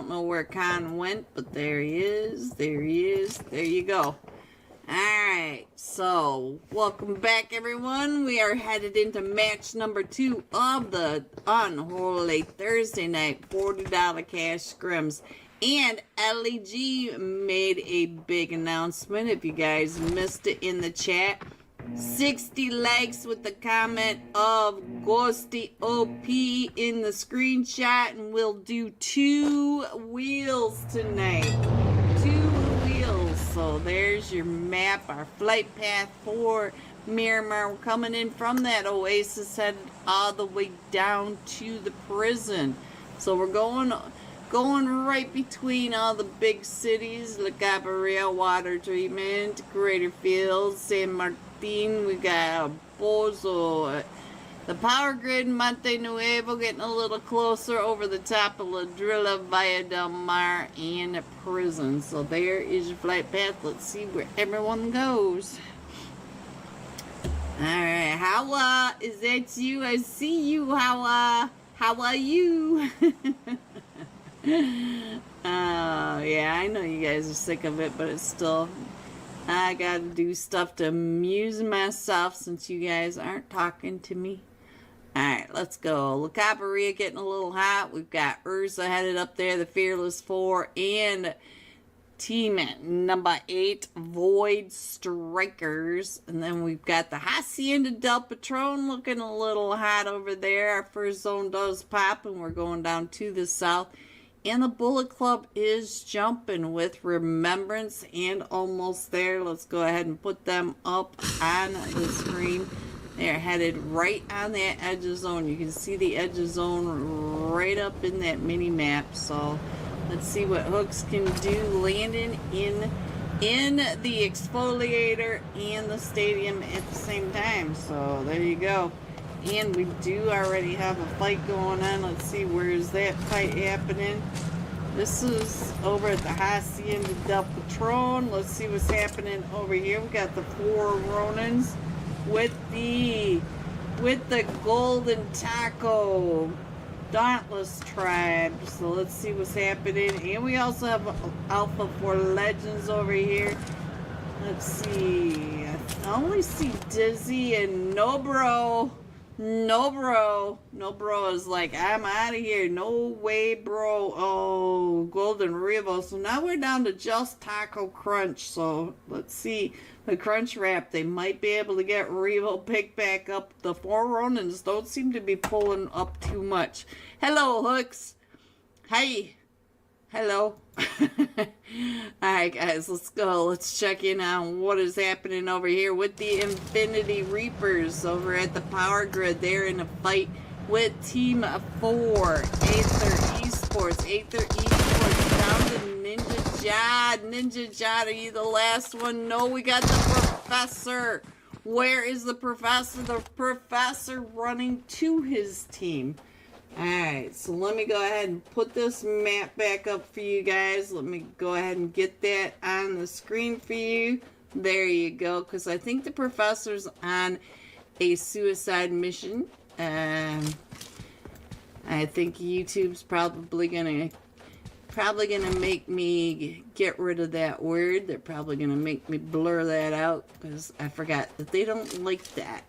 don't know where Con went, but there he is. There he is. There you go. Alright, so welcome back everyone. We are headed into match number 2 of the Unholy Thursday night $40 cash scrims. And LEG made a big announcement. If you guys missed it in the chat, 60 likes with the comment of Ghosty OP in the screenshot, and we'll do 2 wheels tonight. 2 wheels. So there's your map, our flight path for Miramar. We're coming in from that oasis, headed all the way down to the prison. So we're going right between all the big cities: La Cabrera, Water Treatment, Greater Fields, San Martin. We got Bozo, the Power Grid, Monte Nuevo, getting a little closer over the top of La Drilla, Via Del Mar, and Prison. So there is your flight path. Let's see where everyone goes. Alright, Hawa, is that you? I see you, Hawa. How are you? Yeah, I know you guys are sick of it, but it's still... I gotta do stuff to amuse myself since you guys aren't talking to me. Alright, let's go. La Cabrera getting a little hot. We've got Urza headed up there, the Fearless 4, and team number 8, Void Strikers. And then we've got the Hacienda Del Patron looking a little hot over there. Our first zone does pop, and we're going down to the south. And the Bullet Club is jumping with Remembrance and Almost There. Let's go ahead and put them up on the screen. They're headed right on that edge of zone. You can see the edge of zone right up in that mini map. So let's see what Hooks can do, landing in the exfoliator and the stadium at the same time. So there you go. And we do already have a fight going on. Let's see, where is that fight happening? This is over at the Hacienda Del Patron. Let's see what's happening over here. We got the 4 Ronins with the Golden Taco Dauntless Tribe. So let's see what's happening. And we also have Alpha 4 Legends over here. Let's see. I only see Dizzy and Nobro. No bro is like, I'm out of here. No way, bro. Oh, Golden Revo. So now we're down to just Taco Crunch. So let's see the Crunch Wrap. They might be able to get Revo picked back up. The 4 Ronins don't seem to be pulling up too much. Hello, Hooks. Hi. Hello. Alright guys, let's go. Let's check in on what is happening over here with the Infinity Reapers over at the Power Grid. They're in a fight with Team 4, Aether Esports. Aether Esports down to Ninja Jod. Ninja Jod, are you the last one? No, we got the Professor. Where is the Professor? The Professor running to his team. Alright, so let me go ahead and put this map back up for you guys. Let me go ahead and get that on the screen for you. There you go, because I think the Professor's on a suicide mission. I think YouTube's probably gonna make me get rid of that word. They're probably gonna make me blur that out, because I forgot that they don't like that.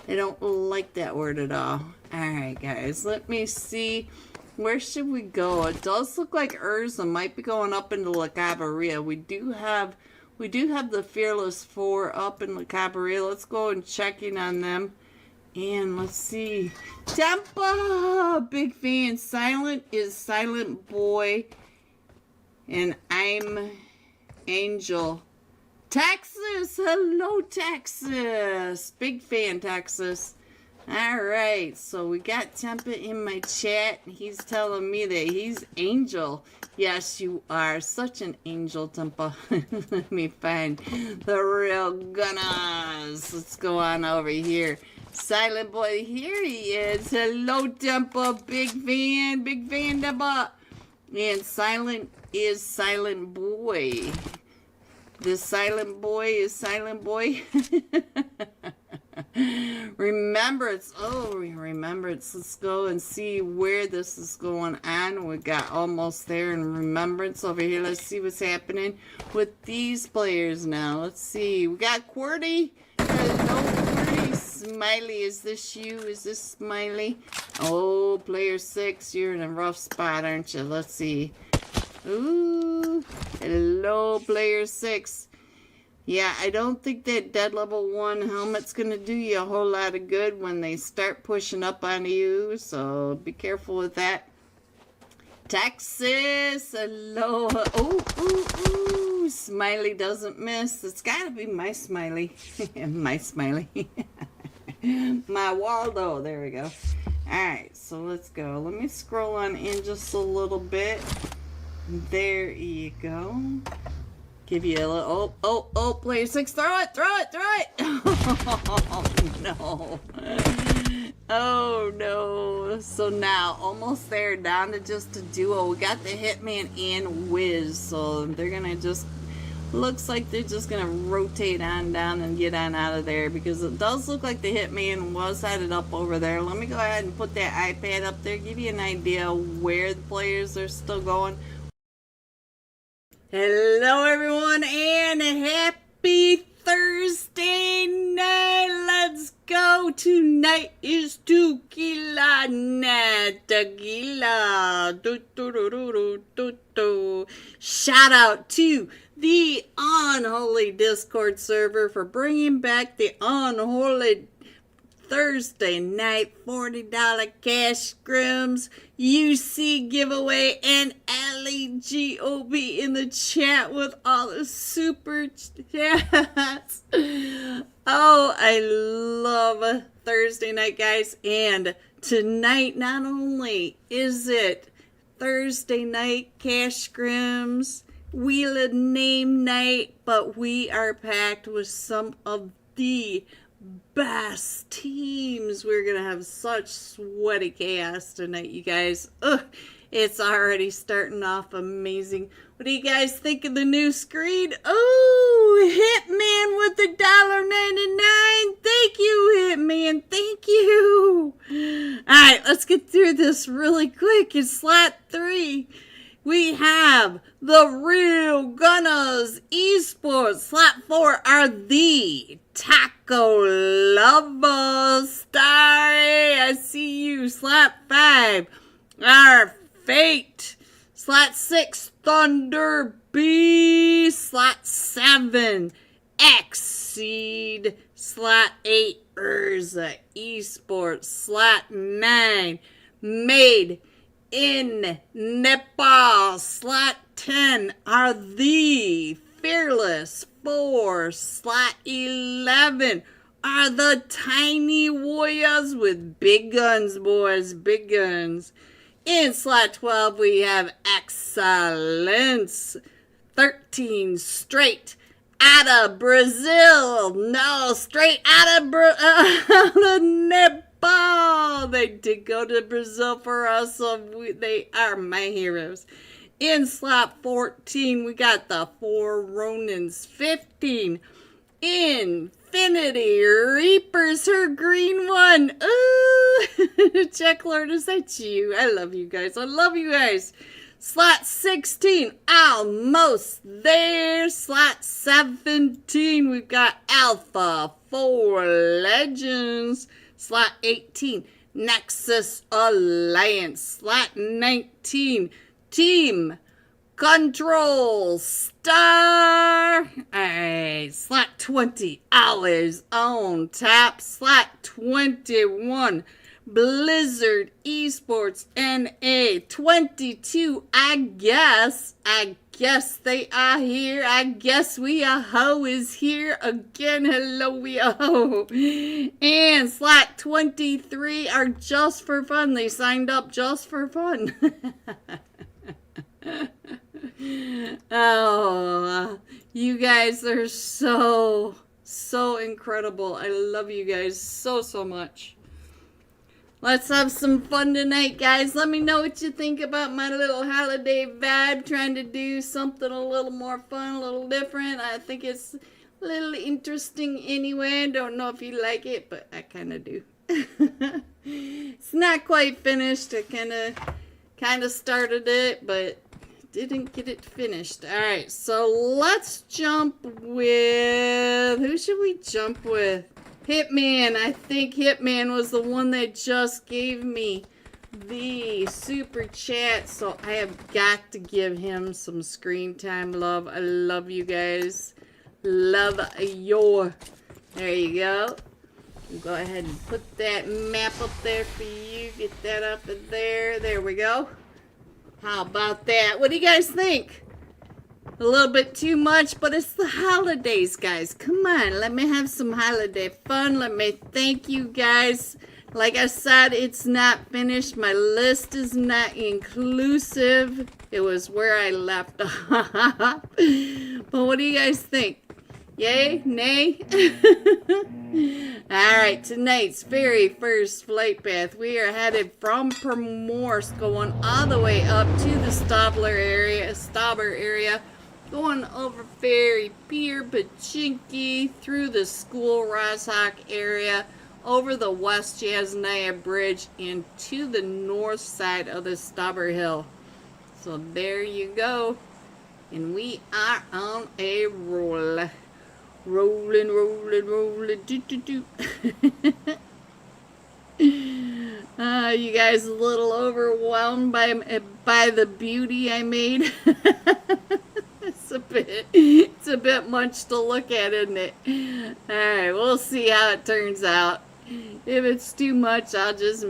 They don't like that word at all. Alright guys, let me see. Where should we go? It does look like Urza might be going up into La Cabrera. We do have the Fearless 4 up in La Cabrera. Let's go and check in on them. And let's see. Tempa! Big fan. Silent is Silent Boy. And I'm Angel. Texas! Hello, Texas! Big fan, Texas. Alright, so we got Tempa in my chat. He's telling me that he's Angel. Yes, you are such an angel, Tempa. Let me find the real gunners. Let's go on over here. Silent Boy, here he is. Hello, Tempa. Big fan, Tempa. And Silent is Silent Boy. The Silent Boy is Silent Boy. Remembrance. Oh, remembrance. Let's go and see where this is going on. We got almost there in remembrance over here. Let's see what's happening with these players now. Let's see. We got QWERTY. Hello, QWERTY. Smiley, is this you? Is this Smiley? Oh, player 6, you're in a rough spot, aren't you? Let's see. Ooh. Hello, player 6. Yeah, I don't think that dead level 1 helmet's going to do you a whole lot of good when they start pushing up on you, so be careful with that. Texas, hello. Oh, ooh, ooh. Smiley doesn't miss. It's got to be my Smiley. My Smiley. My Waldo. There we go. Alright, so let's go. Let me scroll on in just a little bit. There you go. Give you a little, oh, player 6, throw it. Oh, no. Oh, no. So now, almost there, down to just a duo. We got the Hitman and Wiz, so they're going to just, looks like they're just going to rotate on down and get on out of there, because it does look like the Hitman was headed up over there. Let me go ahead and put that iPad up there, give you an idea where the players are still going. Hello everyone and happy Thursday night. Let's go. Tonight is tequila night. Tequila. Shout out to the Unholy Discord server for bringing back the Unholy Thursday night $40 cash scrims, UC giveaway, and LEGOB in the chat with all the super chats. Oh, I love Thursday night, guys. And tonight, not only is it Thursday night cash scrims, Wheel of Name night, but we are packed with some of the best teams. We're gonna have such sweaty chaos tonight, you guys. It's already starting off amazing. What do you guys think of the new screen? Oh, Hitman with the $1.99. Thank you, Hitman. Thank you. Alright, let's get through this really quick. In slot 3, we have the Real Gunners Esports. Slot 4 are the Taco Lovers. Starry, I see you. Slot 5 are Fate. Slot 6, Thunder B. Slot 7, Exceed. Slot 8, Urza Esports. Slot 9, Made in Nepal. Slot 10 are the Fearless 4. Slot 11 are the Tiny Warriors with big guns, boys, big guns. In slot 12 we have Excellence. 13, straight out of Brazil. No, straight out of Nepal. They did go to Brazil for us, so they are my heroes. In slot 14, we got the 4 Ronins. 15, Infinity Reapers, her green one. Ooh, Check Lord, is that you? I love you guys. I love you guys. Slot 16, almost there. Slot 17, we've got Alpha 4 Legends. Slot 18, Nexus Alliance. Slot 19, Team Control Star. Alright, slot 20, always on top. Slot 21, Blizzard Esports NA. 22, I guess they are here. I guess we a ho is here again. Hello, we a ho. And slot 23 are just for fun. They signed up just for fun. Oh, you guys are so incredible. I love you guys so much. Let's have some fun tonight, guys. Let me know what you think about my little holiday vibe. Trying to do something a little more fun, a little different. I think it's Little interesting anyway. Don't know if you like it, but I kind of do. It's not quite finished. I kind of started it, but didn't get it finished. All right, so let's jump with, who should we jump with? Hitman. I think Hitman was the one that just gave me the super chat, so I have got to give him some screen time love. I love you guys. Love your. There you go. Go ahead and put that map up there for you. Get that up in there. There we go. How about that? What do you guys think? A little bit too much, but it's the holidays, guys. Come on, let me have some holiday fun. Let me thank you guys. Like I said, it's not finished. My list is not inclusive. It was where I left off. But what do you guys think? Yay? Nay? Alright, tonight's very first flight path. We are headed from Primorsk, going all the way up to the Stauber area, going over Ferry Pier, Pachinki, through the school Rozhok area, over the West Jasnaya Bridge, and to the north side of the Stauber Hill. So there you go. And we are on a roll. Rolling, rolling, rolling, do. You guys a little overwhelmed by the beauty I made? It's a bit much to look at, isn't it? Alright, we'll see how it turns out. If it's too much, I'll just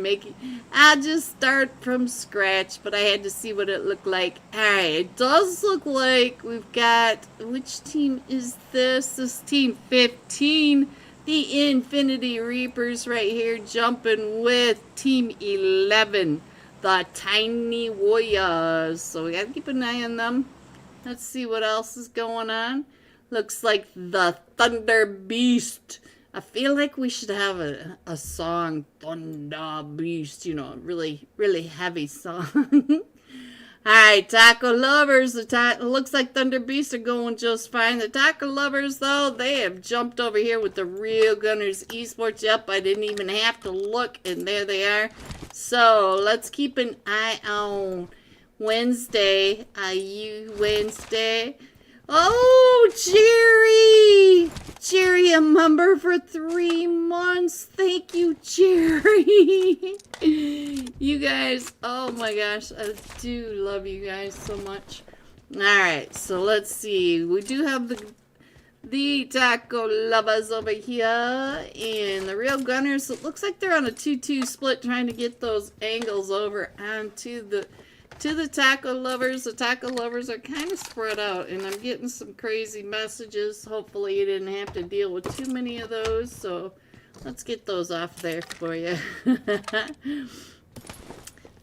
start from scratch, but I had to see what it looked like. Alright, it does look like we've got, which team is this? This team 15, the Infinity Reapers right here, jumping with team 11, the Tiny Warriors. So we gotta keep an eye on them. Let's see what else is going on. Looks like the Thunder Beast. I feel like we should have a song, Thunder Beast, you know, really, really heavy song. Alright, Taco Lovers, it looks like Thunder Beast are going just fine. The Taco Lovers, though, they have jumped over here with the Real Gunners Esports. Yep, I didn't even have to look, and there they are. So, let's keep an eye on Wednesday. Are you Wednesday? Oh, Jerry! Jerry, a member for 3 months. Thank you, Jerry. You guys, oh my gosh, I do love you guys so much. Alright, so let's see. We do have the Taco Lovers over here, and the Real Gunners. It looks like they're on a 2-2 split, trying to get those angles over onto the Taco Lovers. The Taco Lovers are kind of spread out, and I'm getting some crazy messages. Hopefully you didn't have to deal with too many of those, so let's get those off there for you.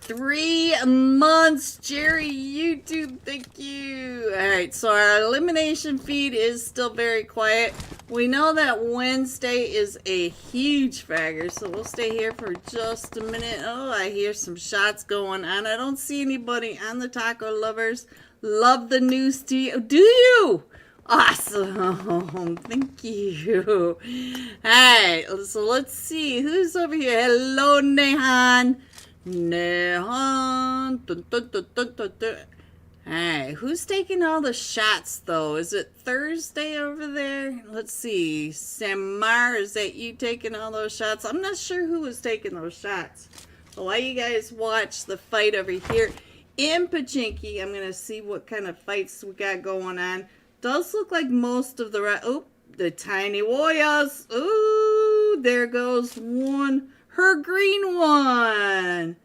3 months, Jerry, YouTube, thank you. Alright, so our elimination feed is still very quiet. We know that Wednesday is a huge fragger, so we'll stay here for just a minute. Oh, I hear some shots going on. I don't see anybody on the Taco Lovers. Love the new studio. Do you? Awesome. Thank you. Alright, so let's see. Who's over here? Hello, Nehan. Nehan. Dun, dun, dun, dun, dun, dun. Alright, who's taking all the shots, though? Is it Thursday over there? Let's see. Samar, is that you taking all those shots? I'm not sure who was taking those shots. But while you guys watch the fight over here in Pachinki, I'm going to see what kind of fights we got going on. Does look like most of the Tiny Warriors. Ooh, there goes one. Her green one.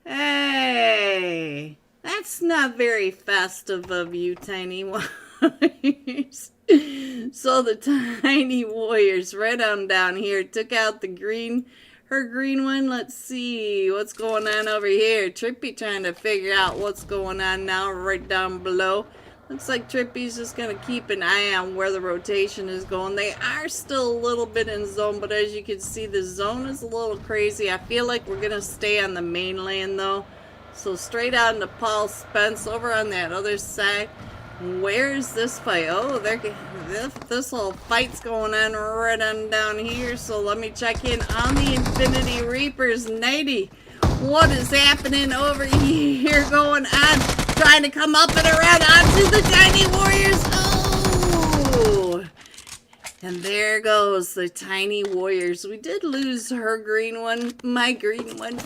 Hey. That's not very festive of you, Tiny Warriors. So the Tiny Warriors right on down here took out her green one. Let's see what's going on over here. Trippy trying to figure out what's going on now right down below. Looks like Trippy's just going to keep an eye on where the rotation is going. They are still a little bit in zone, but as you can see, the zone is a little crazy. I feel like we're going to stay on the mainland, though. So straight out into Paul Spence over on that other side. Where's this fight? Oh, this whole fight's going on right on down here. So let me check in on the Infinity Reapers. 90. What is happening over here going on? Trying to come up and around onto the Tiny Warriors. Oh! And there goes the Tiny Warriors. We did lose her green one, my green one.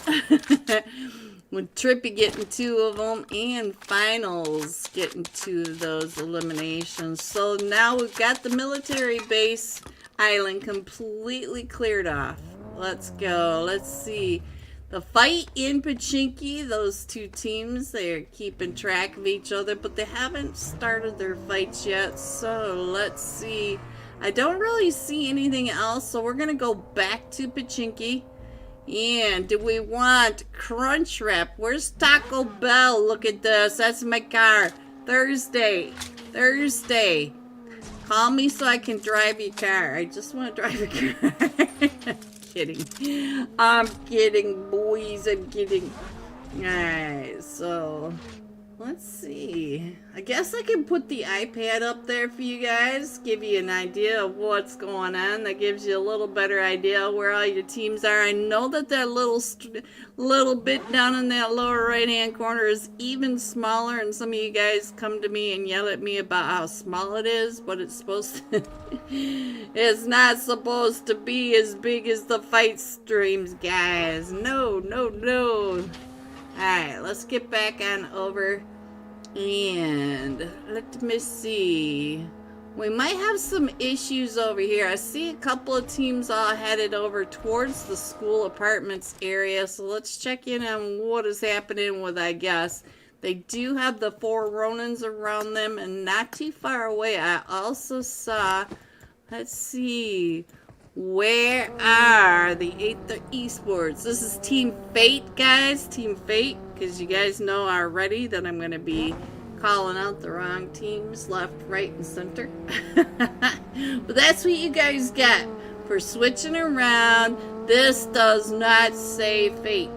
With Trippy getting 2 of them and Finals getting 2 of those eliminations. So now we've got the military base island completely cleared off. Let's go. Let's see. The fight in Pachinki, those 2 teams, they're keeping track of each other, but they haven't started their fights yet. So let's see. I don't really see anything else, so we're going to go back to Pachinki. And do we want Crunch Wrap? Where's Taco Bell? Look at this. That's my car. Thursday. Call me so I can drive your car. I just want to drive your car. I'm kidding, boys. I'm kidding. Alright, so let's see. I guess I can put the iPad up there for you guys, give you an idea of what's going on. That gives you a little better idea where all your teams are. I know that little bit down in that lower right hand corner is even smaller, and some of you guys come to me and yell at me about how small it is, but it's supposed to it's not supposed to be as big as the fight streams, guys. No. Alright, let's get back on over and let me see. We might have some issues over here. I see a couple of teams all headed over towards the school apartments area, so let's check in on what is happening with, I guess. They do have the 4 Ronins around them and not too far away. I also saw, let's see, where are the 8th Esports? This is Team Fate, guys. Team Fate, because you guys know already that I'm going to be calling out the wrong teams left, right, and center. But that's what you guys get for switching around. This does not say Fate.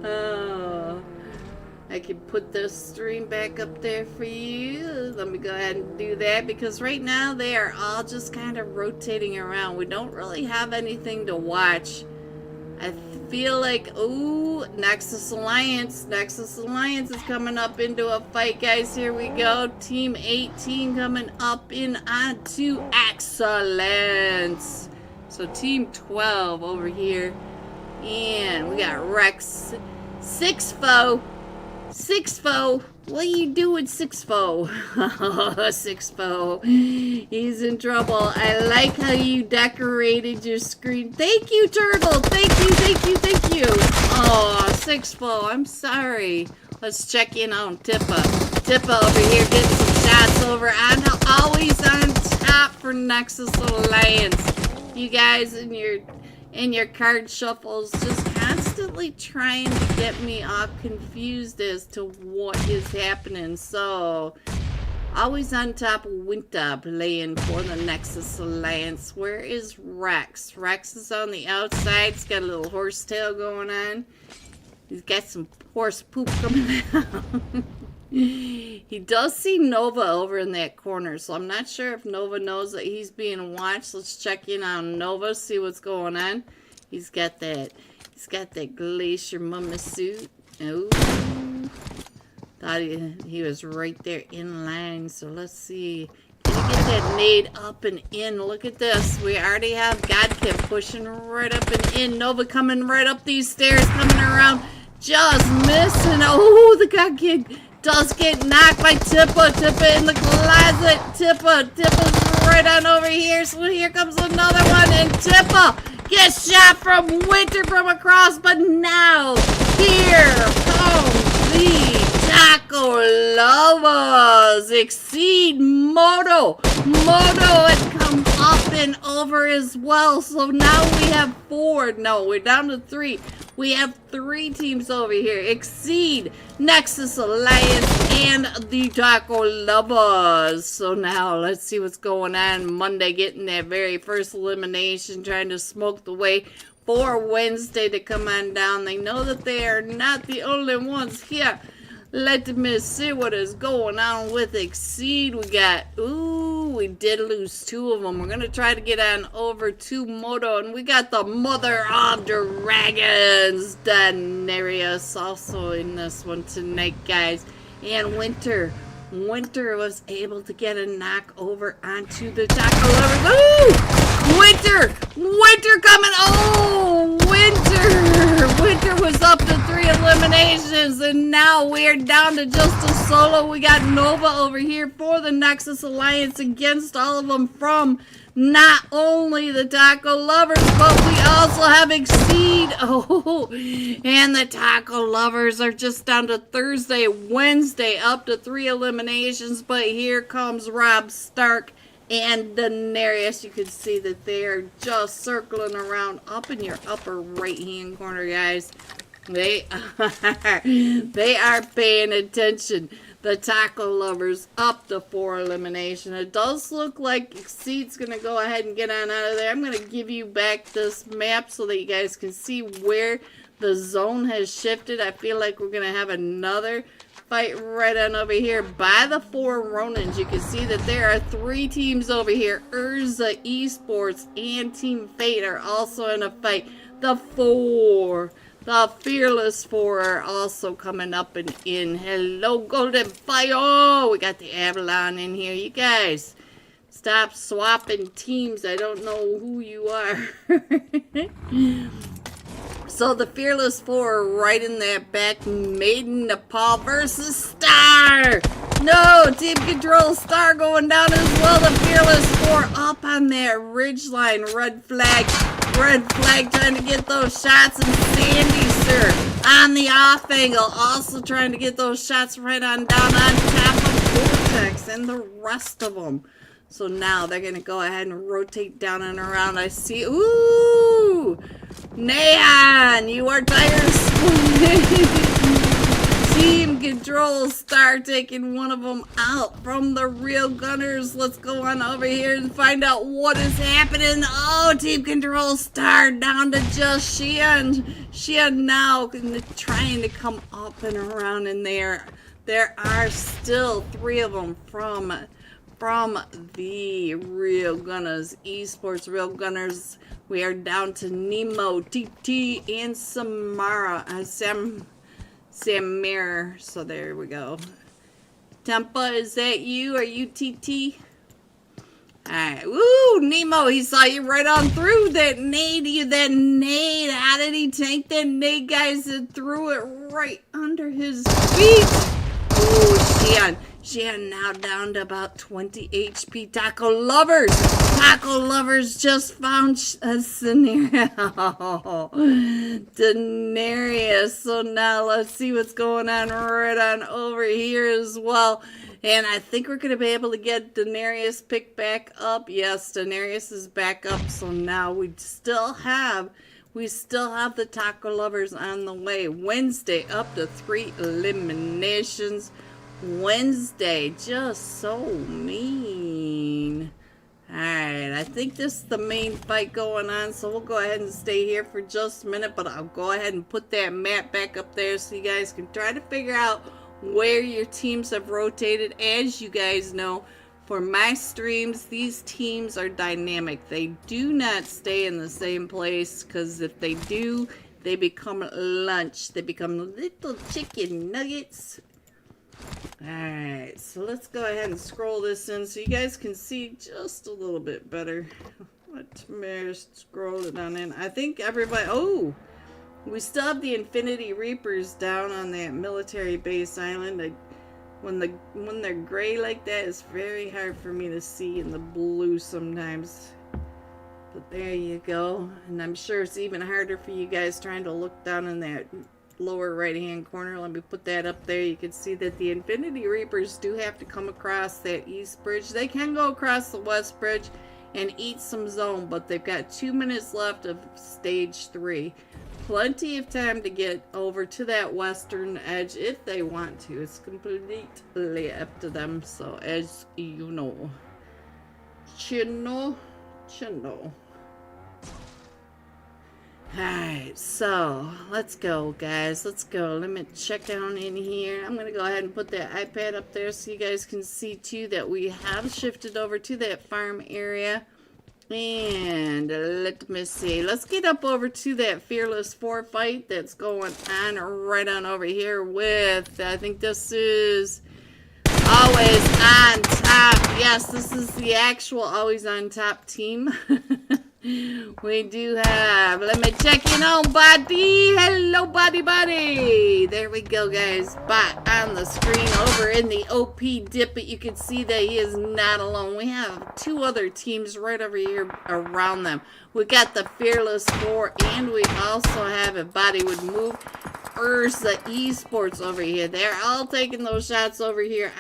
Oh, I can put this stream back up there for you. Let me go ahead and do that, because right now they are all just kind of rotating around. We don't really have anything to watch. I feel like, ooh, Nexus Alliance. Nexus Alliance is coming up into a fight, guys. Here we go. Team 18 coming up in onto Excellence. So Team 12 over here. And we got Rex. 6-4. What are you doing, 6-4? 6-4. He's in trouble. I like how you decorated your screen. Thank you, Turtle. Thank you. Oh, 6-4. I'm sorry. Let's check in on Tippa. Tippa over here getting some shots over. I'm always on top for Nexus Alliance. You guys in your card shuffles just constantly trying to get me all confused as to what is happening. So, always on top of Winter playing for the Nexus Alliance. Where is Rex? Rex is on the outside. He's got a little horsetail going on. He's got some horse poop coming out. He does see Nova over in that corner, so I'm not sure if Nova knows that he's being watched. Let's check in on Nova, see what's going on. He's got that glacier mummy suit. Ooh. Thought he was right there in line, so let's see. Can he get that nade up and in? Look at this. We already have Godkip pushing right up and in. Nova coming right up these stairs, coming around. Just missing. Oh, the Godkip does get knocked by Tippa. Tippa in the closet. Tippa's right on over here. So here comes another one. And Tippa gets shot from Winter from across. But now, here comes the Taco Lovers. Exceed Moto. Moto has come up and over as well. So now we have 4. No, we're down to 3. We have 3 teams over here. Exceed, Nexus Alliance, and the Taco Lovers. So now let's see what's going on. Monday getting that very first elimination, trying to smoke the way for Wednesday to come on down. They know that they are not the only ones here Let me see what is going on with Exceed. We got, ooh, we did lose 2 of them. We're going to try to get on over to Moto. And we got the Mother of Dragons, Daenerys, also in this one tonight, guys. And Winter was able to get a knock over onto the tackle lovers. Ooh! Winter coming. Oh, Winter was up to 3 eliminations, and now we're down to just a solo. We got Nova over here for the Nexus Alliance against all of them from not only the Taco Lovers, but we also have Exceed. Oh, and the Taco Lovers are just down to Thursday, Wednesday, up to 3 eliminations. But here comes Rob Stark and Daenerys. You can see that they are just circling around up in your upper right-hand corner, guys. They are paying attention. The Taco Lovers up to 4 elimination. It does look like Exceed's going to go ahead and get on out of there. I'm going to give you back this map so that you guys can see where the zone has shifted. I feel like we're going to have another fight right on over here by the 4 Ronins. You can see that there are 3 teams over here. Urza Esports and Team Fate are also in a fight. The Fearless 4 are also coming up and in. Hello, Golden Fire. Oh, we got the Avalon in here. You guys, stop swapping teams. I don't know who you are. So the Fearless 4 are right in that back. Maiden Nepal versus Star. No, Team Control Star going down as well. The Fearless 4 up on that ridge line. Red flag trying to get those shots. And Sandy, sir, on the off angle. Also trying to get those shots right on down on top of Vortex and the rest of them. So now they're going to go ahead and rotate down and around. I see. Ooh! Neon, you are tired. Team Control Star taking one of them out from the Real Gunners. Let's go on over here and find out what is happening. Oh, Team Control Star down to just Xian. Xian now trying to come up and around in there. There are still 3 of them from the Real Gunners, Esports Real Gunners. We are down to Nemo, TT, and Samara, Samir. So there we go. Tempa, is that you? Are you TT? Alright. Woo! Nemo, he saw you right on through that nade. How did he tank that nade, guys, and threw it right under his feet? Ooh, Xian now down to about 20 HP. Taco Lovers just found a scenario. Daenerys. So now let's see what's going on right on over here as well. And I think we're going to be able to get Daenerys picked back up. Yes, Daenerys is back up. So now we still have the Taco Lovers on the way. Wednesday up to 3 eliminations. Wednesday, just so mean. Alright, I think this is the main fight going on, so we'll go ahead and stay here for just a minute, but I'll go ahead and put that map back up there so you guys can try to figure out where your teams have rotated. As you guys know, for my streams, these teams are dynamic. They do not stay in the same place, because if they do, they become lunch. They become little chicken nuggets. Alright, so let's go ahead and scroll this in so you guys can see just a little bit better. Let me scroll it on in. I think everybody... Oh! We still have the Infinity Reapers down on that military base island. When they're gray like that, it's very hard for me to see in the blue sometimes. But there you go. And I'm sure it's even harder for you guys trying to look down in that lower right hand corner. Let me put that up there. You can see that the Infinity Reapers do have to come across that east bridge. They can go across the west bridge and eat some zone, but they've got 2 minutes left of stage 3. Plenty of time to get over to that western edge if they want to. It's completely up to them. So as you know, Chino. Alright, so let's go, guys. Let's go. Let me check down in here. I'm going to go ahead and put that iPad up there so you guys can see, too, that we have shifted over to that farm area. And let me see. Let's get up over to that Fearless 4 fight that's going on right on over here with, I think this is Always on Top. Yes, this is the actual Always on Top team. We do have, let me check in on Buddy. Hello, Buddy. There we go, guys. Bot on the screen over in the OP dip, but you can see that he is not alone. We have two other teams right over here around them. We got the Fearless 4, and we also have a Body Would Move. Ursa Esports over here. They're all taking those shots over here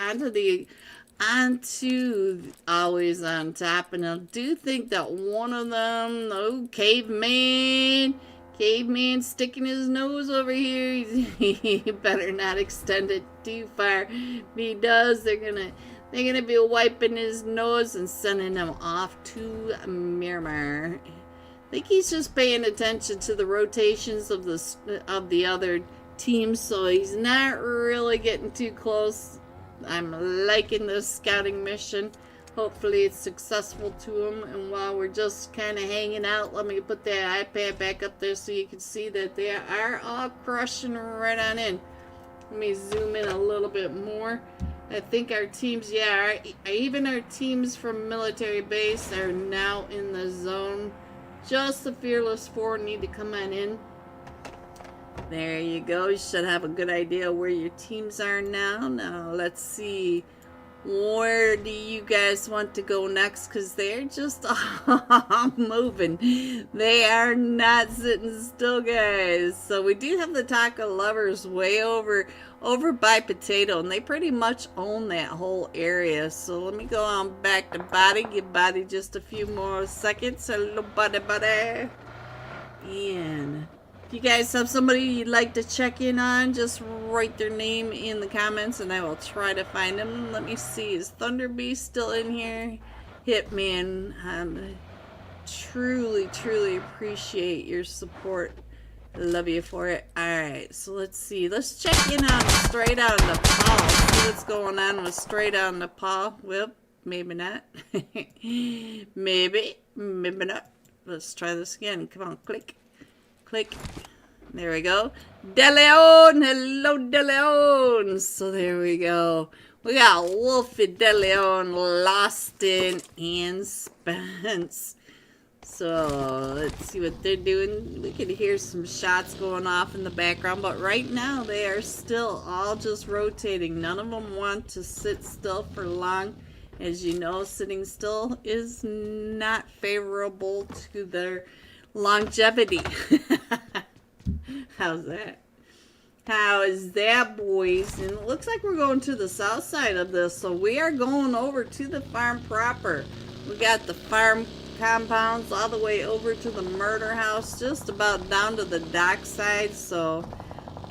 onto Always on Top, and I do think that one of them, oh, Caveman sticking his nose over here. He better not extend it too far. If he does, they're gonna be wiping his nose and sending him off to Miramar. I think he's just paying attention to the rotations of the other teams, so he's not really getting too close. I'm liking this scouting mission. Hopefully it's successful to him. And while we're just kind of hanging out, let me put that iPad back up there so you can see that they are all crushing right on in. Let me zoom in a little bit more. I think our teams, yeah, even our teams from Military Base are now in the zone. Just the Fearless 4 need to come on in. There you go. You should have a good idea where your teams are now. Now, let's see. Where do you guys want to go next? Because they're just all moving. They are not sitting still, guys. So we do have the Taco Lovers way over by Potato, and they pretty much own that whole area. So let me go on back to Body. Give Body just a few more seconds. Hello, Buddy. And if you guys have somebody you'd like to check in on, just write their name in the comments and I will try to find them. Let me see, is Thunder Beast still in here? Hitman, truly appreciate your support. Love you for it. Alright, so let's see. Let's check in on Straight Out of Nepal. See what's going on with Straight Out of Nepal. Well, maybe not. maybe not. Let's try this again. Come on, click. There we go. De Leon. Hello, De Leon. So there we go. We got Wolfie, De Leon, Loston, and Spence. So let's see what they're doing. We can hear some shots going off in the background, but right now they are still all just rotating. None of them want to sit still for long. As you know, sitting still is not favorable to their longevity. How's that? How is that, boys? And it looks like we're going to the south side of this, so we are going over to the farm proper. We got the farm compounds all the way over to the murder house, just about down to the dock side. So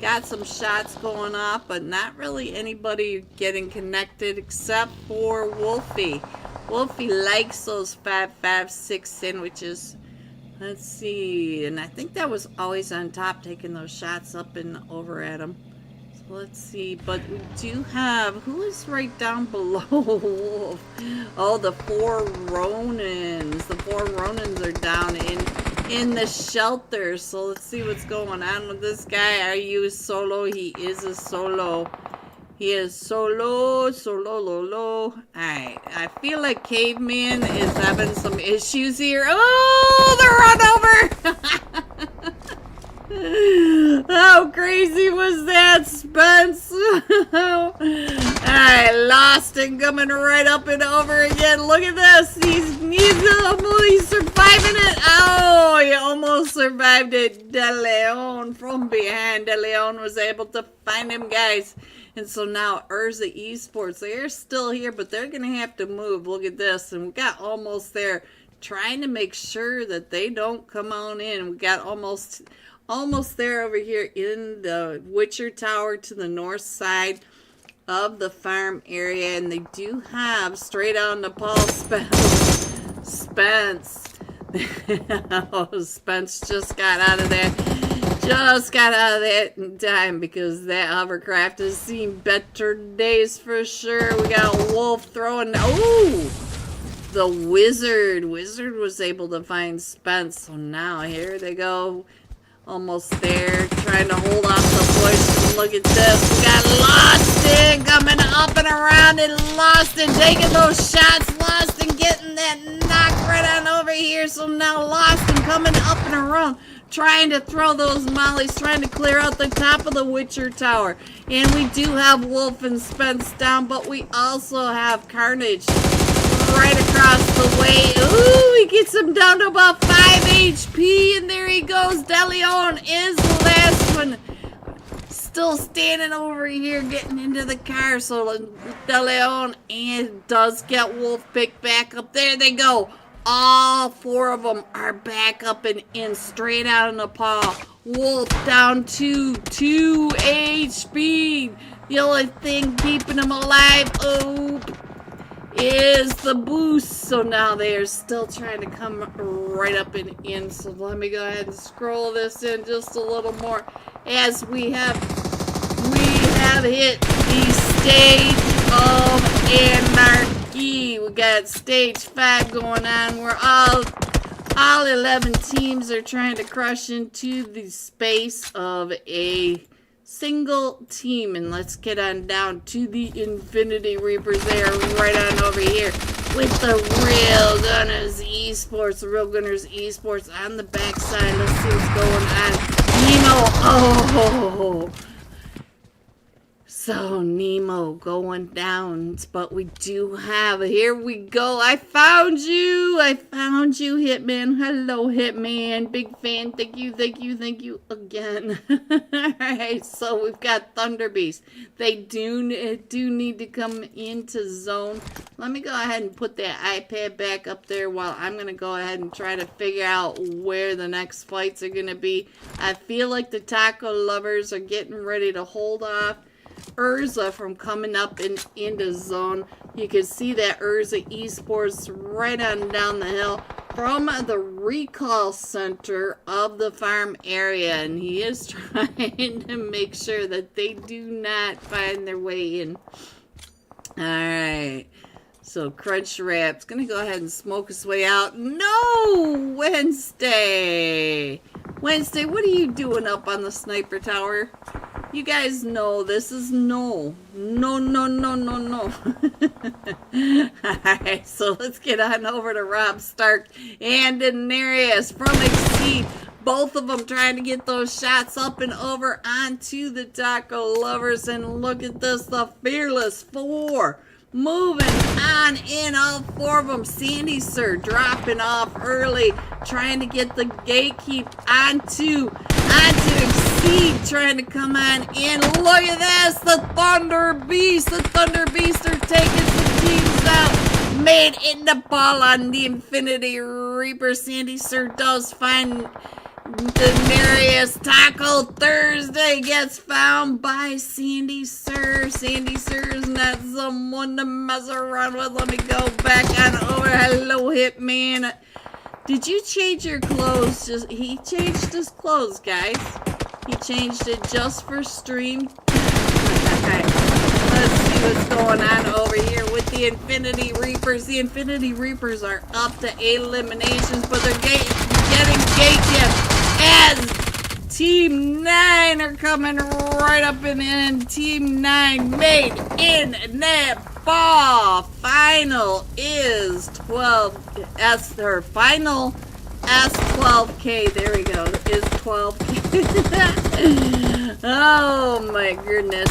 got some shots going off, but not really anybody getting connected except for Wolfie. Wolfie likes those 5.56 sandwiches. Let's see, and I think that was Always on Top taking those shots up and over at him. So let's see, but we do have, who is right down below Wolf? Oh, the 4 Ronins. The 4 Ronins are down in the shelter. So let's see what's going on with this guy. Are you solo? He is a solo. He is solo. Alright, I feel like Caveman is having some issues here. Oh, they're run over! How crazy was that, Spence? Alright, Lost and coming right up and over again. Look at this. He's surviving it. Oh, he almost survived it. De Leon from behind. De Leon was able to find him, guys. And so now Ursa Esports, they're still here, but they're going to have to move. Look at this. And we got almost there, trying to make sure that they don't come on in. We got almost there over here in the Witcher Tower to the north side of the farm area. And they do have Straight Out Nepal Spence. Oh, Spence just got out of there. Just got out of that in time because that hovercraft has seen better days for sure. We got a wolf throwing. Oh! The wizard. Wizard was able to find Spence. So now here they go. Almost there. Trying to hold off the bush. Look at this. We got Loston coming up and around, and Loston taking those shots. Loston getting that knock right on over here. So now Loston coming up and around, trying to throw those mollies, trying to clear out the top of the Witcher Tower. And we do have Wolf and Spence down, but we also have Carnage right across the way. Ooh, he gets him down to about 5 HP, and there he goes. DeLeon is the last one. Still standing over here, getting into the car. So DeLeon and does get Wolf picked back up. There they go. All 4 of them are back up and in, straight out in the paw. Wolf down to 2 HP. The only thing keeping him alive, is the boost. So now they are still trying to come right up and in. So let me go ahead and scroll this in just a little more as we have hit the stage of anarchy. We got stage 5 going on where all 11 teams are trying to crush into the space of a single team. And let's get on down to the Infinity Reapers. They are right on over here with the Real Gunners Esports. The Real Gunners Esports on the backside. Let's see what's going on. Nemo. Oh, so Nemo going down, but we do have, here we go. I found you, Hitman. Hello, Hitman. Big fan. Thank you again. Alright, so we've got Thunder Beast. They do need to come into zone. Let me go ahead and put that iPad back up there while I'm going to go ahead and try to figure out where the next fights are going to be. I feel like the taco lovers are getting ready to hold off Urza from coming up and into zone. You can see that Urza Esports right on down the hill from the recall center of the farm area, and he is trying to make sure that they do not find their way in. Alright, so Crunch Rap's gonna go ahead and smoke his way out. No! Wednesday, what are you doing up on the sniper tower? You guys know this is no. Alright, so let's get on over to Rob Stark and Daenerys from Exceed. Both of them trying to get those shots up and over onto the taco lovers. And look at this, the Fearless 4. Moving on in, all 4 of them. Sandy Sir dropping off early, trying to get the gatekeep onto Exceed, trying to come on in. Look at this, the Thunder Beast. The Thunder Beast are taking some teams out. Made in the ball on the Infinity Reaper. Sandy Sir does find Daenerys. Taco Thursday gets found by Sandy Sir. Sandy Sir is not someone to mess around with. Let me go back on over. Hello, Hitman. Did you change your clothes? He changed his clothes, guys. He changed it just for stream. Okay, let's see what's going on over here with the Infinity Reapers. The Infinity Reapers are up to 8 eliminations, but they're getting gatekept as Team 9 are coming right up and in. Team 9 made in Nepal. Final is 12. Their final S12K. There we go. Is 12K. Oh my goodness.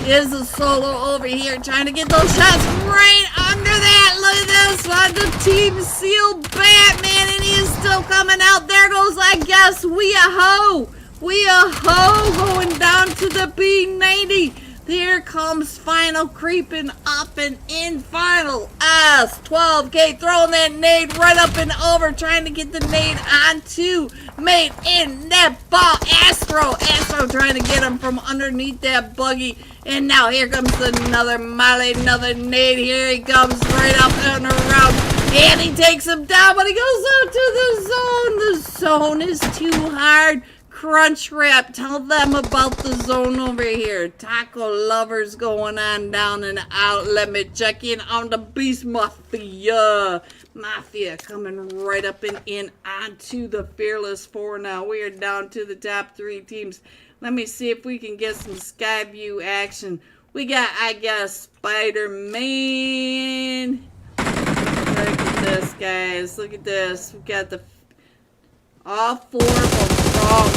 Is a solo over here trying to get those shots right under that. Look at this one. The Team Seal Batman, and he is still coming out. There goes, I guess, We a Ho going down to the B90. Here comes Final creeping up and in. Final S12K throwing that nade right up and over, trying to get the nade onto Made in Nepal. Astro trying to get him from underneath that buggy. And now here comes another molly, another nade. Here he comes right up and around. And he takes him down, but he goes out to the zone. The zone is too hard. Crunch Wrap, tell them about the zone over here. Taco lovers going on down and out. Let me check in on the Beast Mafia. Mafia coming right up and in onto the Fearless Four now. We are down to the top 3 teams. Let me see if we can get some sky view action. We got, I guess, Spider-Man. Look at this, guys. Look at this. We got all 4 of them from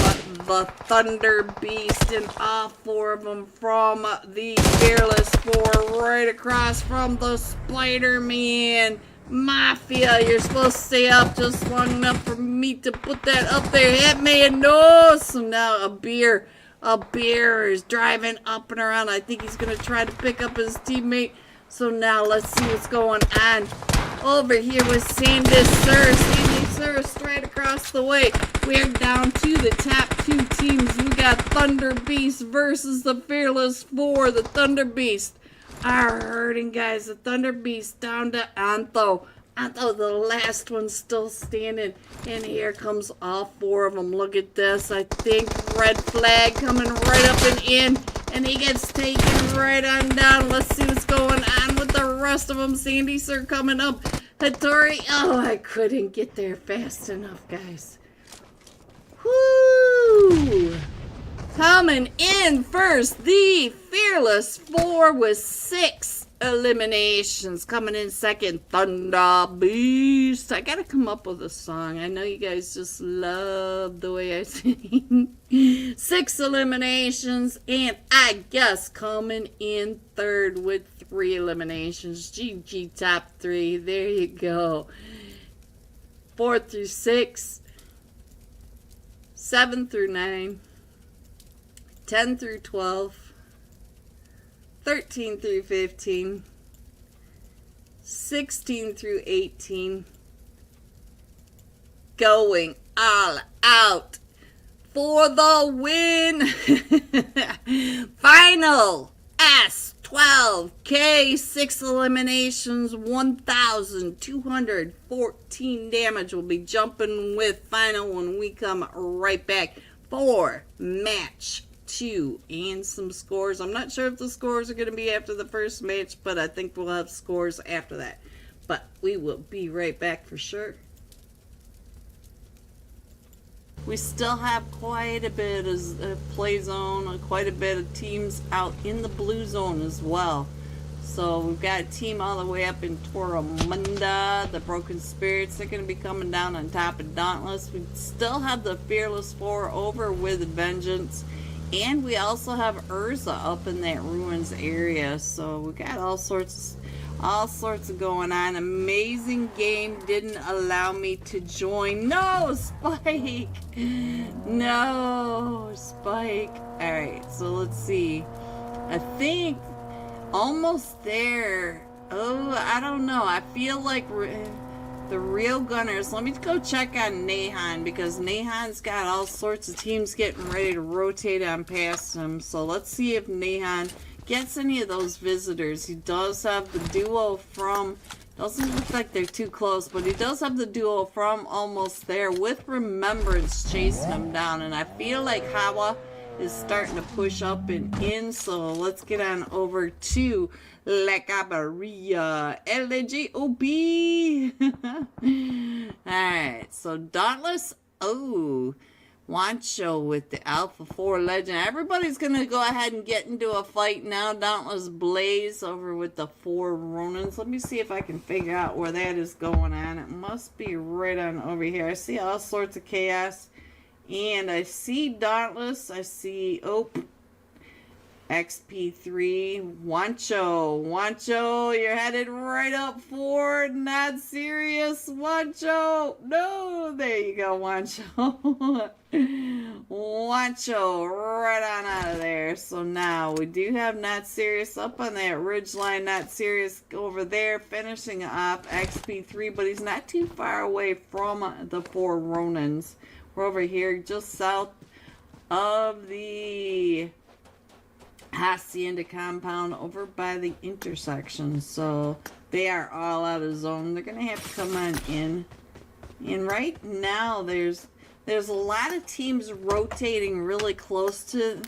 the Thunder Beast and all 4 of them from the Fearless Four, right across from the Spider-Man Mafia. You're supposed to stay up just long enough for me to put that up there. Hit me and no. So now a beer is driving up and around. I think he's going to try to pick up his teammate. So now let's see what's going on over here with Sandy Sir. Sandy Sir straight across the way. We're down to the top 2 teams. We got Thunder Beast versus the Fearless Four. The Thunder Beast are hurting, guys. The Thunder Beast down to Antho. Antho, the last one still standing. And here comes all 4 of them. Look at this. I think red flag coming right up and in. And he gets taken right on down. Let's see what's going on with the rest of them. Sandy Sir coming up. Hattori. Oh, I couldn't get there fast enough, guys. Woo! Coming in first, the Fearless Four with 6 eliminations. Coming in second, Thunder Beast. I gotta come up with a song. I know you guys just love the way I sing. 6 eliminations, and I guess coming in third with 3 eliminations. GG top 3. There you go. 4 through 6, 7 through 9, 10 through 12, 13 through 15, 16 through 18, going all out for the win. Final S12K, 6 eliminations, 1,214 damage. We'll be jumping with final when we come right back for match 2 and some scores. I'm not sure if the scores are going to be after the first match, but I think we'll have scores after that. But we will be right back for sure. We still have quite a bit of play zone, quite a bit of teams out in the blue zone as well. So we've got a team all the way up in Toromunda, the Broken Spirits. They're going to be coming down on top of Dauntless. We still have the Fearless Four over with Vengeance. And we also have Urza up in that ruins area. So we got all sorts of going on. Amazing game didn't allow me to join. No, Spike! No, Spike. Alright, so let's see. I think almost there. Oh, I don't know. I feel like the real gunners. Let me go check on Nahan, because Nahan's got all sorts of teams getting ready to rotate on past him. So let's see if Nahan gets any of those visitors. He does have the duo from, doesn't look like they're too close, but he does have the duo from almost there with Remembrance chasing him down. And I feel like Hawa is starting to push up and in, so let's get on over to La Cabarilla LGOP. Alright, so Dauntless, oh, Wancho with the Alpha 4 Legend. Everybody's going to go ahead and get into a fight now. Dauntless Blaze over with the 4 Ronins. Let me see if I can figure out where that is going on. It must be right on over here. I see all sorts of chaos. And I see Dauntless. I see, oh, XP3. Wancho, you're headed right up for Not Serious. Wancho, no, there you go, Wancho. Wancho, right on out of there. So now we do have Not Serious up on that ridge line. Not Serious over there, finishing off XP3, but he's not too far away from the 4 Ronins. We're over here just south of the Hacienda compound over by the intersection. So they are all out of zone. They're gonna have to come on in. And right now there's a lot of teams rotating really close to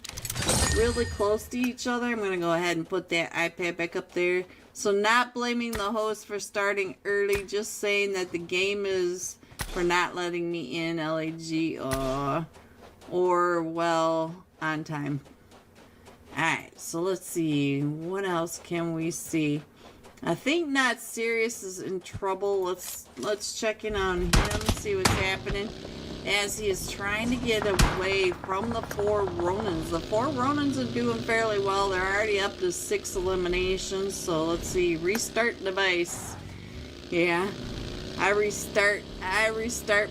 each other. I'm gonna go ahead and put that iPad back up there. So not blaming the host for starting early, just saying that the game is for not letting me in, LAG, or well, on time. Alright, so let's see, what else can we see? I think Not Serious is in trouble. Let's check in on him, see what's happening, as he is trying to get away from the 4 Ronins. The 4 Ronins are doing fairly well. They're already up to 6 eliminations. So let's see, restart device. Yeah, I restart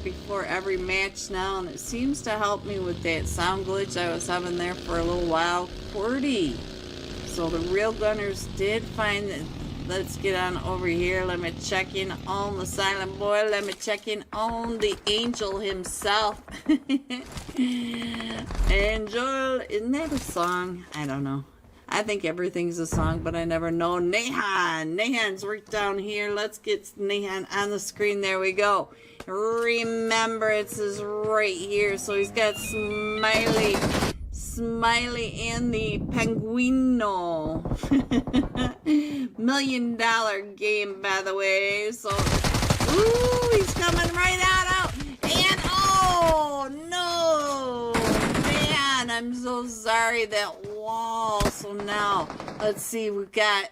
before every match now, and it seems to help me with that sound glitch I was having there for a little while. 40. So the real gunners did find that. Let's get on over here. Let me check in on the silent boy. Let me check in on the angel himself. Angel, isn't that a song? I don't know. I think everything's a song, but I never know. Nahan's right down here. Let's get Nahan on the screen. There we go. Remembrance is right here. So he's got Smiley and the Penguino. $1 million game, by the way. So, ooh, he's coming right out. And, oh, no. Man, I'm so sorry, that wall. So now, let's see, we've got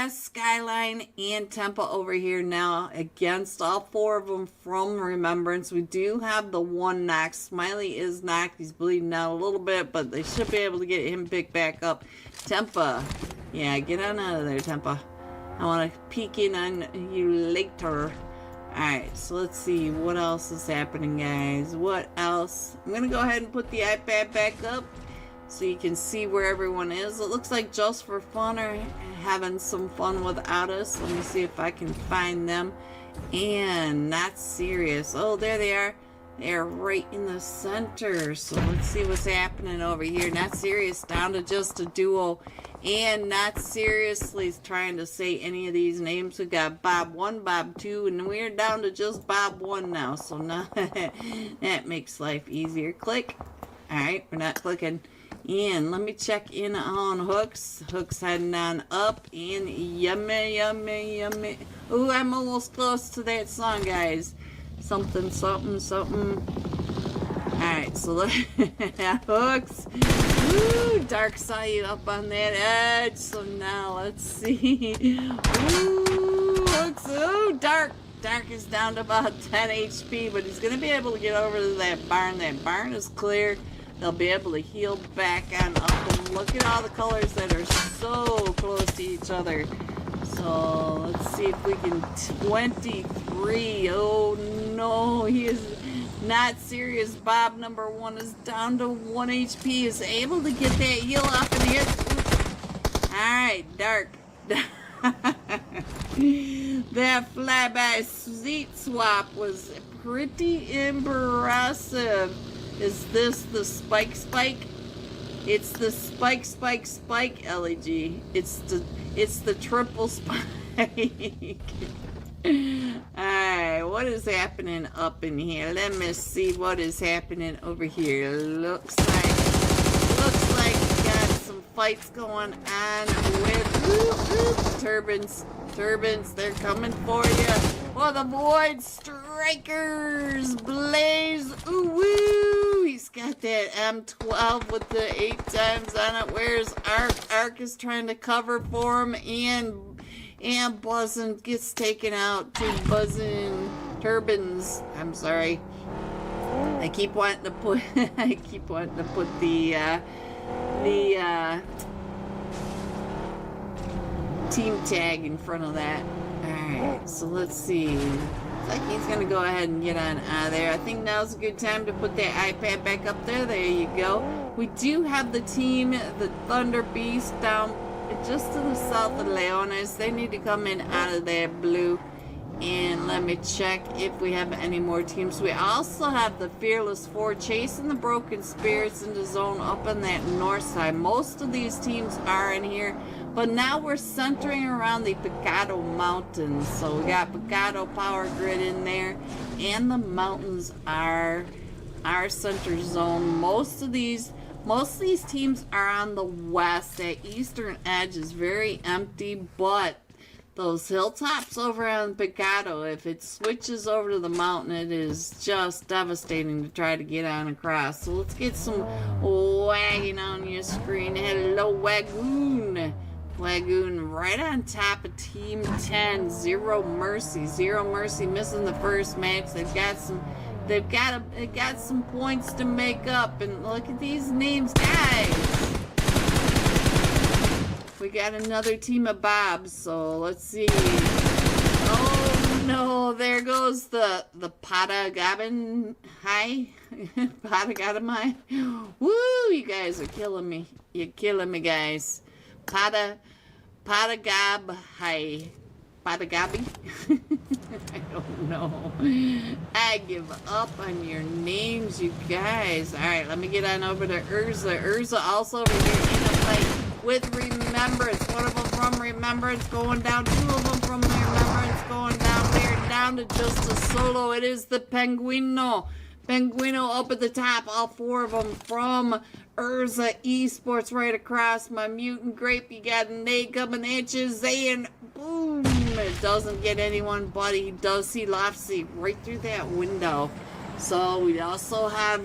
Skyline and Tempa over here now against all 4 of them from Remembrance. We do have the 1 knock. Smiley is knocked. He's bleeding out a little bit, but they should be able to get him picked back up. Tempa. Yeah, get on out of there, Tempa. I want to peek in on you later. Alright, so let's see what else is happening, guys. What else? I'm going to go ahead and put the iPad back up so you can see where everyone is. It looks like Just for Fun are having some fun without us. Let me see if I can find them. And Not Serious. Oh, there they are. They're right in the center. So let's see what's happening over here. Not Serious down to just a duo. And Not Seriously trying to say any of these names. We got Bob 1, Bob 2, and we're down to just Bob 1 now. So now that makes life easier. Click. Alright, we're not clicking. And let me check in on Hooks. Hooks heading on up. And yummy. Ooh, I'm almost close to that song, guys. Something. Alright, so look. Hooks. Ooh, Dark saw you up on that edge. So now let's see. Ooh, Hooks. Ooh, Dark. Dark is down to about 10 HP, but he's going to be able to get over to that barn. That barn is clear. They'll be able to heal back on up. And look at all the colors that are so close to each other. So let's see if we can. 23. Oh no, he is Not Serious. Bob number 1 is down to 1 HP. Is able to get that heal off in here. Alright, Dark. That flyby seat swap was pretty impressive. Is this the spike? It's the spike, LEG. It's the triple spike. Alright, what is happening up in here? Let me see what is happening over here. Looks like we got some fights going on with turbines. They're coming for you. Oh, the Void Strikers blaze. Ooh woo! He's got that M12 with the 8 times on it. Where's Ark? Ark is trying to cover for him, and Buzzin gets taken out. 2 Buzzin turbines. I'm sorry. I keep wanting to put the team tag in front of that. Alright, so let's see. Looks like he's gonna go ahead and get on out of there. I think now's a good time to put that iPad back up there. There you go. We do have the team, the Thunder Beast, down just to the south of Leones. They need to come in out of there blue. And let me check if we have any more teams. We also have the Fearless Four chasing the Broken Spirits in the zone up on that north side. Most of these teams are in here, but now we're centering around the Picado Mountains. So we got Picado Power Grid in there, and the mountains are our center zone. Most of these teams are on the west. That eastern edge is very empty, but those hilltops over on Picado, if it switches over to the mountain, it is just devastating to try to get on across. So let's get some wagging on your screen. Hello, Wagoon. Wagoon right on top of Team 10. Zero Mercy. Zero Mercy missing the first match. They've got some points to make up. And look at these names, guys. We got another team of Bobs, so let's see. Oh no, there goes the Patagabin High. Patagabin. Woo, you guys are killing me. You're killing me, guys. Patagab High. Patagabi? I don't know. I give up on your names, you guys. Alright, let me get on over to Urza. Urza also over here in a fight with Remembrance. One of them from Remembrance going down. Two of them from Remembrance going down there. Down to just a solo. It is the Penguino. Penguino up at the top. All four of them from Urza Esports right across. My Mutant Grape. You got a nade coming at you. Zayn. Boom. It doesn't get anyone, but he does see Lofsy right through that window. So we also have...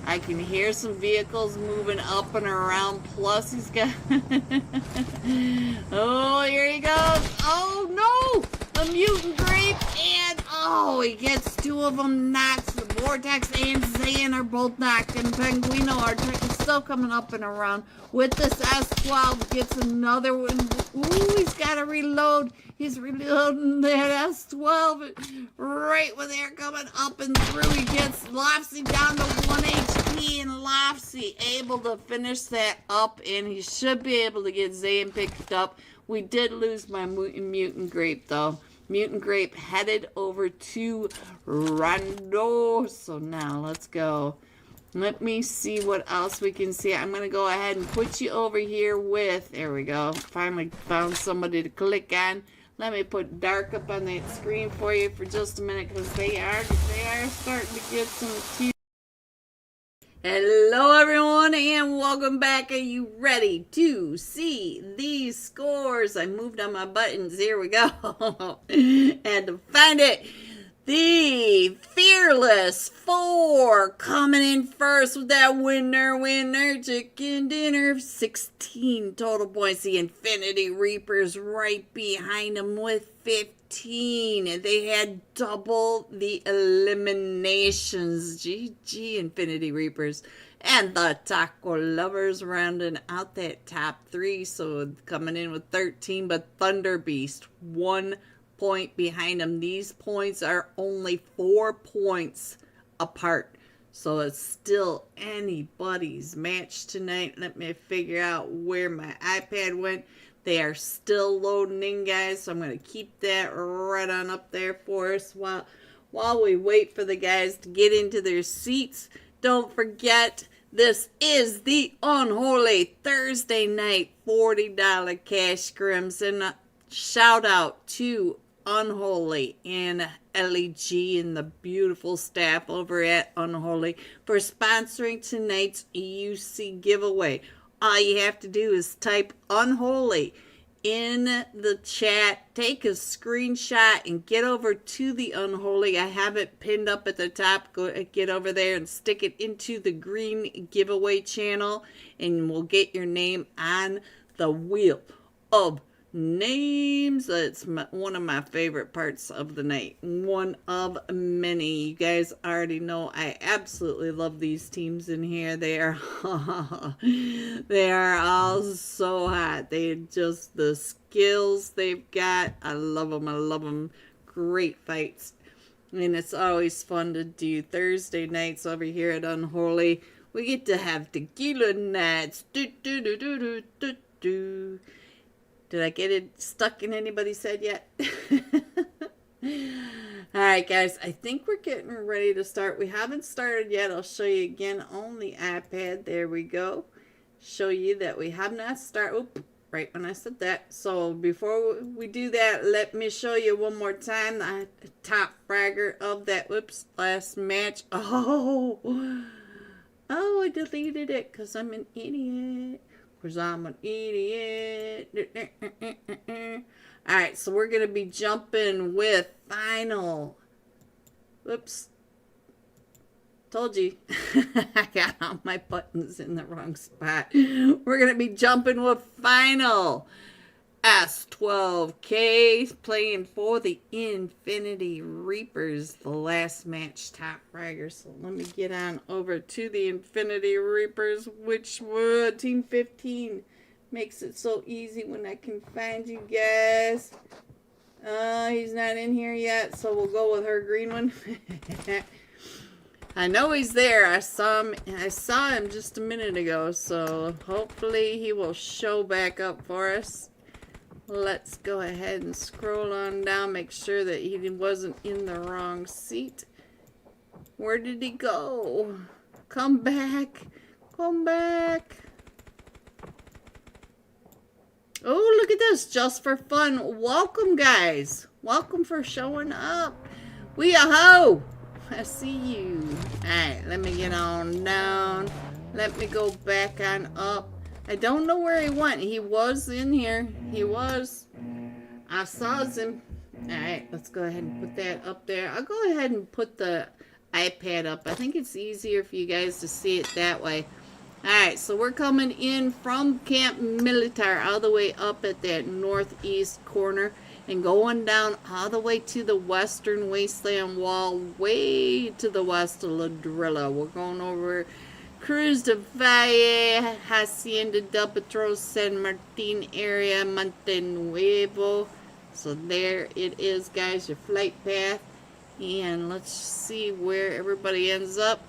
I can hear some vehicles moving up and around. Plus, he's got... Oh, here he goes. Oh, no! A Mutant Grape. And, oh, he gets two of them knocked. The Vortex and Zayn are both knocked. And Penguino are still coming up and around. With this S12, gets another one. Ooh, he's got to reload. He's reloading that S12 right when they're coming up and through. He gets Lofsy down to 1 HP, and Lofsy able to finish that up, and he should be able to get Zayn picked up. We did lose my Mutant Grape, though. Mutant Grape headed over to Rondo. So now let's go. Let me see what else we can see. I'm going to go ahead and put you over here with... There we go. Finally found somebody to click on. Let me put Dark up on that screen for you for just a minute, because they are starting to get some teeth. Hello everyone and welcome back. Are you ready to see these scores? I moved on my buttons. Here we go. Had to find it. The Fearless Four coming in first with that winner chicken dinner. 16 total points. The Infinity Reapers right behind them with 15. And they had double the eliminations. GG Infinity Reapers. And the Taco Lovers rounding out that top three. So coming in with 13. But Thunder Beast, 1 point behind them. These points are only 4 points apart, so it's still anybody's match tonight. Let me figure out where my iPad went. They are still loading in, guys, so I'm going to keep that right on up there for us while we wait for the guys to get into their seats. Don't forget, this is the Unholy Thursday night $40 cash scrims, and shout out to Unholy and LEG and the beautiful staff over at Unholy for sponsoring tonight's EUC giveaway. All you have to do is type Unholy in the chat, take a screenshot, and get over to the Unholy. I have it pinned up at the top. Get over there and stick it into the green giveaway channel, and we'll get your name on the wheel of names. That's one of my favorite parts of the night. One of many. You guys already know I absolutely love these teams in here. They are all so hot. They just, the skills they've got, I love them. I love them. Great fights. And it's always fun to do Thursday nights over here at Unholy. We get to have tequila nights. Did I get it stuck in anybody's head yet? Alright guys, I think we're getting ready to start. We haven't started yet. I'll show you again on the iPad. There we go. Show you that we have not started. Oop, right when I said that. So before we do that, let me show you one more time the top fragger of that last match. Oh, I deleted it because I'm an idiot. Alright, so we're going to be jumping with final. Whoops. Told you. I got all my buttons in the wrong spot. We're going to be jumping with final S12K playing for the Infinity Reapers, the last match top fragger. So let me get on over to the Infinity Reapers, which were Team 15. Makes it so easy when I can find you guys. He's not in here yet, so we'll go with her green one. I know he's there. I saw him just a minute ago, so hopefully he will show back up for us. Let's go ahead and scroll on down, make sure that he wasn't in the wrong seat. Where did he go? Come back. Come back. Oh, look at this. Just for fun. Welcome, guys. Welcome for showing up. We-a-ho. I see you. Alright, let me get on down. Let me go back on up. I don't know where he went. He was in here. He was. I saw him. Alright, let's go ahead and put that up there. I'll go ahead and put the iPad up. I think it's easier for you guys to see it that way. Alright, so we're coming in from Camp Militar all the way up at that northeast corner and going down all the way to the western wasteland wall, way to the west of Ladrilla. We're going over Cruz de Valle, Hacienda del Petro, San Martin area, Monte Nuevo. So there it is, guys, your flight path. And let's see where everybody ends up.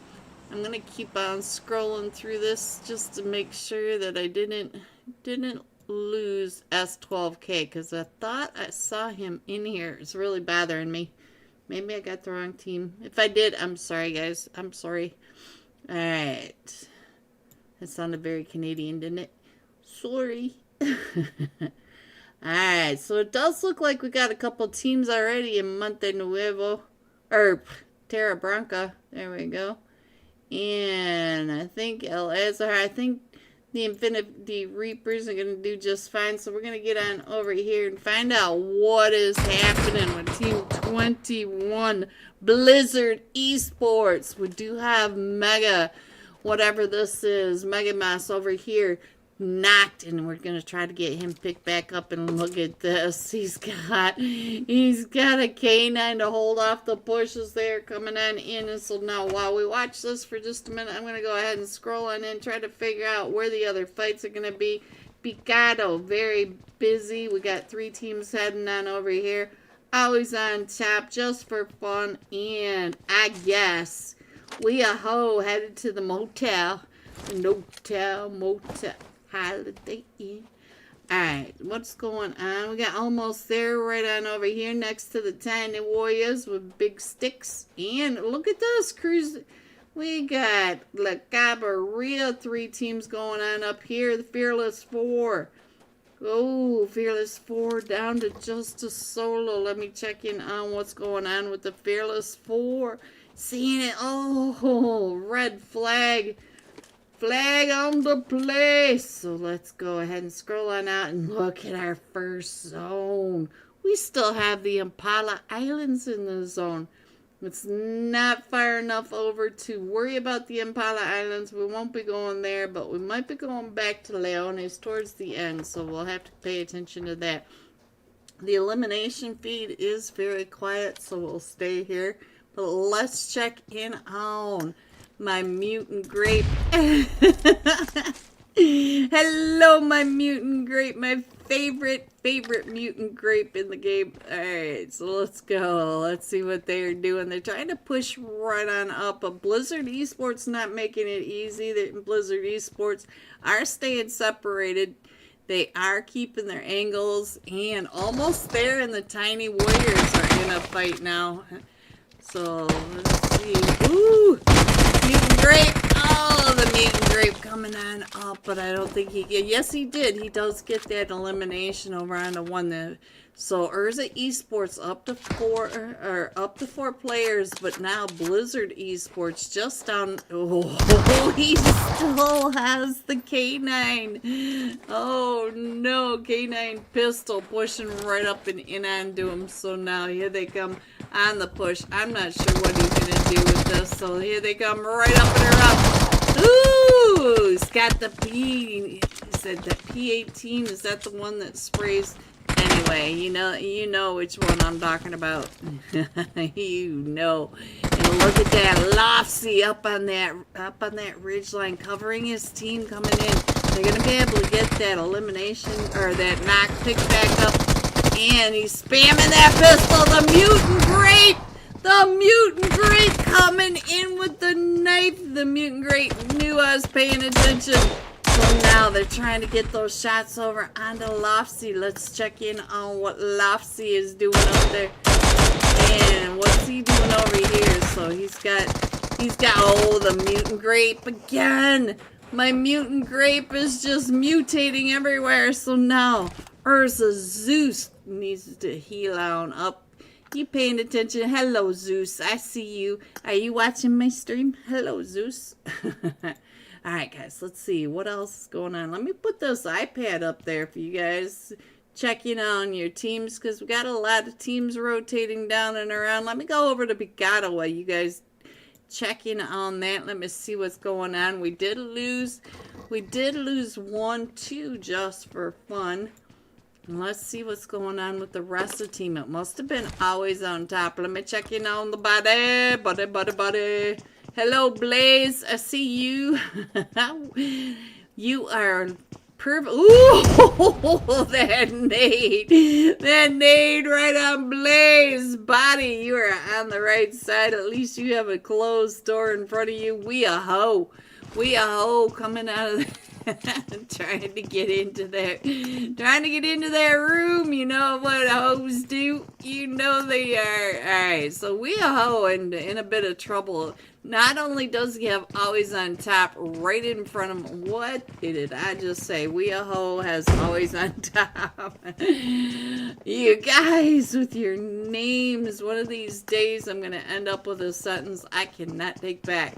I'm going to keep on scrolling through this just to make sure that I didn't lose S12K, because I thought I saw him in here. It's really bothering me. Maybe I got the wrong team. If I did, I'm sorry, guys. I'm sorry. Alright. That sounded very Canadian, didn't it? Sorry. Alright, so it does look like we got a couple teams already in Monte Nuevo. Or Terra Branca. There we go. And I think El Azhar, I think the Infinity Reapers are going to do just fine. So we're going to get on over here and find out what is happening with Team 21 Blizzard Esports. We do have Mega, whatever this is, Mega Mass over here, knocked, and we're going to try to get him picked back up. And look at this. He's got a canine to hold off the pushes there coming on in. And so now while we watch this for just a minute, I'm going to go ahead and scroll on in, try to figure out where the other fights are going to be. Picado, very busy. We got 3 teams heading on over here. Always on top, just for fun. And I guess we-a-ho headed to the motel. Motel. Holiday Inn. Alright, what's going on? We got almost there, right on over here next to the Tiny Warriors with big sticks. And look at this cruise. We got La Cabarilla, 3 teams going on up here. The Fearless 4. Oh, Fearless 4 down to just a solo. Let me check in on what's going on with the Fearless 4. Seeing it. Oh, red flag. Flag on the place. So let's go ahead and scroll on out and look at our first zone. We still have the Impala Islands in the zone. It's not far enough over to worry about the Impala Islands. We won't be going there, but we might be going back to Leones towards the end, so we'll have to pay attention to that. The elimination feed is very quiet, so we'll stay here. But let's check in on my mutant grape. Hello, my mutant grape. My favorite mutant grape in the game. Alright, so let's go. Let's see what they're doing. They're trying to push right on up. But Blizzard Esports not making it easy. Blizzard Esports are staying separated. They are keeping their angles, and almost there, and the Tiny Warriors are in a fight now. So, let's see. Ooh! Mutant Grape! Oh, the Mutant Grape coming on up, but I don't think he get. Yes, he did. He does get that elimination over on the one. So Urza Esports up to four players, but now Blizzard Esports just down. Oh, he still has the K9. Oh no, K9 pistol pushing right up and in onto him. So now here they come on the push. I'm not sure what he's gonna do with this. So here they come right up and around. Ooh, he's got the P. He said that P18. Is that the one that sprays? Anyway, you know which one I'm talking about. You know. And look at that Lofsy up on that ridge line, covering his team coming in. They're gonna be able to get that elimination or that knock pick back up. And he's spamming that pistol. The Mutant Grape! The Mutant Grape coming in with the knife. The Mutant Grape knew I was paying attention. So now they're trying to get those shots over onto Lofsy. Let's check in on what Lofsy is doing up there. And what's he doing over here? So he's got, oh, the Mutant Grape again. My Mutant Grape is just mutating everywhere. So now Urza Zeus needs to heal on up. You paying attention? Hello, Zeus. I see you. Are you watching my stream? Hello, Zeus. Alright guys, let's see what else is going on. Let me put this iPad up there for you guys. Checking on your teams, because we got a lot of teams rotating down and around. Let me go over to Bigata while you guys checking on that. Let me see what's going on. We did lose 1-2 just for fun. And let's see what's going on with the rest of the team. It must have been always on top. Let me check in on the body. Hello, Blaze. I see you. You are perfect. Ooh, that nade right on Blaze body. You are on the right side. At least you have a closed door in front of you. We a hoe coming out of trying to get into that room. You know what hoes do. You know they are. Alright, so we a hoe and in a bit of trouble. Not only does he have always on top right in front of him. What did I just say? We a hoe has always on top. You guys with your names. One of these days I'm going to end up with a sentence I cannot take back.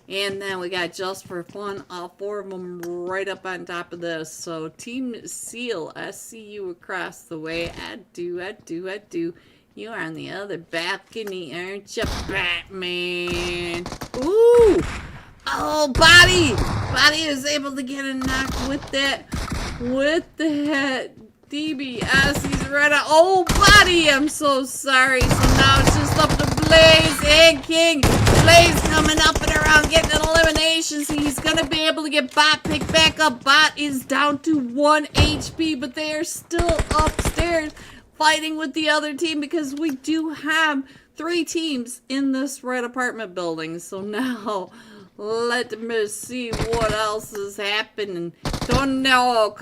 And then we got just for fun, all four of them right up on top of this. So Team Seal, I see you across the way. I do. You are on the other balcony, aren't you, Batman? Ooh! Oh, Body is able to get a knock with that DBS. He's right out. Oh, Body! I'm so sorry. So now it's just up to Blaze and King. Blaze coming up and around, getting an elimination. So he's going to be able to get Bot picked back up. Bot is down to 1 HP, but they are still upstairs fighting with the other team because we do have 3 teams in this red apartment building. So now, let me see what else is happening. Don't know,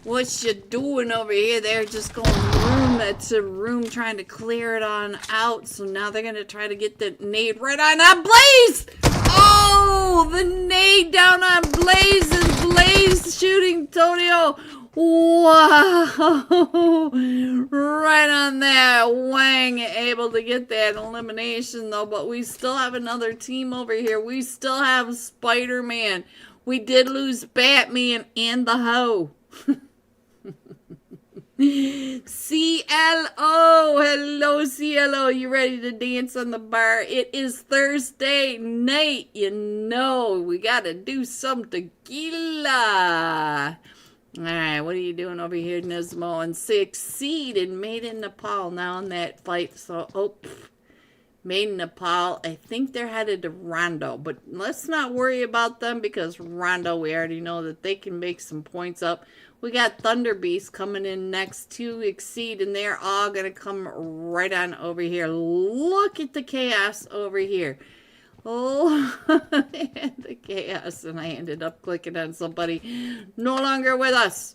what you doing over here? They're just going room to room trying to clear it on out. So now they're going to try to get the nade right on Blaze! Oh, the nade down on Blaze and Blaze shooting Tonio. Wow! Right on that Wang, able to get that elimination though, but we still have another team over here. We still have Spider-Man. We did lose Batman and the Hoe. CLO, hello CLO, you ready to dance on the bar? It is Thursday night, you know, we gotta do some tequila. Alright, what are you doing over here, Nismo? And Succeed and Made in Nepal now in that fight. So, Made in Nepal, I think they're headed to Rondo. But let's not worry about them because Rondo, we already know that they can make some points up. We got Thunder Beast coming in next to Exceed, and they're all going to come right on over here. Look at the chaos over here. Oh, the chaos. And I ended up clicking on somebody no longer with us.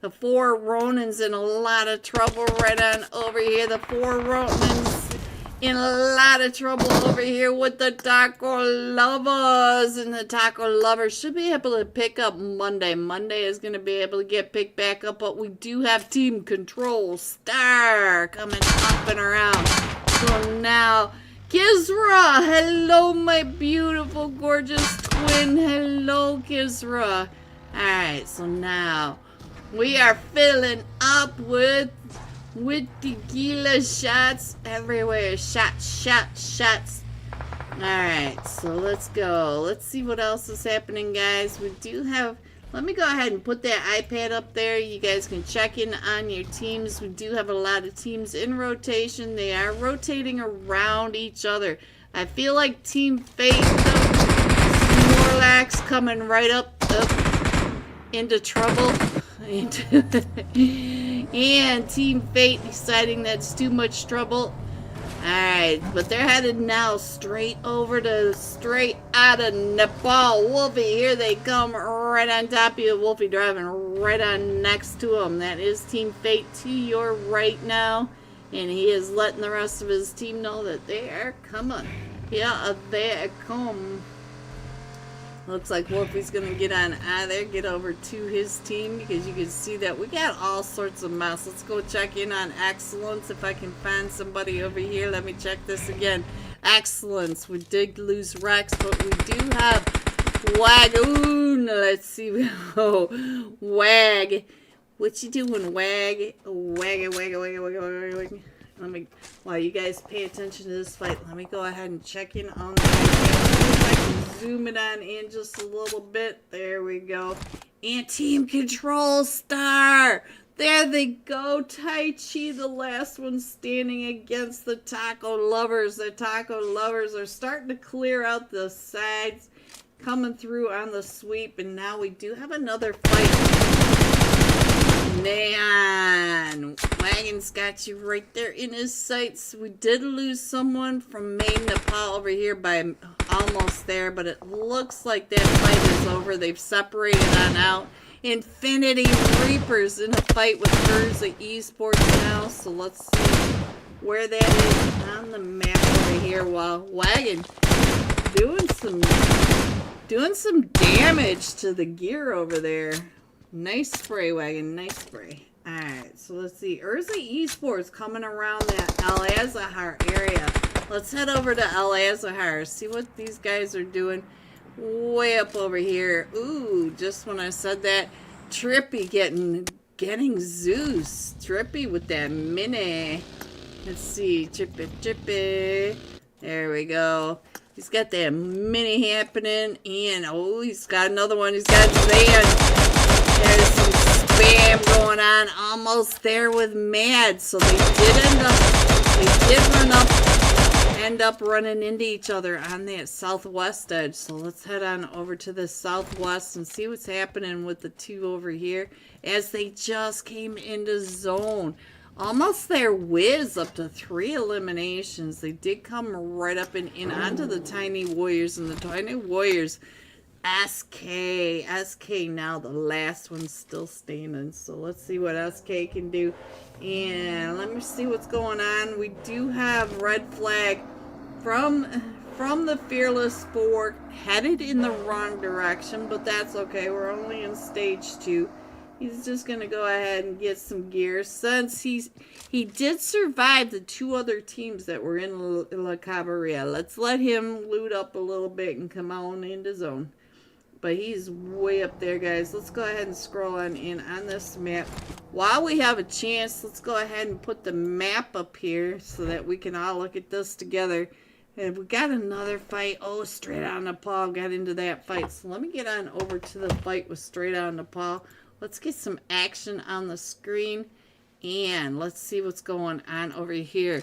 The 4 Ronins in a lot of trouble right on over here. The 4 Ronins in a lot of trouble over here with the Taco Lovers. And the Taco Lovers should be able to pick up Monday. Monday is going to be able to get picked back up. But we do have Team Control Star coming up and around. So now, Kizra. Hello, my beautiful, gorgeous twin. Hello, Kizra. Alright, so now we are filling up with tequila shots everywhere. Shots. Alright, so let's go. Let's see what else is happening, guys. We do have... Let me go ahead and put that iPad up there. You guys can check in on your teams. We do have a lot of teams in rotation. They are rotating around each other. I feel like Team Fate, Snorlax coming right up into trouble. And Team Fate deciding that's too much trouble. Alright, but they're headed now straight out of Nepal. Wolfie, here they come right on top of you. Wolfie driving right on next to him. That is Team Fate to your right now. And he is letting the rest of his team know that they are coming. Yeah, they come. Looks like Wolfie's going to get on out of there, get over to his team, because you can see that we got all sorts of mess. Let's go check in on Excellence. If I can find somebody over here, let me check this again. Excellence. We did lose Rex, but we do have Wagoon. Let's see. Oh, Wag. What you doing, Wag? Wag. Let me, while you guys pay attention to this fight, let me go ahead and check in on the zoom it on in just a little bit. There we go. And Team Control Star. There they go. Tai Chi, the last one standing against the Taco Lovers. The Taco Lovers are starting to clear out the sides, coming through on the sweep. And now we do have another fight. Man, Wagon's got you right there in his sights. We did lose someone from main Nepal over here by almost there, but it looks like that fight is over. They've separated on out. Infinity Reapers in a fight with Urza Esports now, so let's see where that is on the map over here. While Wagon doing some damage to the gear over there. Nice spray, Wagon. Nice spray. Alright, so let's see. Urza Esports coming around that Al Azahar area. Let's head over to Al Azahar. See what these guys are doing. Way up over here. Ooh, just when I said that, Trippy getting Zeus. Trippy with that mini. Let's see. Trippy. There we go. He's got that mini happening. And, oh, he's got another one. He's got Zan. There's some spam going on, almost there with Mad. So they did end up running into each other on that southwest edge. So let's head on over to the southwest and see what's happening with the two over here as they just came into zone. Almost there, Wiz up to 3 eliminations. They did come right up and in onto the Tiny Warriors, and the Tiny Warriors SK now the last one's still standing. So let's see what SK can do. And let me see what's going on. We do have red flag from the Fearless 4 headed in the wrong direction, but that's okay. We're only in stage 2. He's just gonna go ahead and get some gear since he did survive the 2 other teams that were in La Cabrera. Let's let him loot up a little bit and come on into zone. But he's way up there, guys. Let's go ahead and scroll on in on this map. While we have a chance, let's go ahead and put the map up here so that we can all look at this together. And we got another fight. Oh, Straight Out Nepal got into that fight. So let me get on over to the fight with Straight Out Nepal. Let's get some action on the screen. And let's see what's going on over here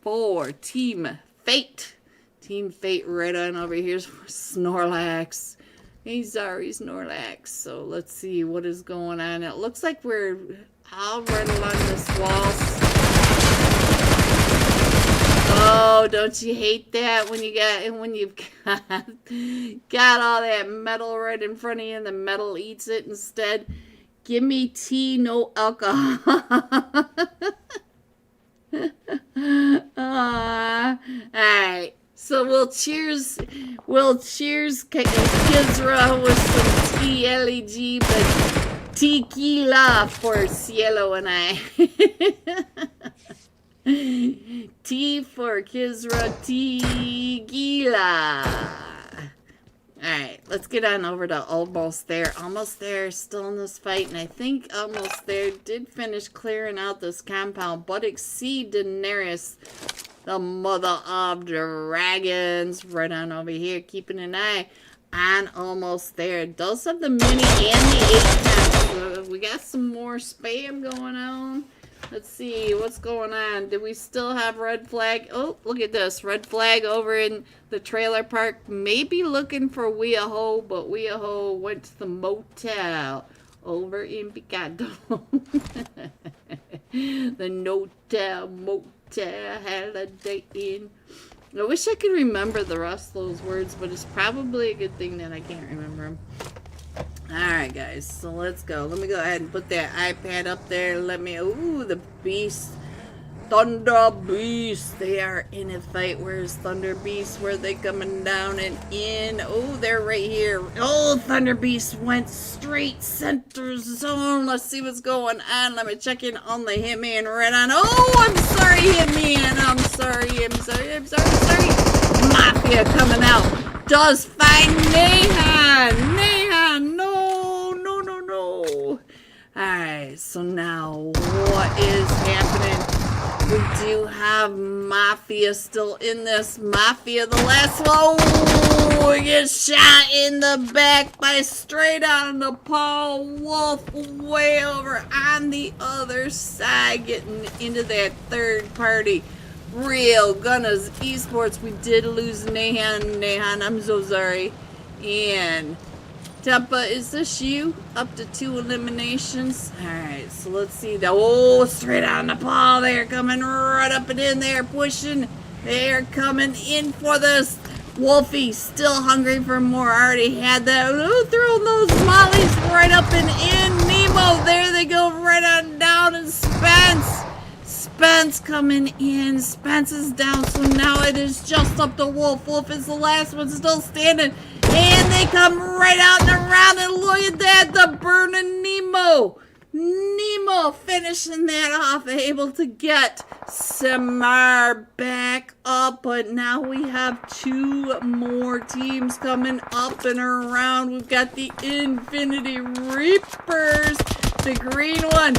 for Team Fate. Team Fate right on over here for Snorlax. Hey, sorry, Snorlax. So let's see what is going on. It looks like we're all right along this wall. Oh, don't you hate that when you've got all that metal right in front of you and the metal eats it instead? Give me tea, no alcohol. Alright. So we'll cheers Kizra with some TLEG, but tequila for Cielo and I. T for Kizra, tequila. Alright, let's get on over to almost there. Almost there, still in this fight. And I think almost there did finish clearing out this compound. But exceed Daenerys, the mother of dragons. Right on over here, keeping an eye on almost there. It does have the mini and the 8 times. So we got some more spam going on. Let's see, what's going on? Do we still have red flag? Oh, look at this. Red flag over in the trailer park. Maybe looking for Weaho, but Weaho went to the motel over in Picado. The no-tell motel holiday inn. I wish I could remember the rest of those words, but it's probably a good thing that I can't remember them. Alright guys, so let's go. Let me go ahead and put that iPad up there. Ooh, the beast. Thunder Beast. They are in a fight. Where's Thunder Beast? Where are they coming down and in? Oh, they're right here. Oh, Thunder Beast went straight center zone. Let's see what's going on. Let me check in on the Hitman right on. Oh, I'm sorry, Hitman. I'm sorry. Mafia coming out. Does find Nehan. No. Alright, so now what is happening? We do have Mafia still in this. Mafia, the last one. Oh, he gets shot in the back by straight on the Paul Wolf way over on the other side, getting into that third party. Real Gunners Esports. We did lose Nehan, I'm so sorry. And Tempa, is this you? Up to 2 eliminations. Alright, so let's see. Oh, straight on the ball. They're coming right up and in there, pushing. They're coming in for this. Wolfie, still hungry for more. Already had that. Oh, throwing those mollies right up and in. Nemo, there they go, right on down. And Spence coming in. Spence is down, so now it is just up to Wolf. Wolf is the last one still standing. And they come right out and around, and look at that, the burning Nemo. Nemo finishing that off, able to get Samar back up. But now we have 2 more teams coming up and around. We've got the Infinity Reapers, the green one.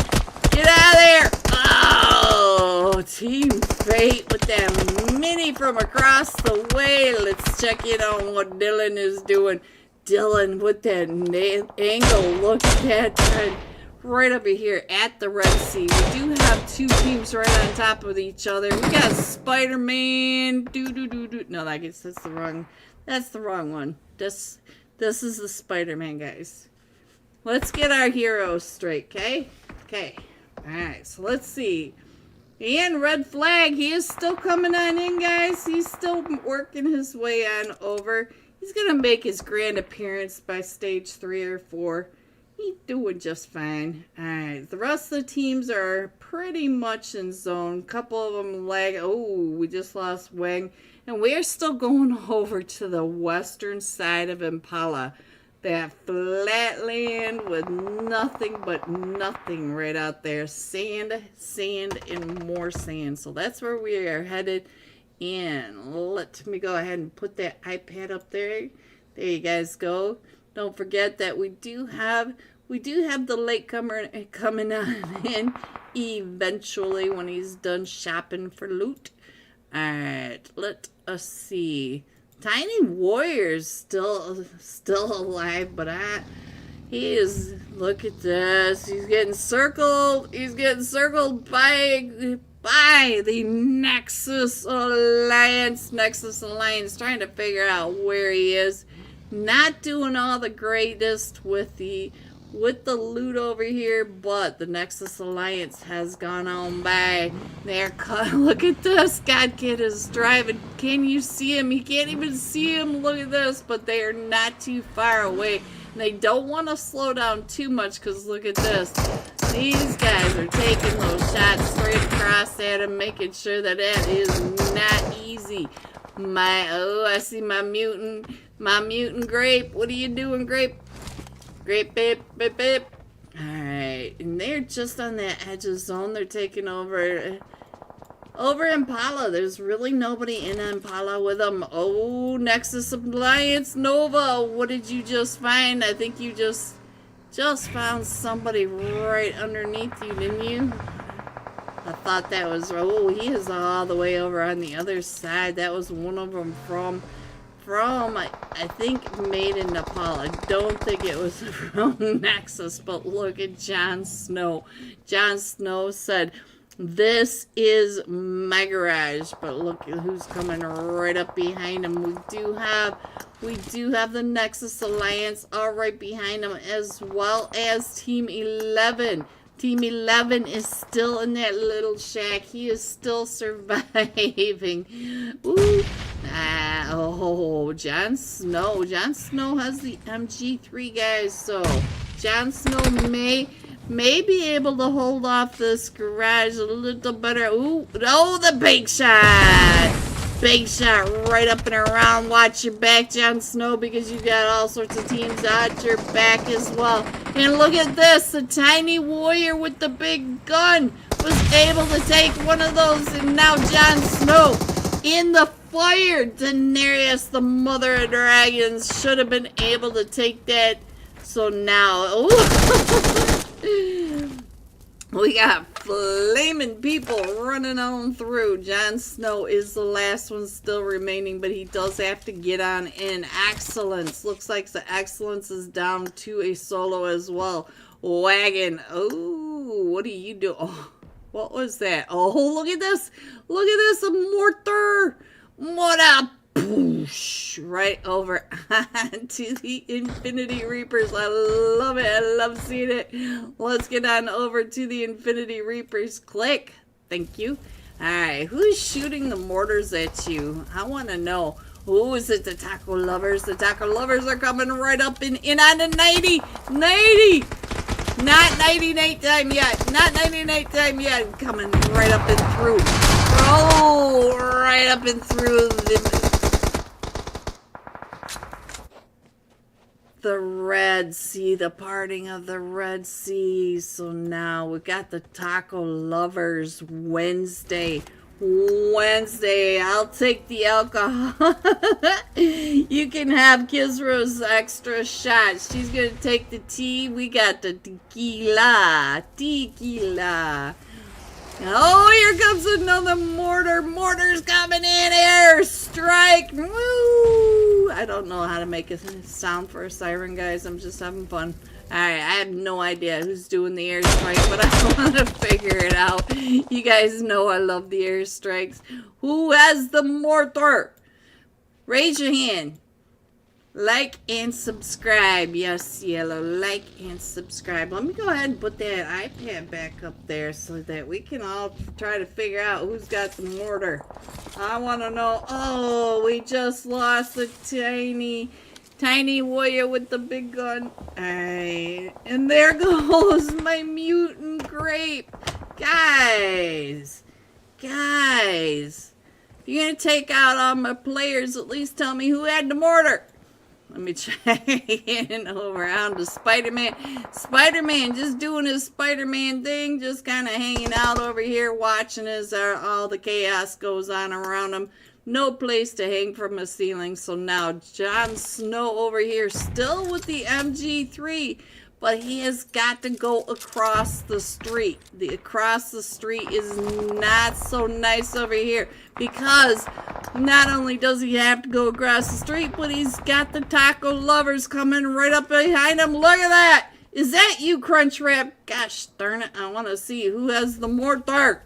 Get out of there. Oh, Team Fate with that mini from across the way. Let's check in on what Dylan is doing. Dylan with that angle. Look at that. Right over here at the Red Sea. We do have 2 teams right on top of each other. We got Spider-Man. No, that's the wrong one. This is the Spider-Man, guys. Let's get our heroes straight, okay? Okay. Alright, so let's see. And Red Flag, he is still coming on in, guys. He's still working his way on over. He's going to make his grand appearance by stage 3 or 4. He's doing just fine. Alright, the rest of the teams are pretty much in zone. Couple of them lag. Oh, we just lost Wang. And we're still going over to the western side of Impala. That flat land with nothing but nothing right out there. Sand, and more sand. So that's where we are headed. And let me go ahead and put that iPad up there. There you guys go. Don't forget that we do have the latecomer coming on in eventually when he's done shopping for loot. Alright, let us see. Tiny Warrior's still alive, but he is, look at this. He's getting circled by the Nexus Alliance, trying to figure out where he is. Not doing all the greatest with the with the loot over here, but the Nexus Alliance has gone on by. They're look at this. God Kid is driving. Can you see him? You can't even see him. Look at this, but they are not too far away. And they don't want to slow down too much because look at this. These guys are taking those shots straight across at him, making sure that it is not easy. I see my mutant Grape. What are you doing, Grape? Grape, babe. Alright, and they're just on that edge of zone. They're taking over Impala. There's really nobody in Impala with them. Oh, Nexus Alliance Nova. What did you just find? I think you just found somebody right underneath you, didn't you? I thought that was... Oh, he is all the way over on the other side. That was one of them from I think made in Nepal. I don't think it was from Nexus, but look at Jon Snow. Jon Snow said, "This is my garage," but look at who's coming right up behind him. We do have the Nexus Alliance all right behind him, as well as Team 11. Team 11 is still in that little shack. He is still surviving. Ooh. Oh, Jon Snow. Jon Snow has the MG3, guys. So, Jon Snow may be able to hold off this garage a little better. Ooh. Oh, the big shot. Big shot right up and around. Watch your back, Jon Snow, because you got all sorts of teams at your back as well. And look at this. The tiny warrior with the big gun was able to take one of those. And now Jon Snow in the fire. Daenerys, the mother of dragons, should have been able to take that. So now, we got flaming people running on through. Jon Snow is the last one still remaining, but he does have to get on in. Excellence. Looks like the Excellence is down to a solo as well. Wagon. Oh, what do you do? Oh, what was that? Oh, look at this. Look at this. A mortar. What a poosh. Right over onto the Infinity Reapers. I love it. I love seeing it. Let's get on over to the Infinity Reapers. Click. Thank you. Alright, who's shooting the mortars at you? I want to know. Who is it? The Taco Lovers. The Taco Lovers are coming right up in on the 90. 90. Not 99 time yet. Not 99 time yet. Coming right up and through. Oh, right up and through the Red Sea, the parting of the Red Sea. So now we got the Taco Lovers Wednesday. I'll take the alcohol. You can have Kisra's extra shot. She's gonna take the tea. We got the tequila. Oh, here comes another mortar. Mortar's coming in. Airstrike. Woo! I don't know how to make a sound for a siren, guys. I'm just having fun. Alright, I have no idea who's doing the airstrike, but I want to figure it out. You guys know I love the airstrikes. Who has the mortar? Raise your hand. Like and subscribe. Yes, Yellow. Like and subscribe. Let me go ahead and put that iPad back up there so that we can all try to figure out who's got the mortar. I want to know. Oh, we just lost the tiny warrior with the big gun. Alright. And there goes my mutant grape. Guys. If you're going to take out all my players, at least tell me who had the mortar. Let me check in over on to Spider-Man. Spider-Man just doing his Spider-Man thing. Just kind of hanging out over here watching as all the chaos goes on around him. No place to hang from a ceiling. So now Jon Snow over here still with the MG3. But he has got to go across the street. Across the street is not so nice over here. Because not only does he have to go across the street, but he's got the Taco Lovers coming right up behind him. Look at that. Is that you, Crunchwrap? Gosh darn it. I want to see who has the mortar.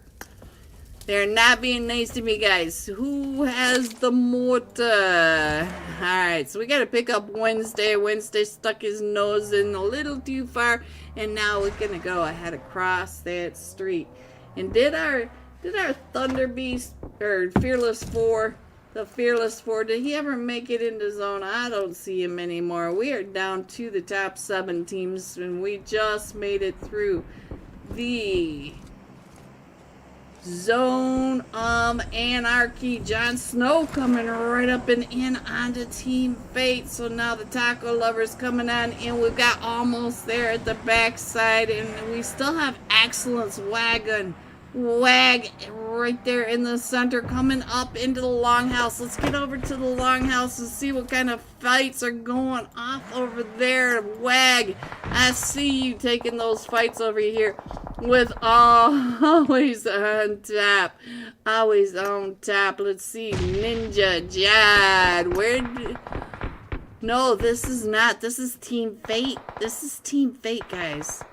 They're not being nice to me, guys. Who has the mortar? Alright, so we gotta pick up Wednesday. Wednesday stuck his nose in a little too far. And now we're gonna go ahead across that street. And did our Thunder Beast, or Fearless 4, the Fearless 4, did he ever make it into zone? I don't see him anymore. We are down to the top 7 teams. And we just made it through the Zone Anarchy. Jon Snow coming right up and in onto Team Fate. So now the Taco Lovers coming on, and we've got almost there at the backside, and we still have Excellence Wag right there in the center coming up into the Longhouse. Let's get over to the Longhouse and see what kind of fights are going off over there. Wag, I see you taking those fights over here with always on tap. Always on tap. Let's see. Ninja Jad. No, this is not. This is Team Fate. This is Team Fate, guys.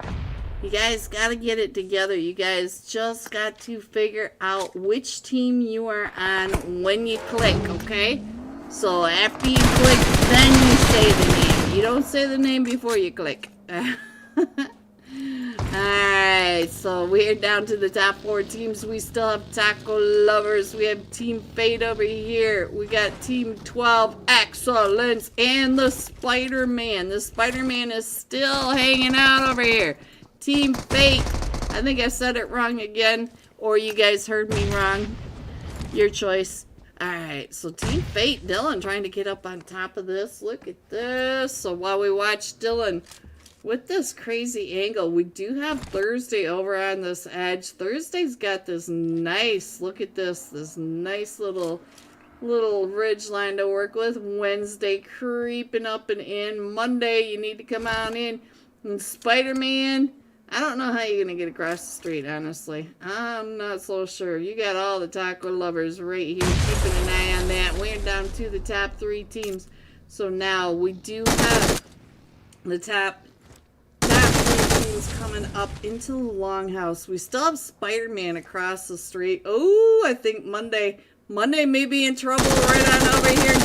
You guys gotta get it together. You guys just got to figure out which team you are on when you click, okay? So after you click, then you say the name. You don't say the name before you click. Alright, so we're down to the top 4 teams. We still have Taco Lovers. We have Team Fate over here. We got Team 12, Excellence, and the Spider-Man. The Spider-Man is still hanging out over here. Team Fate. I think I said it wrong again, or you guys heard me wrong. Your choice. Alright, so Team Fate, Dylan trying to get up on top of this. Look at this. So while we watch Dylan with this crazy angle, we do have Thursday over on this edge. Thursday's got this nice, look at this nice little ridge line to work with. Wednesday creeping up and in. Monday, you need to come on in. And Spider-Man, I don't know how you're going to get across the street, honestly. I'm not so sure. You got all the Taco Lovers right here, keeping an eye on that. We're down to the top 3 teams. So now we do have the top 3 teams coming up into the Longhouse. We still have Spider-Man across the street. Oh, I think Monday may be in trouble right on over here.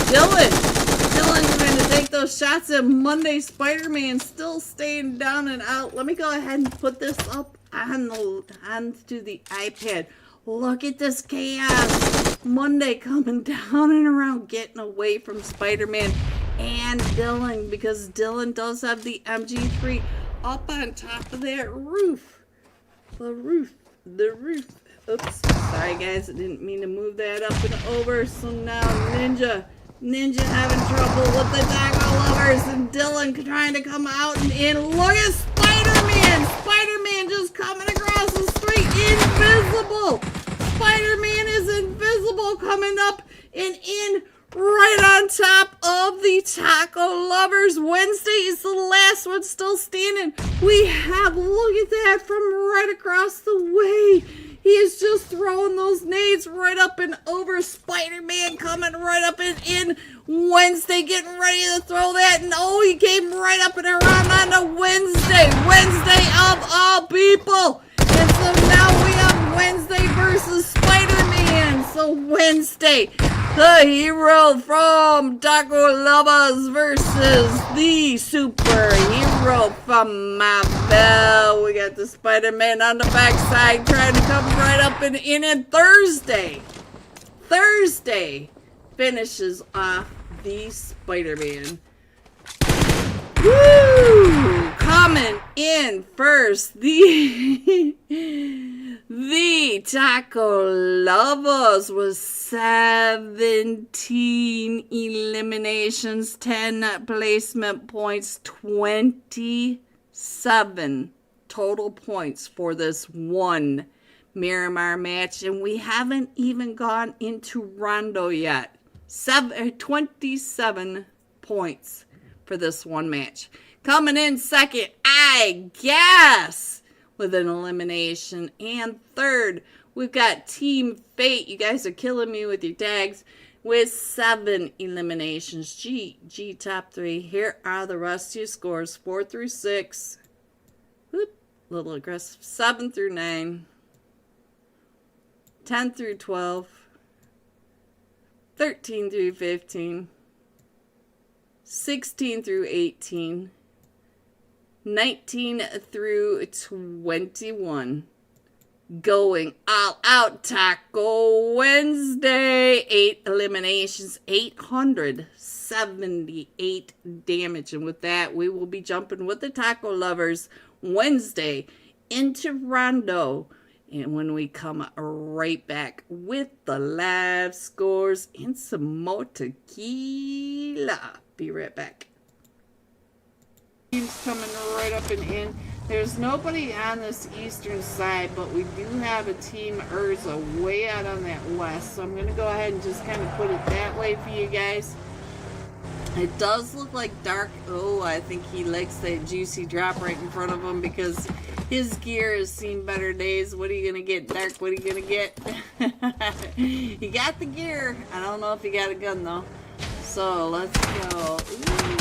Dylan's going to take those shots at Monday. Spider-Man still staying down and out. Let me go ahead and put this up onto the iPad. Look at this chaos. Monday coming down and around, getting away from Spider-Man and Dylan, because Dylan does have the MG3 up on top of that roof. The roof. Oops. Sorry, guys. I didn't mean to move that up and over. So now Ninja having trouble with the Taco Lovers, and Dylan trying to come out and in. Look at Spider-Man! Spider-Man just coming across the street. Invisible! Spider-Man is invisible, coming up and in right on top of the Taco Lovers. Wednesday is the last one still standing. We have, look at that, from right across the way. He is just throwing those nades right up and over. Spider-Man coming right up and in. Wednesday getting ready to throw that. And oh, he came right up and around onto Wednesday. Wednesday of all people. And so now we have Wednesday versus Spider-Man. So Wednesday, the hero from Taco Lovers versus the superhero from Marvel. We got the Spider-Man on the backside trying to come right up and in. And Thursday finishes off the Spider-Man. Woo! Coming in first, the Taco Lovers was 17 eliminations, 10 placement points, 27 total points for this one Miramar match, and we haven't even gone into Rondo yet. 27 points for this one match. Coming in second, I guess, with an elimination. And third, we've got Team Fate. You guys are killing me with your tags. With 7 eliminations. G top 3. Here are the rest of your scores. 4 through 6. Whoop, a little aggressive. 7 through 9. 10 through 12, 13 through 15, 16 through 18, 19 through 21. Going all out Taco Wednesday. 8 eliminations, 878 damage. And with that, we will be jumping with the Taco Lovers Wednesday into Rondo. And when we come right back with the live scores and some more tequila. Be right back. Teams coming right up and in. There's nobody on this eastern side, but we do have a team Urza way out on that west. So I'm going to go ahead and just kind of put it that way for you guys. It does look like Dark. Oh, I think he likes that juicy drop right in front of him because his gear has seen better days. What are you going to get, Dark? What are you going to get? He got the gear. I don't know if he got a gun, though. So let's go. Ooh.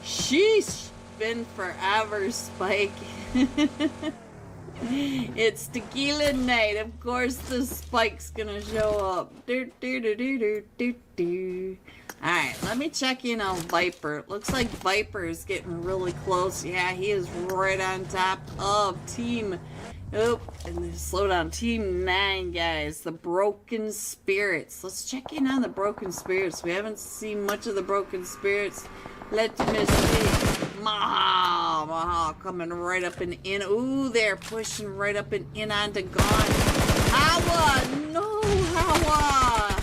Sheesh. Been forever, Spike. It's tequila night. Of course, the Spike's gonna show up. Alright, let me check in on Viper. Looks like Viper is getting really close. Yeah, he is right on top of Team. Oh, and slow down. Team 9, guys. The Broken Spirits. Let's check in on the Broken Spirits. We haven't seen much of the Broken Spirits. Let me see. Maha coming right up and in. Ooh, they're pushing right up and in onto Gone. Hawa, no, Hawa.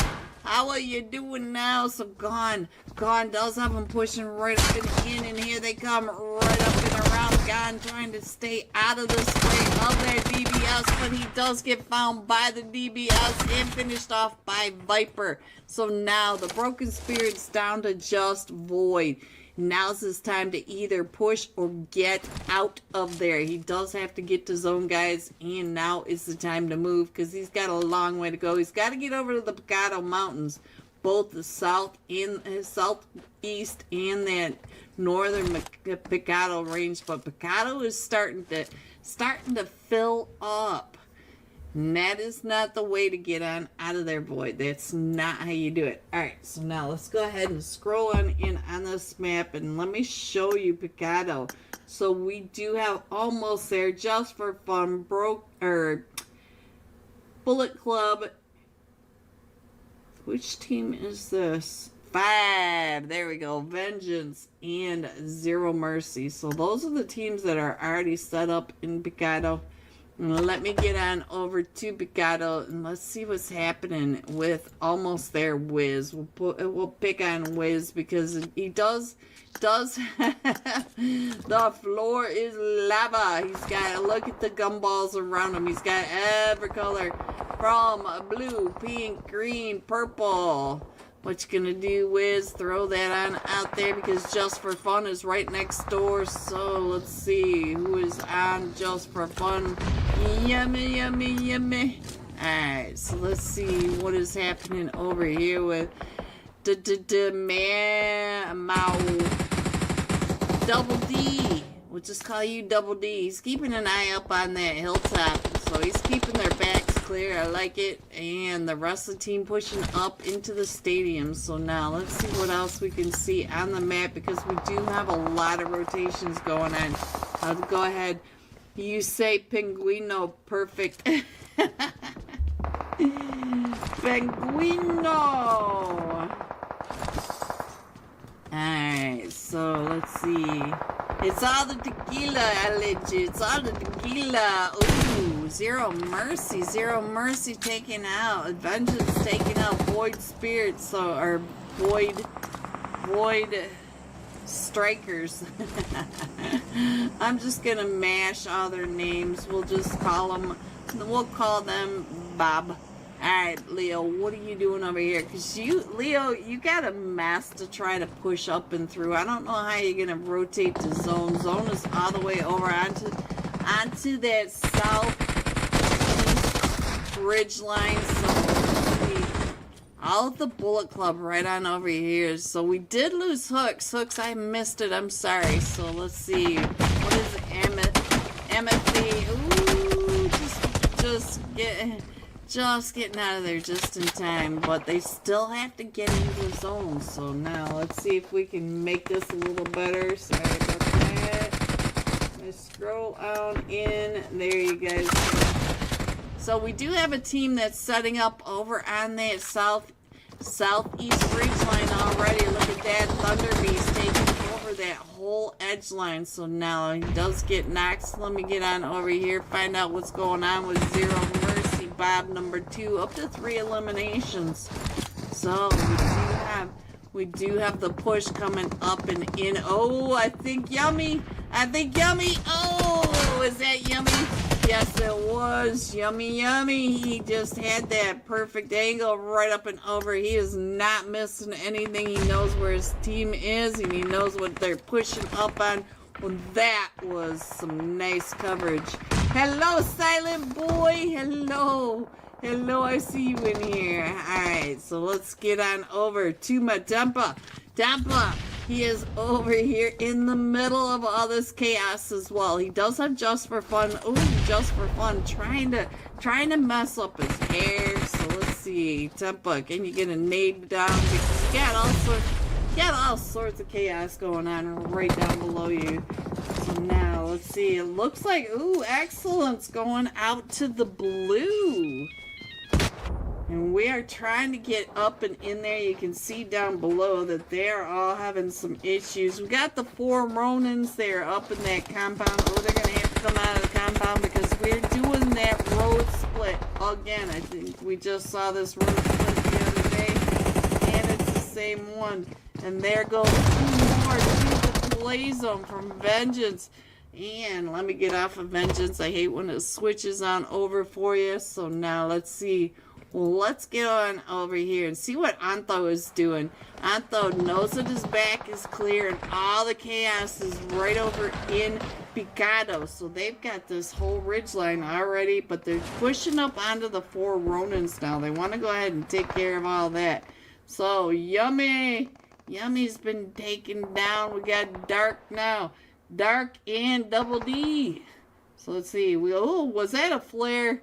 How are you doing now? So Gone does have them pushing right up and in, and here they come right up and around. Gone trying to stay out of the spray of that DBS, but he does get found by the DBS and finished off by Viper. So now the Broken Spirit's down to just Void. Now's his time to either push or get out of there. He does have to get to zone, guys, and now is the time to move because he's got a long way to go. He's got to get over to the Picado Mountains, both the south and southeast and that northern Picado range. But Picado is starting to fill up. And that is not the way to get on out of there, Void. That's not how you do it. Alright, so now let's go ahead and scroll on in on this map and let me show you Picado. So we do have almost there, just for fun, Bullet Club. Which team is this? 5. There we go. Vengeance and Zero Mercy. So those are the teams that are already set up in Picado. Let me get on over to Picado and let's see what's happening with almost there Wiz. We'll pick on Wiz because he does the floor is lava. He's got, look at the gumballs around him. He's got every color from blue, pink, green, purple. What you gonna do, Wiz? Throw that on out there because Just for Fun is right next door. So let's see who is on Just for Fun. Yummy, yummy, yummy. Alright, so let's see what is happening over here with Double D. We'll just call you Double D. He's keeping an eye up on that hilltop. So he's keeping their backs clear. I like it. And the rest of the team pushing up into the stadium. So now let's see what else we can see on the map because we do have a lot of rotations going on. I'll go ahead. You say Pinguino. Perfect. Pinguino. Alright, so let's see. It's all the tequila, Alleged. It's all the tequila. Ooh, Zero Mercy. Zero Mercy taken out. Vengeance taken out. Void Spirits, or Void Strikers. I'm just gonna mash all their names. We'll call them Bob. Alright, Leo, what are you doing over here? Because Leo, you got a mess to try to push up and through. I don't know how you're going to rotate to zone. Zone is all the way over onto that south ridge line. So, all of the Bullet Club right on over here. So, we did lose Hooks. Hooks, I missed it. I'm sorry. So, let's see. What is Amity? Ooh, Just getting out of there just in time, but they still have to get into the zone. So now let's see if we can make this a little better. Sorry about that. Let's scroll on in. There you guys go. So we do have a team that's setting up over on that southeast ridge line already. Look at that, Thunder Beast taking over that whole edge line. So now he does get knocked. So let me get on over here, find out what's going on with Zero Mercy Bob number 2, up to 3 eliminations. So we do have the push coming up and in. Oh, I think Yummy. Oh, is that Yummy? Yes, it was. Yummy. He just had that perfect angle right up and over. He is not missing anything. He knows where his team is, and he knows what they're pushing up on. Well, that was some nice coverage. Hello, Silent Boy. Hello, I see you in here. Alright, so let's get on over to my Tempa. He is over here in the middle of all this chaos as well. He does have Just for Fun. Ooh, Just for Fun, trying to mess up his hair. So let's see, Tempa, can you get a nade down? Because you got all sorts of chaos going on right down below you. So now let's see. It looks like excellence going out to the blue. And we are trying to get up and in there. You can see down below that they're all having some issues. We got the 4 Ronins there up in that compound. Oh, they're going to have to come out of the compound because we're doing that road split again. I think we just saw this road split the other day. And it's the same one. And there goes 2 more to the play zone from Vengeance. And let me get off of Vengeance. I hate when it switches on over for you. So now let's see. Well, let's get on over here and see what Antho is doing. Antho knows that his back is clear and all the chaos is right over in Picado. So they've got this whole ridgeline already, but they're pushing up onto the 4 Ronins now. They want to go ahead and take care of all that. So Yummy's been taken down. We got Dark now. Dark and Double D. So let's see. Was that a flare?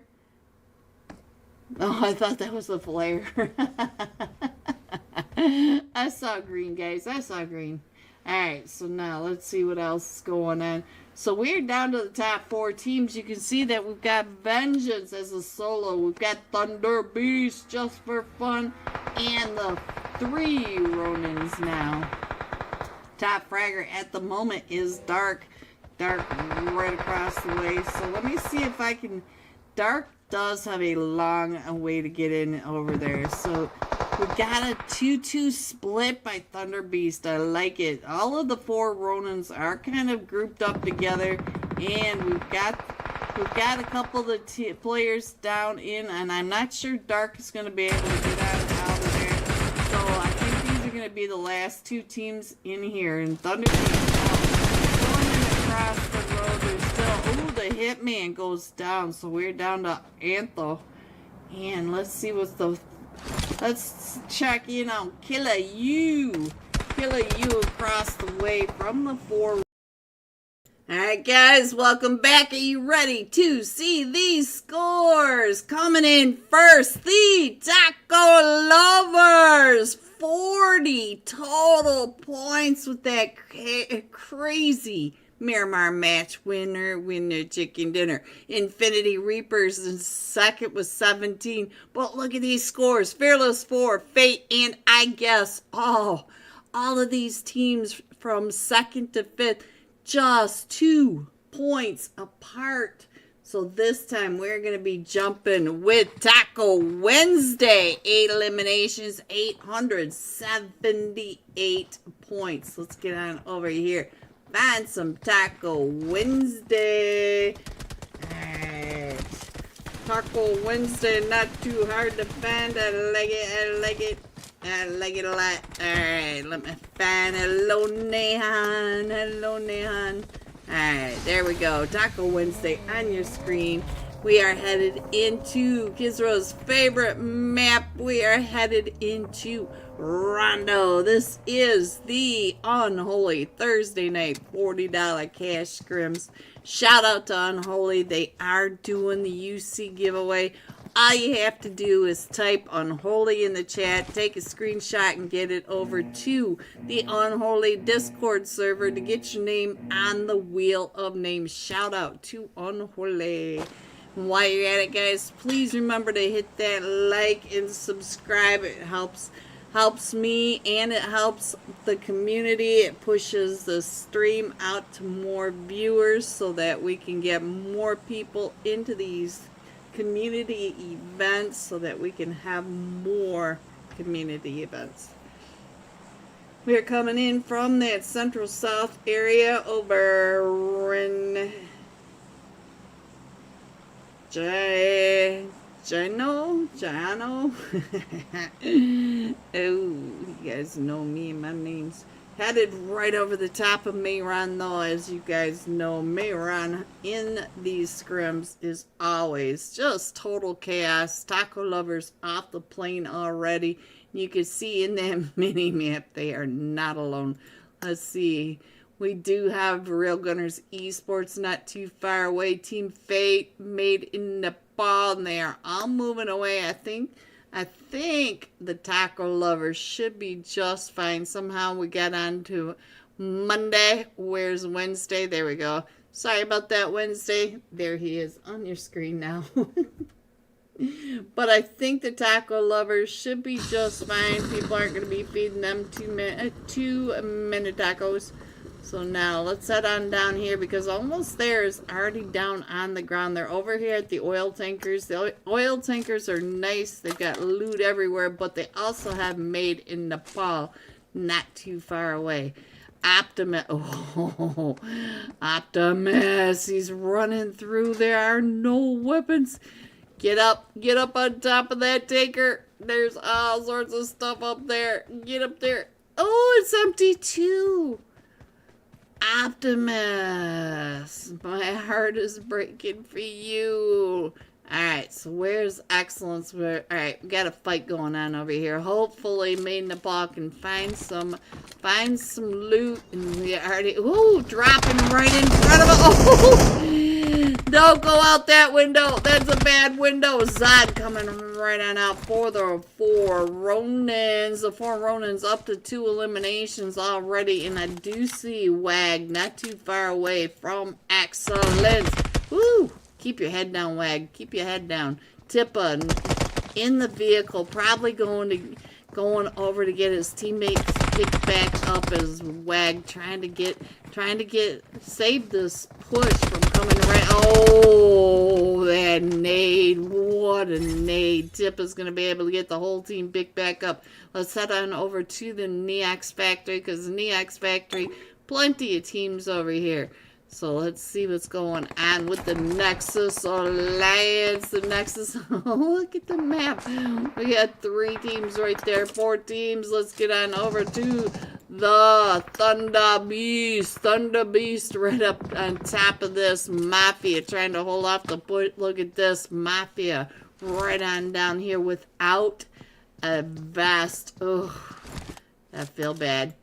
Oh, I thought that was a flare. I saw green, guys. I saw green. Alright, so now let's see what else is going on. So we're down to the top 4 teams. You can see that we've got Vengeance as a solo. We've got Thunder Beast Just for Fun. And the 3 Ronins now. Top fragger at the moment is Dark. Dark right across the way. So let me see if I can... Dark does have a long way to get in over there. So we've got a 2-2 split by Thunder Beast. I like it. All of the 4 Ronins are kind of grouped up together, and we've got a couple of the players down in, and I'm not sure Dark is going to be able to get out of there. So I think these are going to be the last 2 teams in here. And Thunder Beast going across the road. There's still the Hitman goes down, so we're down to Antho. And let's see let's check in on Killer You across the way from the 4. Alright guys, welcome back. Are you ready to see these scores? Coming in first, the Taco Lovers. 40 total points with that crazy Miramar match winner chicken dinner. Infinity Reapers in second with 17. But look at these scores. Fearless 4, Fate, and I guess all of these teams from second to fifth just 2 points apart. So this time we're going to be jumping with Taco Wednesday. 8 eliminations, 878 points. Let's get on over here. Find some Taco Wednesday. Alright. Taco Wednesday, not too hard to find. I like it a lot. Alright, let me find Hello Nehan. Alright, there we go. Taco Wednesday on your screen. We are headed into Kizro's favorite map. We are headed into Rondo. This is the Unholy Thursday night $40 cash scrims. Shout out to Unholy. They are doing the UC giveaway. all you have to do is type Unholy in the chat, take a screenshot, and get it over to the Unholy Discord server to get your name on the wheel of names. Shout out to Unholy. And while you're at it, guys, please remember to hit that like and subscribe. It helps me and it helps the community. It pushes the stream out to more viewers so that we can get more people into these community events so that we can have more community events. We're coming in from that central south area over in Jano. Oh, you guys know me and my names. Headed right over the top of Mayron, though. As you guys know, Mayron in these scrims is always just total chaos. Taco lovers off the plane already. You can see in that mini map they are not alone. Let's see. We do have Real Gunners Esports not too far away. Team Fate made in Nepal, and they are all moving away. I think the taco lovers should be just fine. Somehow we got on to Monday. Where's Wednesday? There we go. Sorry about that, Wednesday. There he is on your screen now. But I think the taco lovers should be just fine. People aren't going to be feeding them 2 minute tacos. So now let's head on down here because almost there is already down on the ground. They're over here at the oil tankers. The oil tankers are nice. They've got loot everywhere, but they also have made in Nepal, not too far away. Optimus. Oh, Optimus. He's running through. There are no weapons. Get up on top of that tanker. There's all sorts of stuff up there. Get up there. Oh, it's empty too. Optimus, my heart is breaking for you. Alright, so where's Excellence? Alright, we got a fight going on over here. Hopefully Main Nepal can find some loot. And we already, ooh, dropping right in front of us. Oh, don't go out that window. That's a bad window. Zod coming right on out for the 4 Ronins. The 4 Ronins up to 2 eliminations already. And I do see Wag not too far away from Excellence. Woo! Keep your head down, Wag. Keep your head down. Tippa in the vehicle, probably going over to get his teammates picked back up as Wag trying to save this push from coming right. Oh, that nade. What a nade. Tippa's going to be able to get the whole team picked back up. Let's head on over to the Neox Factory because the Neox Factory, plenty of teams over here. So let's see what's going on with the Nexus Alliance. The Nexus, oh, look at the map. We got 3 teams right there, 4 teams. Let's get on over to the Thunder Beast. Thunder Beast right up on top of this Mafia, trying to hold off the push. Look at this Mafia right on down here without a vest. Oh, I feel bad.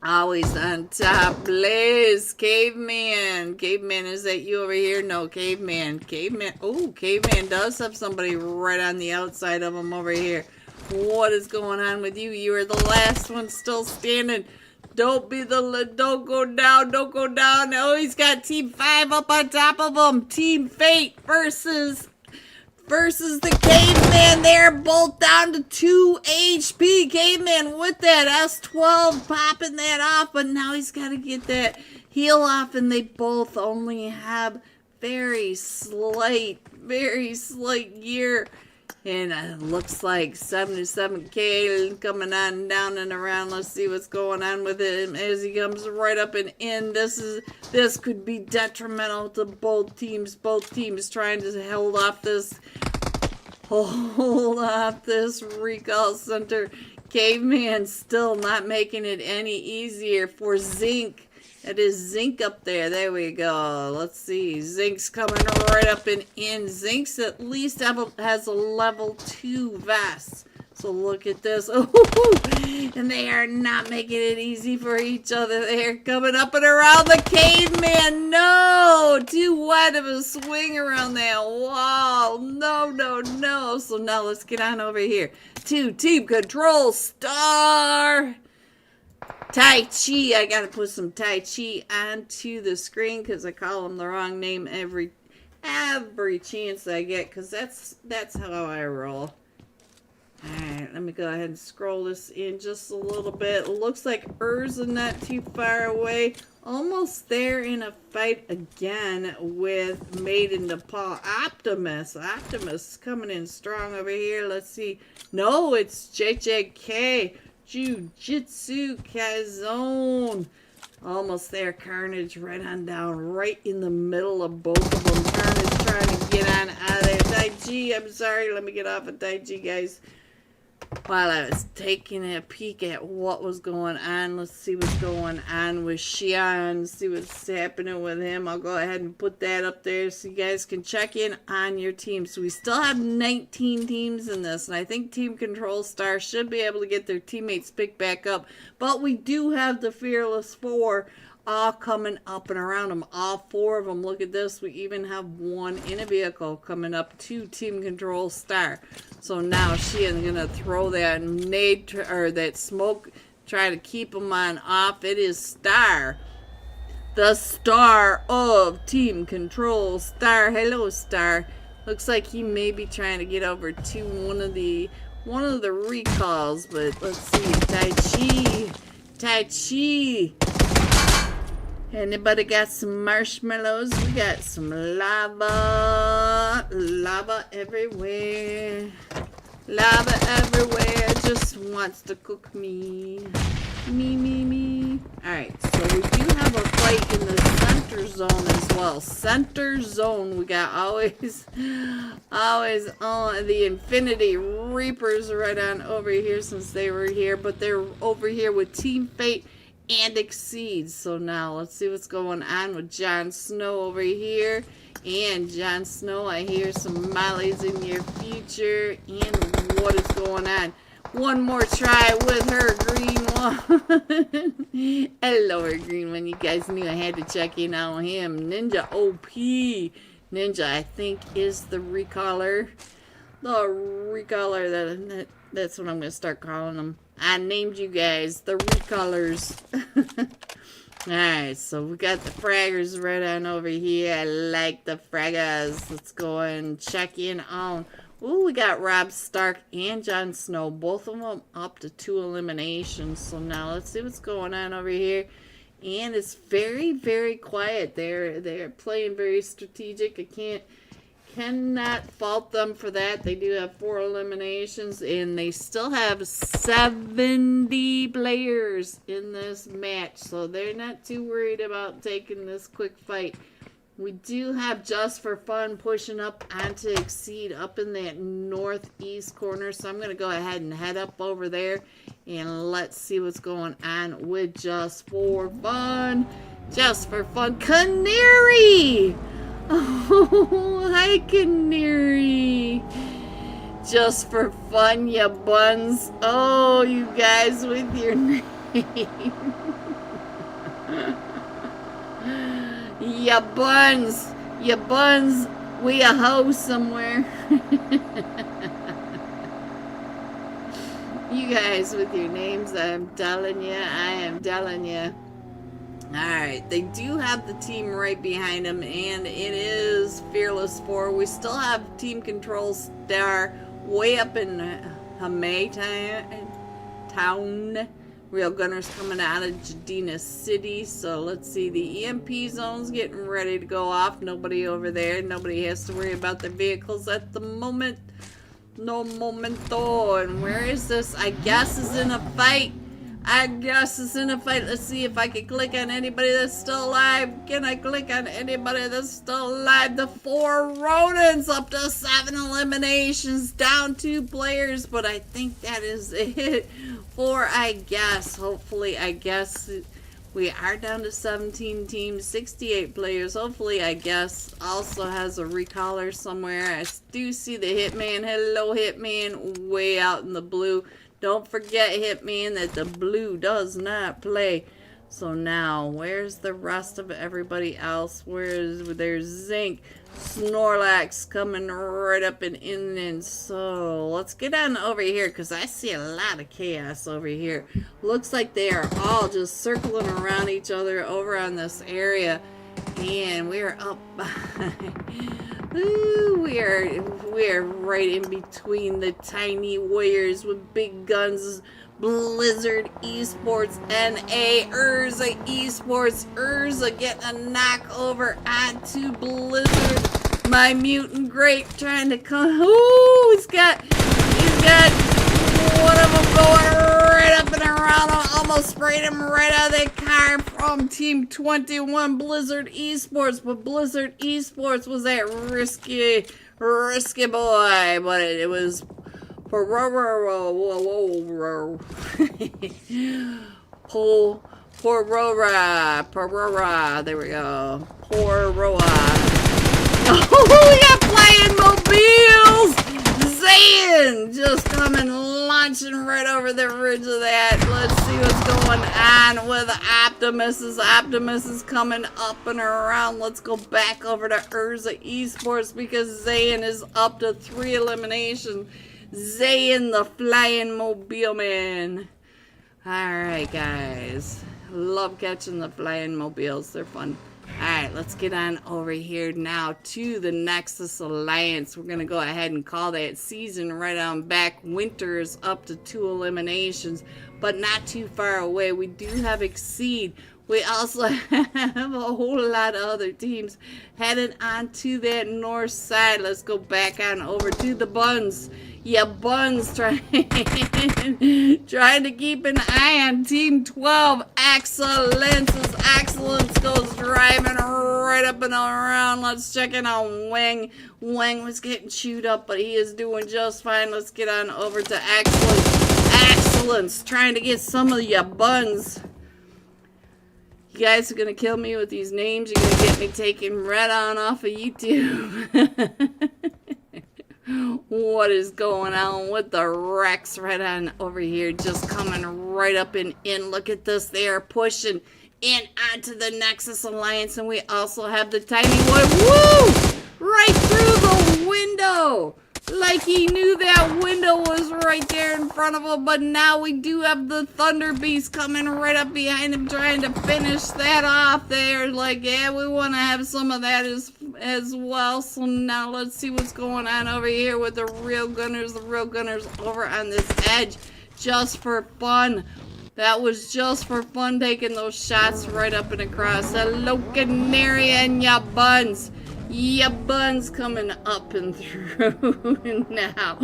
Always on top. Blaze. Caveman. Caveman, is that you over here? No, Caveman. Caveman. Oh, Caveman does have somebody right on the outside of him over here. What is going on with you? You are the last one still standing. Don't go down. Don't go down. Oh, he's got Team 5 up on top of him. Team Fate versus the Caveman. They're both down to 2 HP. Caveman with that S12 popping that off, but now he's got to get that heal off, and they both only have very slight gear. And it looks like 77k coming on down and around. Let's see what's going on with him as he comes right up and in. This could be detrimental to both teams. Both teams trying to hold off this recall center. Caveman still not making it any easier for Zinc. That is Zinc up there. There we go. Let's see. Zinc's coming right up and in. Zinc's at least has a level 2 vest. So look at this. Oh, and they are not making it easy for each other. They are coming up and around the Caveman. No! 2 1 kind of a swing around that wall. No, no, no. So now let's get on over here to Team Control Star. Tai Chi. I gotta put some Tai Chi onto the screen because I call him the wrong name every chance I get, because that's how I roll. Alright, let me go ahead and scroll this in just a little bit. It looks like Urza not too far away. Almost there in a fight again with Made in Nepal. Optimus. Optimus coming in strong over here. Let's see. No, it's JJK. Jiu-Jitsu Kaizone. Almost there. Carnage right on down. Right in the middle of both of them. Carnage trying to get on out of there. Tai Chi, I'm sorry. Let me get off of Tai Chi, guys. While I was taking a peek at what was going on, let's see what's going on with Xian, see what's happening with him. I'll go ahead and put that up there so you guys can check in on your team. So we still have 19 teams in this, and I think Team Control Star should be able to get their teammates picked back up. But we do have the Fearless Four all coming up and around them. All four of them. Look at this. We even have one in a vehicle coming up to Team Control Star. So now she is going to throw that nade or that smoke, try to keep them on off. It is Star, the star of Team Control Star. Hello, Star. Looks like he may be trying to get over to one of the recalls, but let's see. Tai Chi. Anybody got some marshmallows? We got some lava. Lava everywhere. Lava everywhere. Just wants to cook me. Me. Alright, so we do have a fight in the center zone as well. Center zone. We got always on the Infinity Reapers right on over here since they were here. But they're over here with Team Fate and Exceeds. So now let's see what's going on with Jon Snow over here. And Jon Snow, I hear some mollies in your future. And what is going on? One more try with her green one. Hello, her green one. You guys knew I had to check in on him. Ninja OP. Ninja, I think, is the recaller. The recaller. That's what I'm going to start calling them. I named you guys the recallers. Alright, so we got the fraggers right on over here. I like the fraggers. Let's go and check in on. Ooh, we got Robb Stark and Jon Snow. Both of them up to 2 eliminations. So now let's see what's going on over here. And it's very, very quiet. They're playing very strategic. I cannot fault them for that. They do have 4 eliminations, and they still have 70 players in this match, so they're not too worried about taking this quick fight. We do have Just for Fun pushing up onto Exceed up in that northeast corner, so I'm going to go ahead and head up over there, and let's see what's going on with Just for Fun. Just for Fun. Canary! Oh, hi, Canary. Just for fun, ya buns. Oh, you guys with your name. Ya buns. Ya buns. We a hoe somewhere. You guys with your names, I'm telling you. I am telling you. Alright, they do have the team right behind them, and it is Fearless 4. We still have Team Control Star way up in Hamay Town. Real Gunners coming out of Jadina City. So let's see, the EMP zone's getting ready to go off. Nobody over there. Nobody has to worry about their vehicles at the moment. No momento. And where is this? I guess is in a fight. Let's see if I can click on anybody that's still alive. Can I click on anybody that's still alive? The 4 Ronins up to 7 eliminations, down 2 players, but I think that is it for, I guess. Hopefully, I guess we are down to 17 teams, 68 players. Hopefully, I guess, also has a recaller somewhere. I do see the Hitman. Hello, Hitman, way out in the blue. Don't forget, Hitman, that the blue does not play. So now, where's the rest of everybody else? There's Zinc, Snorlax coming right up and in. And so let's get on over here because I see a lot of chaos over here. Looks like they are all just circling around each other over on this area. And we're up Ooh, we are right in between the tiny warriors with big guns. Blizzard Esports NA Urza Esports. Urza getting a knock over onto Blizzard. My mutant grape trying to come. Ooh, he's got one of them going right up and around him. Almost sprayed him right out of that car from Team 21 Blizzard Esports. But Blizzard Esports was that risky boy. But it was Porora. There we go. Porora. Oh, we got flying mobiles! Zayn just coming launching right over the ridge of that. Let's see what's going on with Optimus. Optimus is coming up and around. Let's go back over to Urza Esports because Zayn is up to 3 eliminations. Zayn, the flying mobile man. Alright, guys. Love catching the flying mobiles. They're fun. Alright, let's get on over here now to the Nexus Alliance. We're going to go ahead and call that season right on back. Winter is up to 2 eliminations, but not too far away. We do have Exceed. We also have a whole lot of other teams headed on to that north side. Let's go back on over to the Buns. Yeah, Buns trying to keep an eye on Team 12. Excellence goes driving right up and around. Let's check in on Wang. Wang was getting chewed up, but he is doing just fine. Let's get on over to Excellence trying to get some of ya Buns. You guys are going to kill me with these names. You're going to get me taken right on off of YouTube. What is going on with the Rex right on over here? Just coming right up and in. Look at this. They are pushing in onto the Nexus Alliance. And we also have the Tiny Boy. Woo! Right through the window. Like he knew that window was right there in front of him. But now we do have the Thunder Beast coming right up behind him, trying to finish that off there. Like, yeah, we want to have some of that as well. So now let's see what's going on over here with the real gunners. The real gunners over on this edge just for fun. That was just for fun, taking those shots right up and across. Hello, Canary and ya Buns. Yeah, Buns coming up and through now.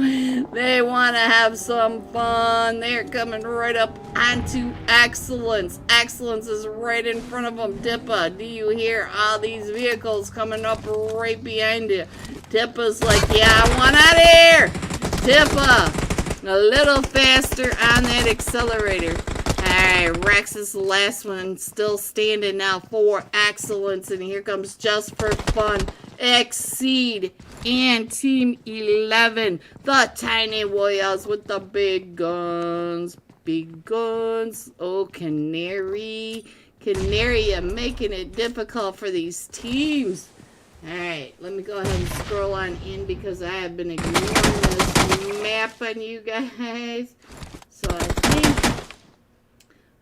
They want to have some fun. They're coming right up onto Excellence. Excellence is right in front of them. Dippa, do you hear all these vehicles coming up right behind you? Dippa's like, yeah, I want out of here. Dippa, a little faster on that accelerator. Alright, Rex is the last one, still standing now for Excellence. And here comes Just for Fun, Exceed, and Team 11. The Tiny Warriors with the big guns. Big guns. Oh, Canary. Canary, you're making it difficult for these teams. Alright, let me go ahead and scroll on in because I have been ignoring this map on you guys. So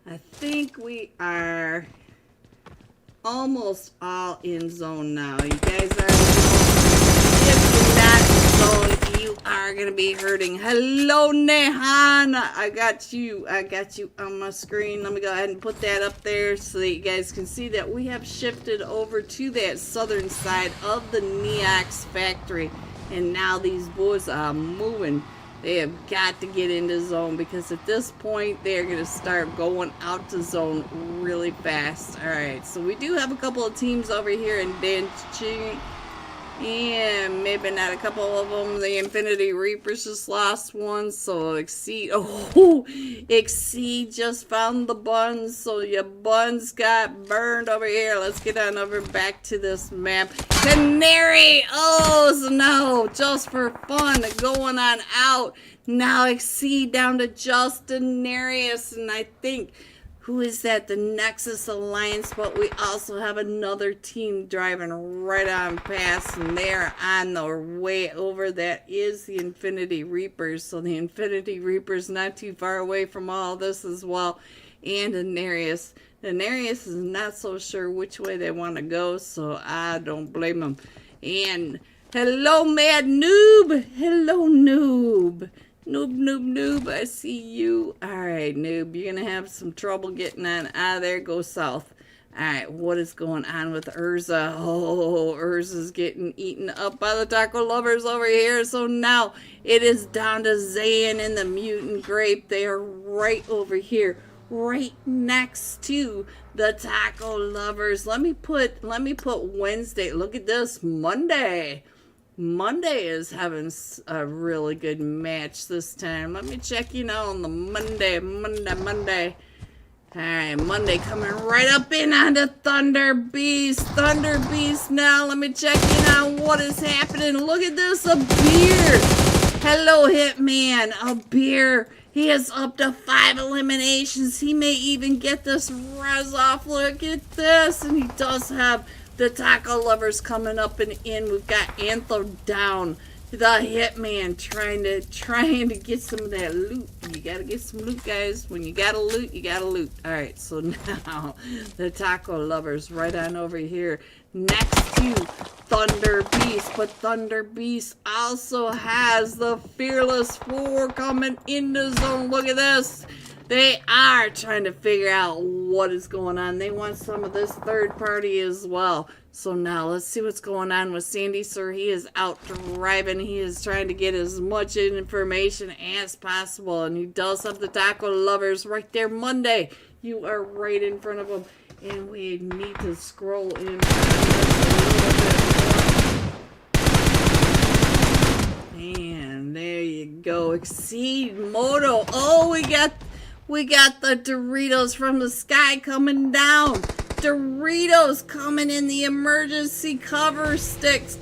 I think we are almost all in zone now. You guys are, if you're not in zone, you are going to be hurting. Hello, Nehan. I got you on my screen. Let me go ahead and put that up there so that you guys can see that we have shifted over to that southern side of the Neox factory. And now these boys are moving. They have got to get into zone because at this point they're going to start going out to zone really fast. Alright, so we do have a couple of teams over here in Danching. And maybe not a couple of them. The Infinity Reapers just lost one. So Exceed. Oh, Exceed just found the Buns. So your Buns got burned over here. Let's get on over back to this map. Canary. Oh, so no. Just for fun. Going on out. Now Exceed down to Justinarius. And I think Who is that? The Nexus Alliance, but we also have another team driving right on past, and they're on their way over. That is the Infinity Reapers, so the Infinity Reapers not too far away from all this as well. And Denarius. Denarius is not so sure which way they want to go, so I don't blame them. And hello, Mad Noob! Hello, Noob! Noob, I see you. Alright, Noob, you're gonna have some trouble getting on out of there. Go south. Alright, what is going on with Urza? Oh, Urza's getting eaten up by the taco lovers over here. So now it is down to Zayn and the Mutant Grape. They are right over here, right next to the taco lovers. Let me put Wednesday. Look at this, Monday. Monday is having a really good match this time. Let me check you out on the Monday. Alright, Monday coming right up in onto Thunder Beast. Thunder Beast now. Let me check you out what is happening. Look at this, a beer. Hello, Hitman. A beer. He has up to 5 eliminations. He may even get this res off. Look at this. And he does have the taco lovers coming up and in. We've got Antho down. The Hitman trying to get some of that loot. You gotta get some loot, guys. When you gotta loot, you gotta loot. Alright, so now the taco lovers right on over here next to Thunder Beast. But Thunder Beast also has the Fearless 4 coming into zone. Look at this. They are trying to figure out what is going on. They want some of this third party as well. So now let's see what's going on with Sandy Sir. He is out driving. He is trying to get as much information as possible. And he does have the taco lovers right there. Monday, you are right in front of him. And we need to scroll in just a little bit more. And there you go. Exceed Moto. Oh, we got the Doritos from the sky coming down. Doritos coming in the emergency cover sticks,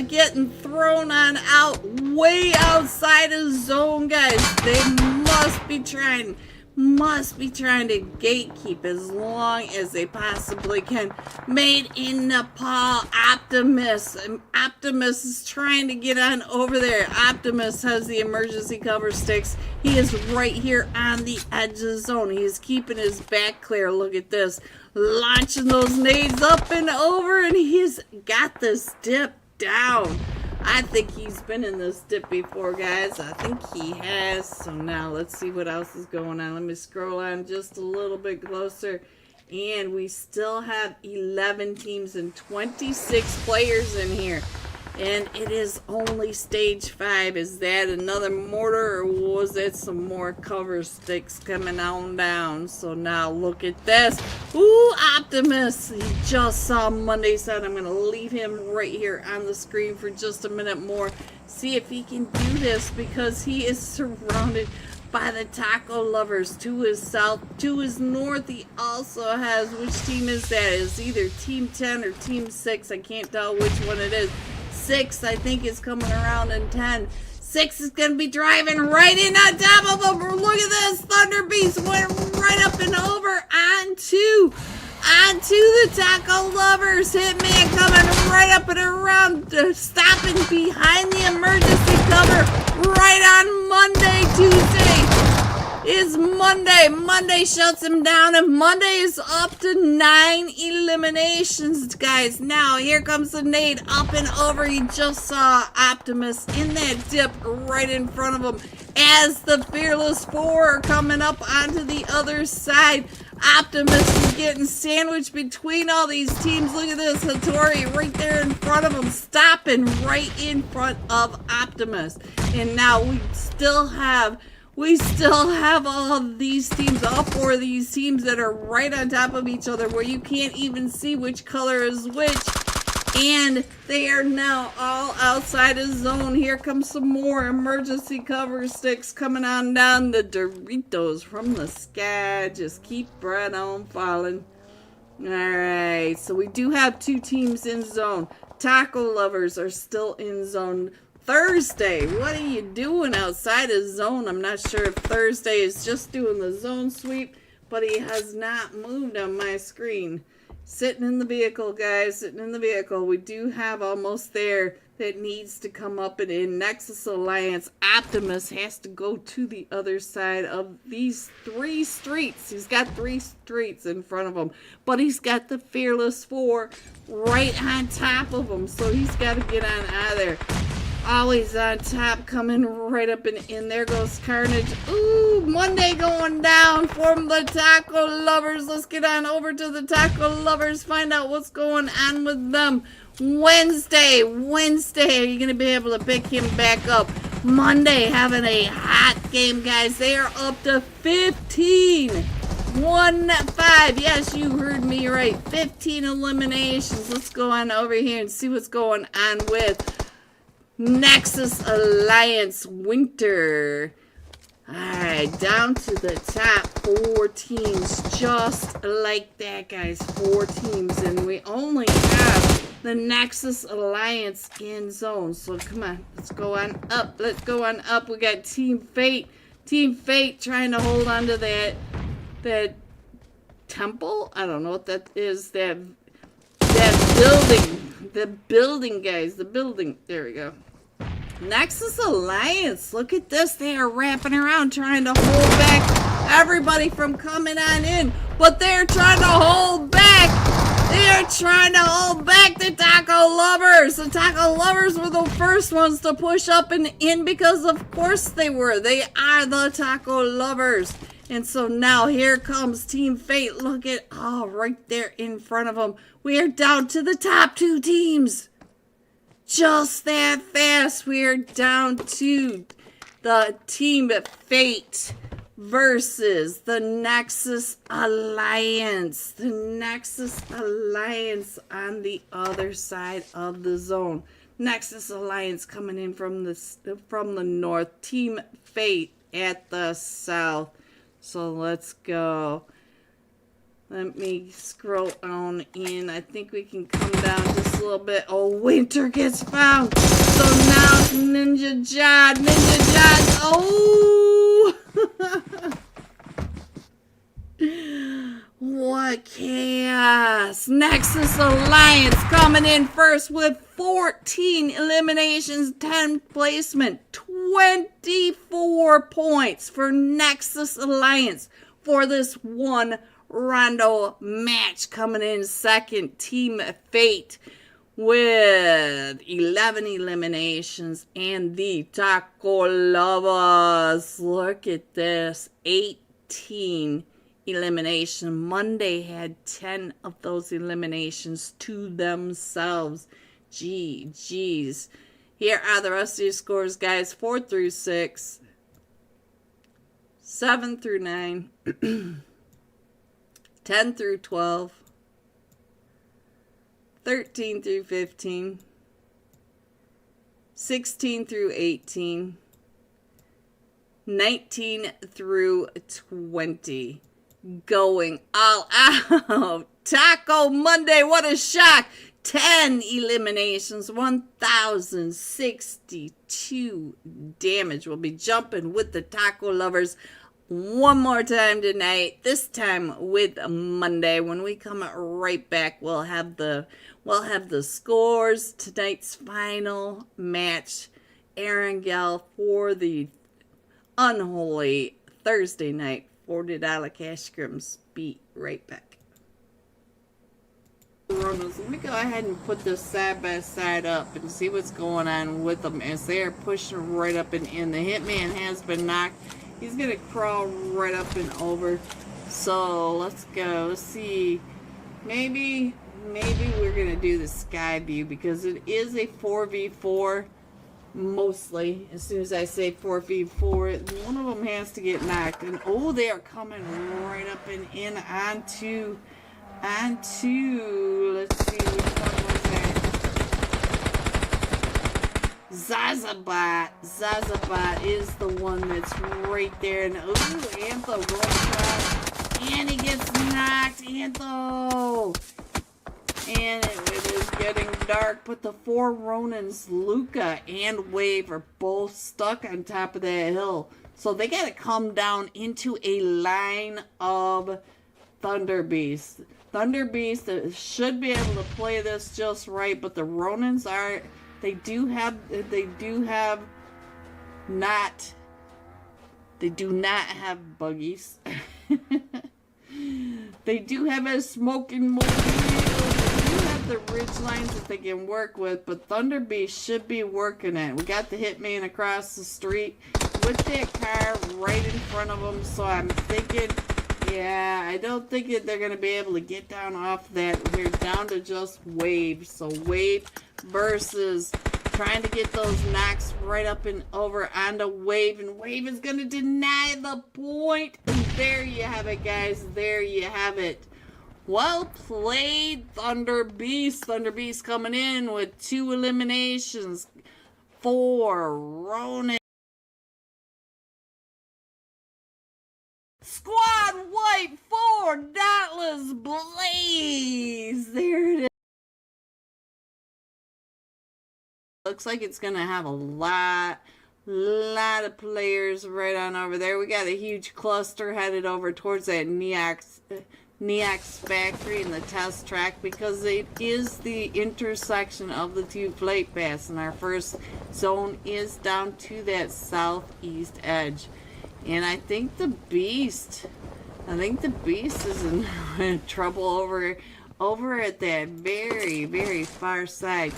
getting thrown on out, way outside of zone, guys. They must be trying to gatekeep as long as they possibly can. Made in Nepal, Optimus. Optimus is trying to get on over there. Optimus has the emergency cover sticks. He is right here on the edge of the zone. He is keeping his back clear. Look at this. Launching those nades up and over, and he's got this dip down. I think he's been in this dip before, guys. I think he has. So now let's see what else is going on. Let me scroll on just a little bit closer. And we still have 11 teams and 26 players in here. And it is only stage 5. Is that another mortar, or was that some more cover sticks coming on down? So now look at this. Ooh, Optimus. He just saw Monday said I'm going to leave him right here on the screen for just a minute more. See if he can do this, because he is surrounded by the taco lovers to his south, to his north. He also has, which team is that? It's either Team 10 or Team 6. I can't tell which one it is. 6, I think, is coming around, and 10. 6 is going to be driving right in on top of them. Look at this. Thunder Beast went right up and over onto the taco lovers. Hitman coming right up and around, stopping behind the emergency cover right on Monday. Tuesday is Monday. Monday shuts him down, and Monday is up to 9 eliminations, guys. Now, here comes the nade up and over. You just saw Optimus in that dip right in front of him as the Fearless 4 are coming up onto the other side. Optimus is getting sandwiched between all these teams. Look at this. Hattori right there in front of him, stopping right in front of Optimus. And now we still have all of these teams, all 4 of these teams that are right on top of each other, where you can't even see which color is which. And they are now all outside of zone. Here comes some more emergency cover sticks coming on down. The Doritos from the sky just keep right on falling. Alright, so we do have 2 teams in zone. Taco lovers are still in zone. Thursday, what are you doing outside of zone? I'm not sure if Thursday is just doing the zone sweep, but he has not moved on my screen. Sitting in the vehicle, guys. Sitting in the vehicle. We do have almost there that needs to come up and in. Nexus Alliance. Optimus has to go to the other side of these 3 streets. He's got 3 streets in front of him. But he's got the Fearless 4 right on top of him. So he's got to get on out of there. Always on top, coming right up and in. There goes Carnage. Ooh, Monday going down from the Taco Lovers. Let's get on over to the Taco Lovers. Find out what's going on with them. Wednesday, are you going to be able to pick him back up? Monday, having a hot game, guys. They are up to 15. 1-5. Yes, you heard me right. 15 eliminations. Let's go on over here and see what's going on with Nexus Alliance Winter. Alright, down to the top 4 teams. Just like that, guys. 4 teams. And we only have the Nexus Alliance in zone. So come on. Let's go on up. Let's go on up. We got Team Fate. Team Fate trying to hold on to that temple? I don't know what that is. That building. The building, guys. The building. There we go. Nexus Alliance. Look at this. They are wrapping around trying to hold back everybody from coming on in. But they're trying to hold back. They are trying to hold back the Taco Lovers. The Taco Lovers were the first ones to push up and in because of course they were. They are the Taco Lovers. And so now here comes Team Fate. Look at, oh, right there in front of them. We are down to the top 2 teams. Just that fast. We are down to the Team Fate versus the Nexus Alliance. The Nexus Alliance on the other side of the zone. Nexus Alliance coming in from the north. Team Fate at the south. So let's go. Let me scroll on in. I think we can come down just a little bit. Oh, Winter gets found. So now it's Ninja Jod. Ninja Jod. Oh! What chaos. Nexus Alliance coming in first with 14 eliminations, 10 placement, 24 points for Nexus Alliance for this one rondo match. Coming in second, Team Fate with 11 eliminations, and the Taco Lovers. Look at this, 18 elimination. Monday had 10 of those eliminations to themselves. Geez. Here are the rest of your scores, guys. 4 through 6, 7 through 9, 10 through 12, 13 through 15, 16 through 18, 19 through 20. Going all out. Taco Monday, what a shock. 10 eliminations, 1,062 damage. We'll be jumping with the Taco Lovers one more time tonight. This time with Monday. When we come right back, we'll have the scores. Tonight's final match, Erangel for the Unholy Thursday night $40 cash scrims. Be right back. Let me go ahead and put this side by side up and see what's going on with them as they are pushing right up and in. The Hitman has been knocked. He's going to crawl right up and over. So let's go. Let's see. Maybe we're going to do the sky view because it is a 4v4 mostly. As soon as I say 4v4, one of them has to get knocked. And oh, they are coming right up and in onto, let's see, which one was that? Zazabot is the one that's right there. And ooh, Antho going across. And he gets knocked. Antho! And it is getting dark, but the 4 Ronins, Luca and Wave, are both stuck on top of that hill. So they got to come down into a line of Thunder Beast. Thunder Beast should be able to play this just right, but the Ronins are, they do not have buggies. They do have a smoking mobile. They do have the ridge lines that they can work with, but Thunder Beast should be working it. We got the Hitman across the street with that car right in front of them, so I'm thinking, yeah, I don't think that they're going to be able to get down off that. We're down to just Wave. So Wave versus trying to get those knocks right up and over onto Wave. And Wave is going to deny the point. And there you have it, guys. There you have it. Well played, Thunder Beast. Thunder Beast coming in with 2 eliminations for Ronan. Squad White 4, Doubtless Blaze. There it is. Looks like it's going to have a lot of players right on over there. We got a huge cluster headed over towards that Neox factory in the test track because it is the intersection of the 2 flight paths, and our first zone is down to that southeast edge. And I think the Beast is in trouble over at that very, very far side.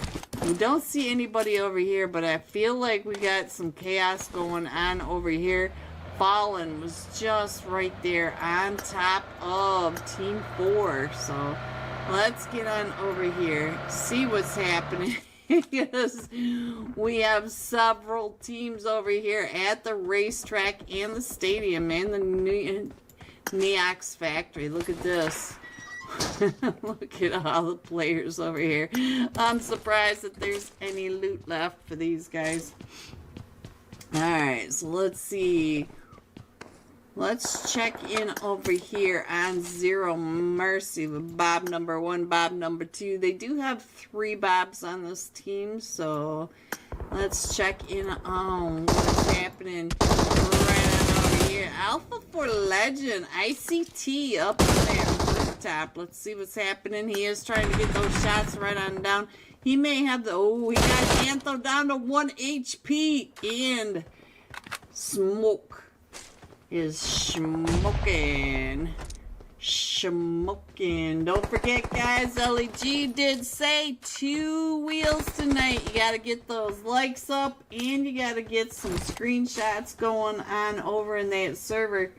We don't see anybody over here, but I feel like we got some chaos going on over here. Fallen was just right there on top of Team 4. So let's get on over here, see what's happening. Because we have several teams over here at the racetrack and the stadium and the Neox factory. Look at this. Look at all the players over here. I'm surprised that there's any loot left for these guys. Alright, so let's see. Let's check in over here on Zero Mercy with Bob number 1, Bob number 2. They do have 3 Bobs on this team, so let's check in on what's happening right on over here. Alpha for Legend, ICT up there. Top. Let's see what's happening. He is trying to get those shots right on down. He may have the... Oh, he got Antho down to 1 HP. And Smoke is smoking. Don't forget, guys, LEG did say 2 wheels tonight. You got to get those likes up. And you got to get some screenshots going on over in that server.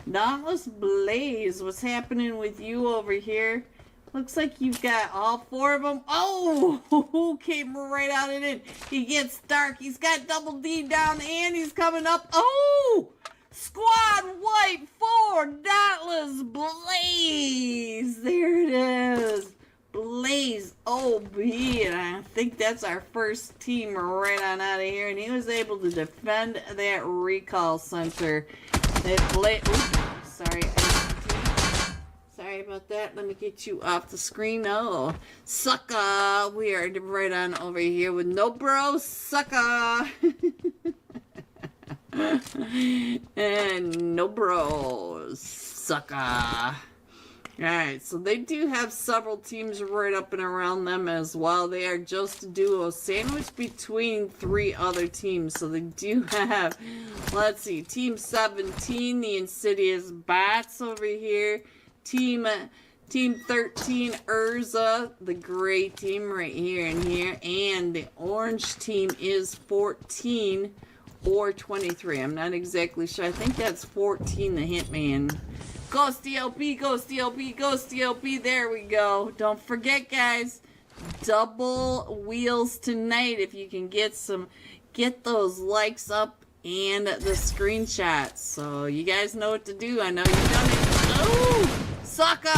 Dauntless Blaze, what's happening with you over here? Looks like you've got all 4 of them. Oh, came right out and in. He gets dark. He's got Double D down and he's coming up. Oh, Squad White 4, Dauntless Blaze. There it is. Blaze OB, and I think that's our first team right on out of here. And he was able to defend that recall center. Sorry, sorry about that. Let me get you off the screen. Oh, sucker. We are right on over here with No Bro, sucker. And No Bro, sucker. Alright, so they do have several teams right up and around them as well. They are just a duo sandwiched between 3 other teams. So they do have, let's see, Team 17, the Insidious Bots over here. Team 13, Urza, the gray team right here and here. And the orange team is 14 or 23. I'm not exactly sure. I think that's 14, the Hitman. Ghost DLP, Ghost DLP, Ghost DLP. There we go. Don't forget, guys, double wheels tonight. If you can get those likes up and the screenshots. So you guys know what to do. I know you've done it. Oh, sucker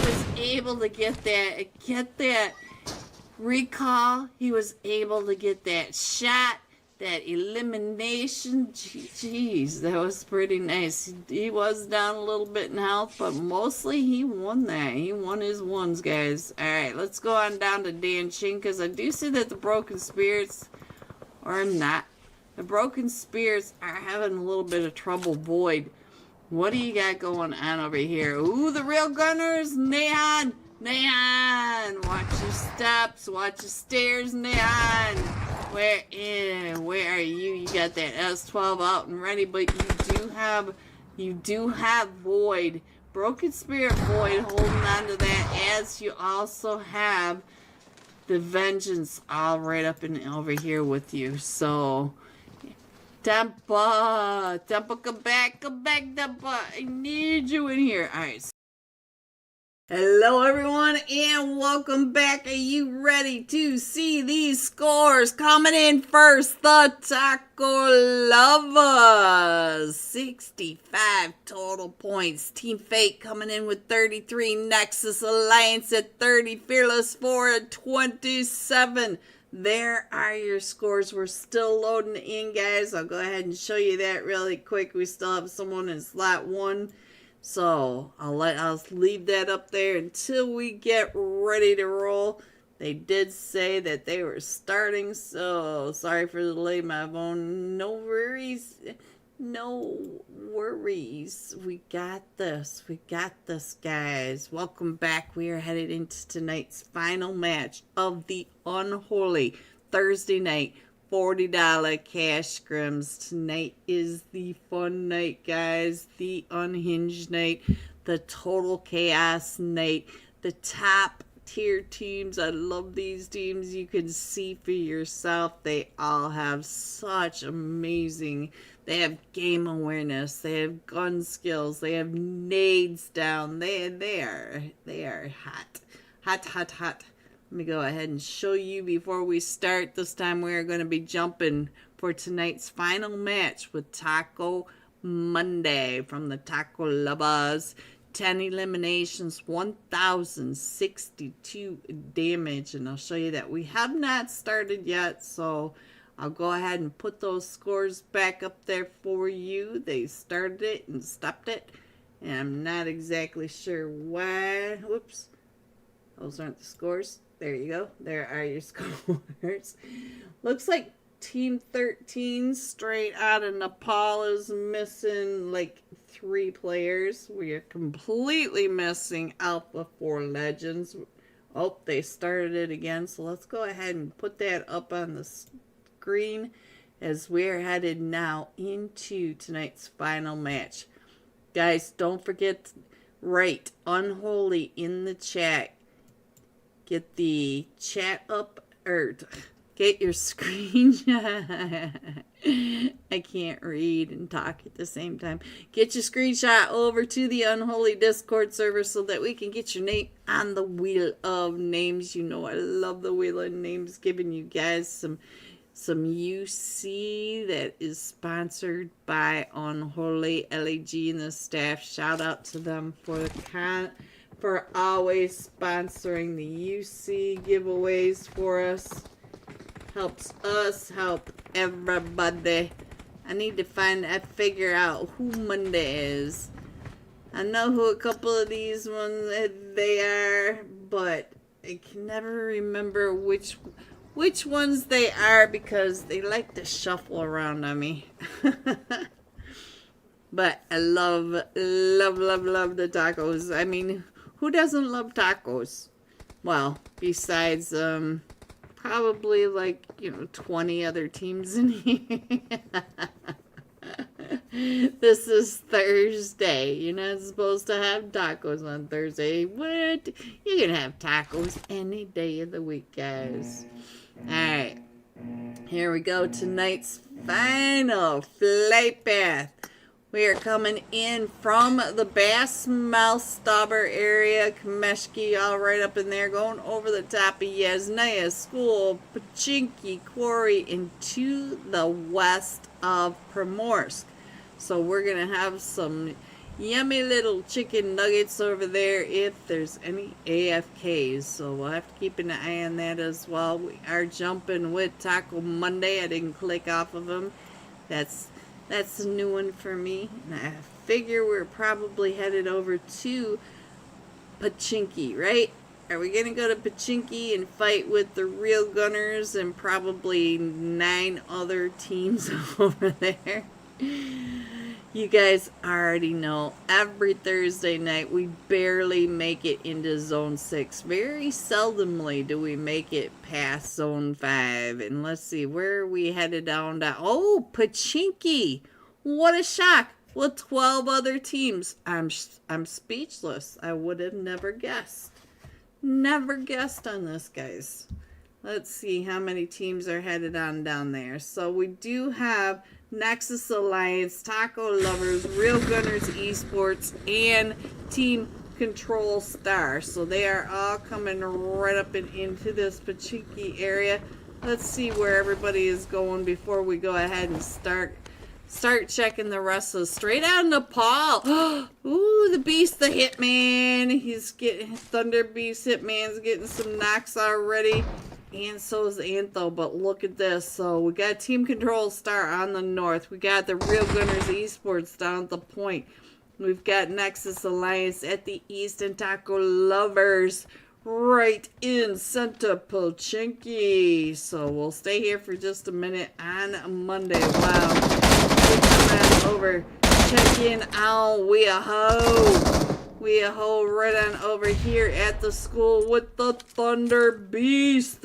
was able to get that recall. He was able to get that shot. That elimination, jeez, that was pretty nice. He was down a little bit in health, but mostly he won that. He won his ones, guys. Alright, let's go on down to Dan Ching, because I do see that the Broken Spirits, or not, The Broken Spirits are having a little bit of trouble. Void, what do you got going on over here? Ooh, the Real Gunners, Neon, Neon. Watch your steps, watch your stairs, Neon. Where are you? You got that S12 out and ready, but you do have Void, Broken Spirit Void holding on to that, as you also have the Vengeance all right up and over here with you. So Tempa, come back, Tempa. I need you in here. All right. Hello, everyone, and welcome back. Are you ready to see these scores? Coming in first, the Taco Lovers, 65 total points. Team Fate coming in with 33. Nexus Alliance at 30. Fearless 4 at 27. There are your scores. We're still loading in, guys. I'll go ahead and show you that really quick. We still have someone in slot 1. So I'll leave that up there until we get ready to roll. They did say that they were starting, so sorry for the delay, my phone. No worries. No worries. We got this. We got this, guys. Welcome back. We are headed into tonight's final match of the Unholy Thursday night $40 cash scrims. Tonight is the fun night, guys. The unhinged night. The total chaos night. The top tier teams. I love these teams. You can see for yourself. They all have such amazing. They have game awareness. They have gun skills. They have nades down. They are hot. Hot. Let me go ahead and show you before we start. This time we are going to be jumping for tonight's final match with Taco Monday from the Taco Lovers. 10 eliminations, 1,062 damage. And I'll show you that we have not started yet. So I'll go ahead and put those scores back up there for you. They started it and stopped it. And I'm not exactly sure why. Whoops. Those aren't the scores. There you go. There are your scores. Looks like Team 13 straight out of Nepal is missing like 3 players. We are completely missing Alpha 4 Legends. Oh, they started it again. So let's go ahead and put that up on the screen as we're headed now into tonight's final match. Guys, don't forget to write Unholy in the chat. Get the chat up, or get your screenshot. I can't read and talk at the same time. Get your screenshot over to the Unholy Discord server so that we can get your name on the Wheel of Names. You know I love the Wheel of Names, giving you guys some UC that is sponsored by Unholy LAG and the staff. Shout out to them for always sponsoring the UC giveaways for us. Helps us help everybody. I need to figure out who Monday is. I know who a couple of these ones they are, but I can never remember which ones they are because they like to shuffle around on me. But I love the tacos. I mean, who doesn't love tacos? Well, besides probably 20 other teams in here. This is Thursday. You're not supposed to have tacos on Thursday. What? You can have tacos any day of the week, guys. Alright. Here we go. Tonight's final flight path. We are coming in from the Bass Mouth Stauber area, Kameshki, all right up in there, going over the top of Yasnaya School, Pachinki Quarry, and to the west of Primorsk. So we're going to have some yummy little chicken nuggets over there if there's any AFKs. So we'll have to keep an eye on that as well. We are jumping with Taco Monday. I didn't click off of them. That's a new one for me. And I figure we're probably headed over to Pachinki, right? Are we going to go to Pachinki and fight with the Real Gunners and probably 9 other teams over there? You guys already know, every Thursday night we barely make it into Zone 6. Very seldomly do we make it past Zone 5. And let's see, where are we headed down to? Oh, Pachinki! What a shock! With 12 other teams. I'm speechless. I would have never guessed. Never guessed on this, guys. Let's see how many teams are headed on down there. So we do have Nexus Alliance, Taco Lovers, Real Gunners Esports, and Team Control Star. So they are all coming right up and into this Pachinki area. Let's see where everybody is going before we go ahead and start checking the rest of the straight out Nepal. Ooh, the Beast, the Hitman. He's getting Thunder Beast. Hitman's getting some knocks already. And so is Antho, but look at this. So we got Team Control Star on the north. We got the Real Gunners Esports down at the point. We've got Nexus Alliance at the east and Taco Lovers right in Center Pachinki. So we'll stay here for just a minute on Monday. Wow. We come on over, check in on Weeaho right on over here at the school with the Thunder Beast.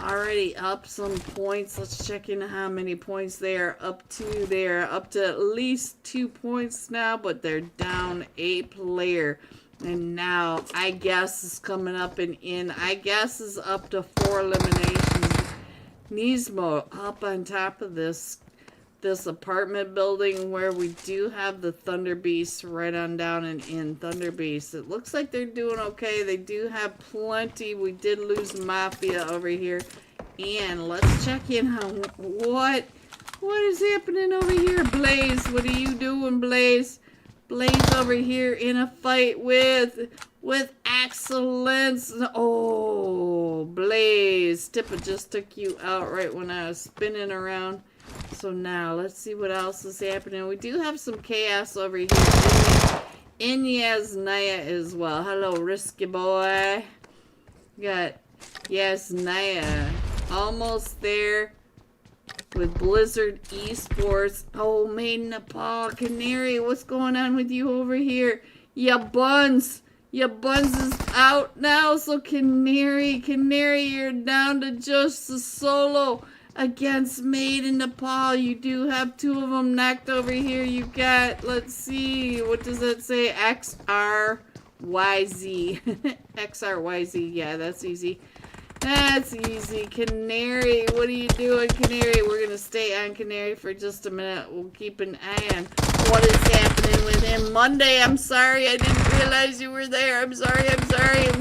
Already up some points. Let's check in how many points they are up to. They are up to at least 2 points now, but they're down a player. And now iGuess is coming up and in. iGuess is up to 4 eliminations. Nismo up on top of this apartment building where we do have the Thunder Beast right on down and in. Thunder Beast. It looks like they're doing okay. They do have plenty. We did lose Mafia over here. And let's check in on what is happening over here. Blaze, what are you doing, Blaze? Blaze over here in a fight with Excellence. Oh, Blaze. Tippa just took you out right when I was spinning around. So now, let's see what else is happening. We do have some chaos over here in Yasnaya as well. Hello, Risky Boy. We got Yasnaya almost there with Blizzard Esports. Oh, Maiden Nepal, Canary, what's going on with you over here? Ya Buns. Ya Buns is out now, so Canary, you're down to just a solo against Maiden Nepal. You do have 2 of them knocked over here. You got, let's see, what does that say? XRYZ. XRYZ, yeah, that's easy. That's easy. Canary, what are you doing, Canary? We're going to stay on Canary for just a minute. We'll keep an eye on what is happening with him. Monday, I'm sorry. I didn't realize you were there. I'm sorry.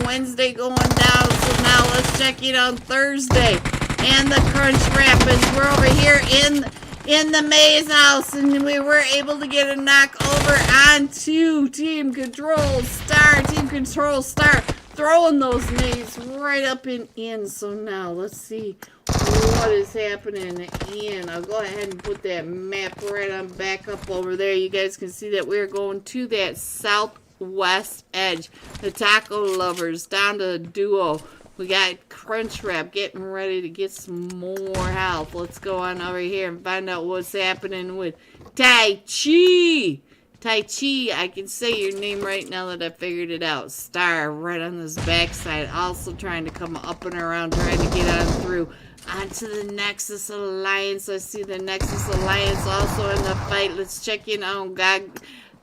Wednesday going down, so now let's check in on Thursday. And the Crunch Rapids. We're over here in the maze house, and we were able to get a knock over onto Team Control Star. Team Control Star throwing those nades right up and in. So now let's see what is happening. And I'll go ahead and put that map right on back up over there. You guys can see that we're going to that southwest edge. The Taco Lovers down to Duo. We got Crunchwrap getting ready to get some more health. Let's go on over here and find out what's happening with Tai Chi. Tai Chi, I can say your name right now that I figured it out. Star right on this backside. Also trying to come up and around, trying to get on through onto the Nexus Alliance. I see the Nexus Alliance also in the fight. Let's check in on Godkin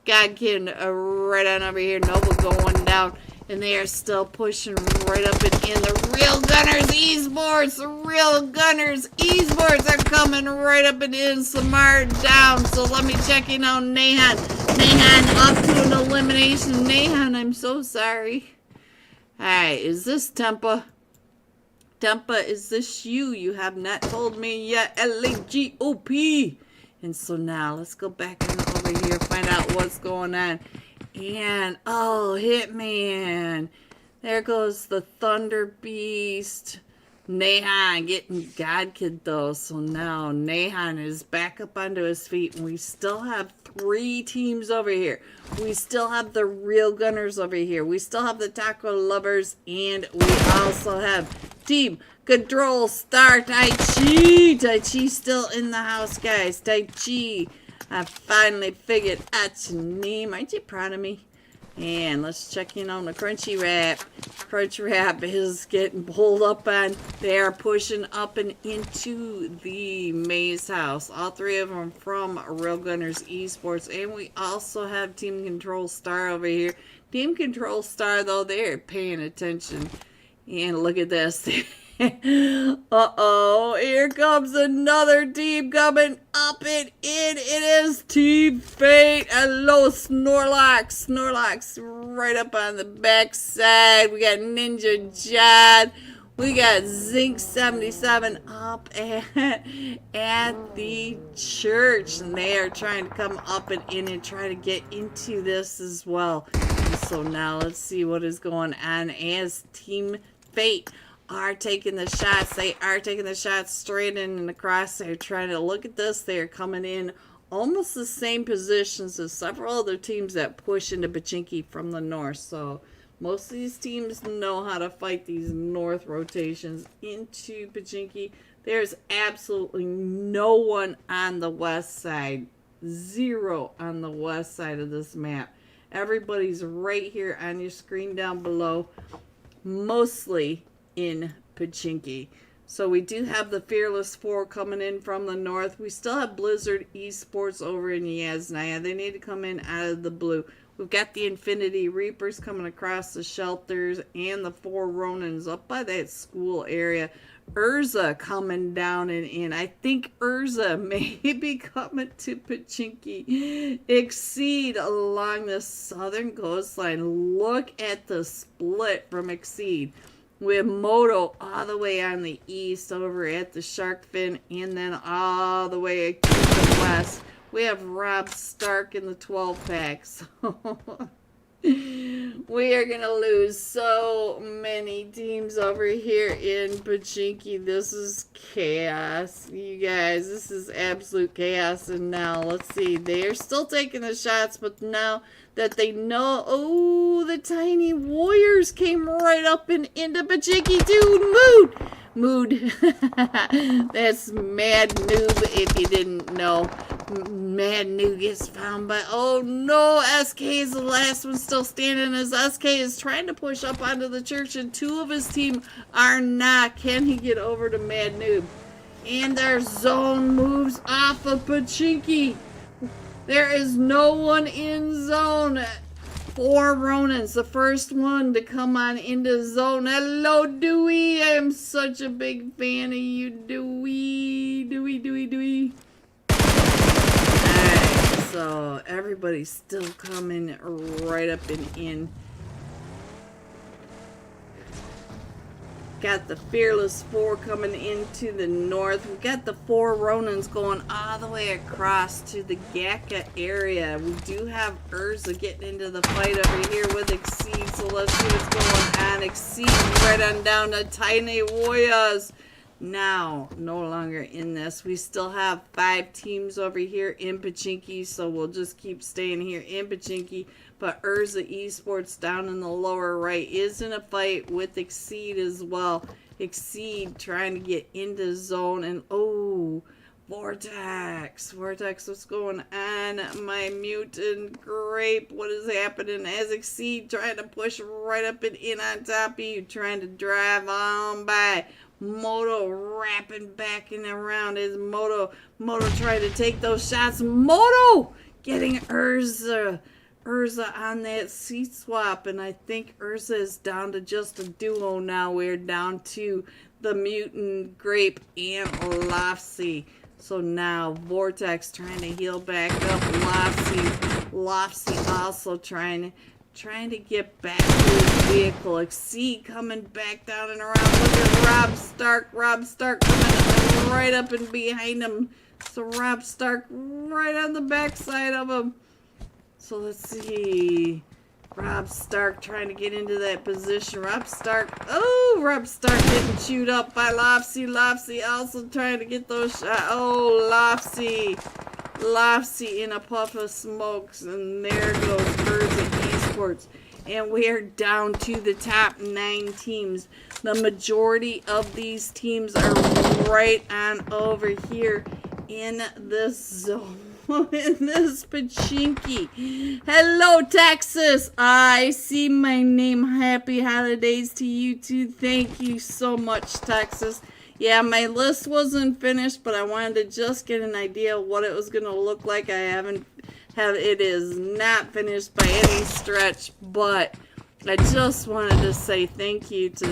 right on over here. Nova going down. And they are still pushing right up and in. The Real Gunners Esports. The Real Gunners Esports are coming right up and in. Samar down. So let me check in on Nahan. Nahan up to an elimination. Nahan, I'm so sorry. Alright, is this Tempa? Tempa, is this you? You have not told me yet. LAGOP. And so now, let's go back on over here, find out what's going on. And, oh, Hitman. There goes the Thunder Beast. Nahan getting God Kid though. So now Nahan is back up onto his feet. And we still have 3 teams over here. We still have the Real Gunners over here. We still have the Taco Lovers. And we also have Team Control Star Tai Chi. Tai Chi still in the house, guys. Tai Chi. I finally figured out your name. Aren't you proud of me? And let's check in on the Crunchy Wrap. Crunchy Wrap is getting pulled up on. They are pushing up and into the Maze House. All 3 of them from Real Gunners Esports. And we also have Team Control Star over here. Team Control Star, though, they're paying attention. And look at this. Uh-oh, here comes another team coming up and in. It is Team Fate. Hello, Snorlax. Snorlax right up on the backside. We got Ninja John. We got Zinc77 up at the church. And they are trying to come up and in and try to get into this as well. And so now let's see what is going on as Team Fate are taking the shots. They are taking the shots straight in the crosshair. Trying to look at this. They are coming in almost the same positions as several other teams that push into Pachinki from the north. So most of these teams know how to fight these north rotations into Pachinki. There's absolutely no one on the west side. 0 on the west side of this map. Everybody's right here on your screen down below. Mostly in Pachinki. So we do have the Fearless 4 coming in from the north. We still have Blizzard Esports over in Yasnaya. They need to come in out of the blue. We've got the Infinity Reapers coming across the shelters and the 4 Ronins up by that school area. Urza coming down and in. I think Urza may be coming to Pachinki. Exceed along the southern coastline. Look at the split from Exceed. We have Moto all the way on the east over at the Shark Fin, and then all the way to the west. We have Rob Stark in the 12 packs. We are going to lose so many teams over here in Pachinki. This is chaos, you guys. This is absolute chaos. And now, let's see. They are still taking the shots, but now that they know... Oh, the Tiny Warriors came right up and into Pachinki, dude. Mood. That's Mad Noob, if you didn't know. Mad Noob gets found by... Oh, no. SK is the last one still standing as SK is trying to push up onto the church, and 2 of his team are not. Can he get over to Mad Noob? And their zone moves off of Pachinki. There is no one in zone. 4 Ronins, the first one to come on into zone. Hello, Dewey. I am such a big fan of you, Dewey. Dewey. Alright, so everybody's still coming right up and in. Got the Fearless 4 coming into the north. We got the 4 Ronins going all the way across to the Gaka area. We do have Urza getting into the fight over here with Exceed. So let's see what's going on. Exceed right on down to Tiny Warriors. Now, no longer in this. We still have 5 teams over here in Pachinki. So we'll just keep staying here in Pachinki. But Urza Esports down in the lower right is in a fight with Exceed as well. Exceed trying to get into zone. And oh, Vortex, what's going on? My mutant grape, what is happening? As Exceed trying to push right up and in on top of you, trying to drive on by. Moto wrapping back and around. Is Moto trying to take those shots. Moto getting Urza on that seat swap, and I think Urza is down to just a duo now. We're down to the Mutant Grape and Lofsy. So now Vortex trying to heal back up. Lofsy also trying to get back to his vehicle. Exceed coming back down and around. Look at Rob Stark coming right up and behind him. So Rob Stark right on the backside of him. So let's see. Rob Stark trying to get into that position. Rob Stark getting chewed up by Lopsy. Lopsy also trying to get those shots. Oh, Lopsy. Lopsy in a puff of smokes. And there goes Birds of Esports. And we are down to the top 9 teams. The majority of these teams are right on over here in this zone. In this pachinki. Hello, Texas. I see my name. Happy holidays to you too. Thank you so much, Texas. Yeah, my list wasn't finished, but I wanted to just get an idea of what it was going to look like. It is not finished by any stretch, but I just wanted to say thank you to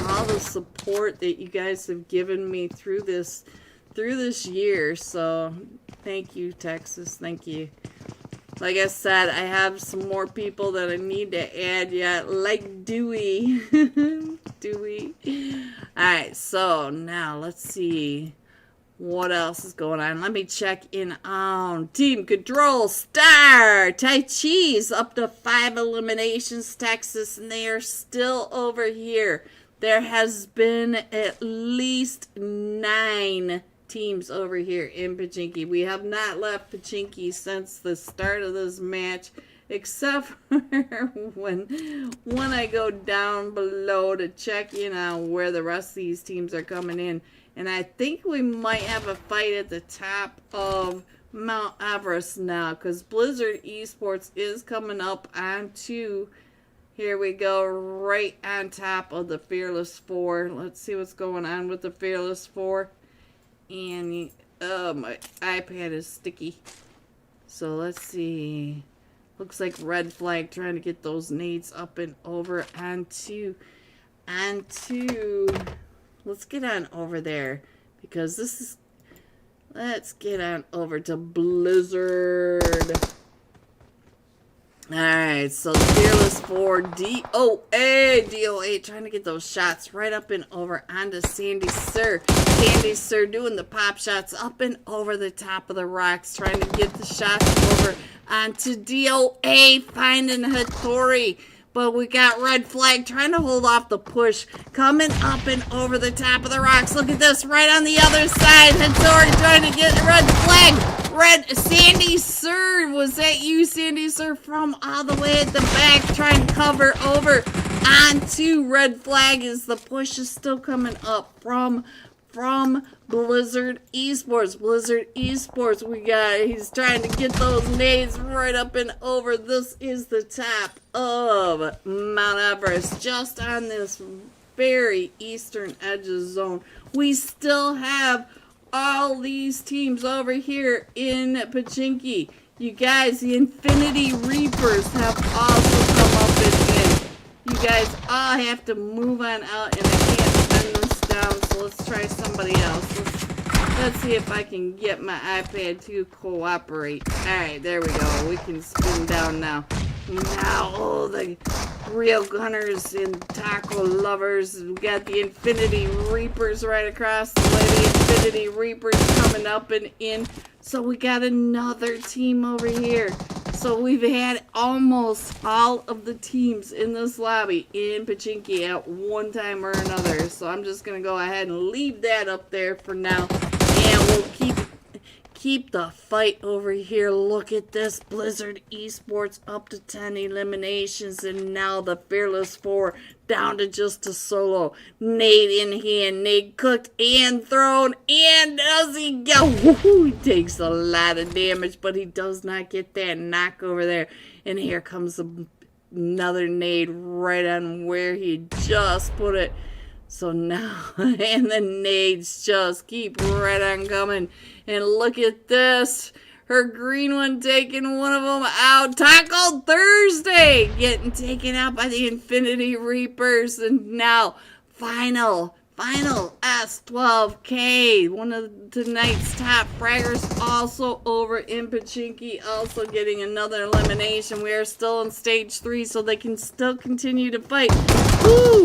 all the support that you guys have given me through this year. So thank you, Texas. Thank you. Like I said, I have some more people that I need to add yet, like Dewey. Dewey. Alright, so now let's see what else is going on. Let me check in on Team Control Star. Tai Chi's up to 5 eliminations, Texas, and they are still over here. There has been at least 9 teams over here in Pachinki. We have not left Pachinki since the start of this match, except for when I go down below to check in on where the rest of these teams are coming in. And I think we might have a fight at the top of Mount Everest now, because Blizzard Esports is coming up onto, here we go, right on top of the Fearless 4. Let's see what's going on with the Fearless 4. And oh, my iPad is sticky. So let's see. Looks like Red Flag trying to get those nades up and over onto. Let's get on over there, because this is. Let's get on over to Blizzard. Alright, so Fearless 4, DOA trying to get those shots right up and over onto Sandy Sir. Sandy Sir doing the pop shots up and over the top of the rocks, trying to get the shots over onto DOA, finding Hattori. But we got Red Flag trying to hold off the push, coming up and over the top of the rocks. Look at this, right on the other side. Hattori trying to get Red Flag. Sandy Sir, was that you, Sandy Sir, from all the way at the back, trying to cover over onto Red Flag as the push is still coming up from Blizzard Esports. Blizzard Esports, he's trying to get those nades right up and over. This is the top of Mount Everest, just on this very eastern edge of the zone. We still have all these teams over here in Pachinki. You guys, the Infinity Reapers have also come up and in. You guys all have to move on out, and I can't send this down, so let's try somebody else. Let's see if I can get my iPad to cooperate. Alright, there we go. We can spin down now. Now, oh, the real gunners and taco lovers. We got the Infinity Reapers right across the way. The Infinity Reapers coming up and in. So we got another team over here. So we've had almost all of the teams in this lobby in Pachinki at one time or another. So I'm just going to go ahead and leave that up there for now. And we'll keep the fight over here. Look at this. Blizzard Esports up to 10 eliminations, and now the Fearless 4 down to just a solo. Nade in hand, nade cooked and thrown, and does he go? He takes a lot of damage, but he does not get that knock over there. And here comes another nade right on where he just put it. So now, and the nades just keep right on coming. And look at this. Her green one taking one of them out. Taco Thursday getting taken out by the Infinity Reapers. And now, final S12K. One of tonight's top fraggers also over in Pachinki. Also getting another elimination. We are still in stage 3, so they can still continue to fight. Ooh,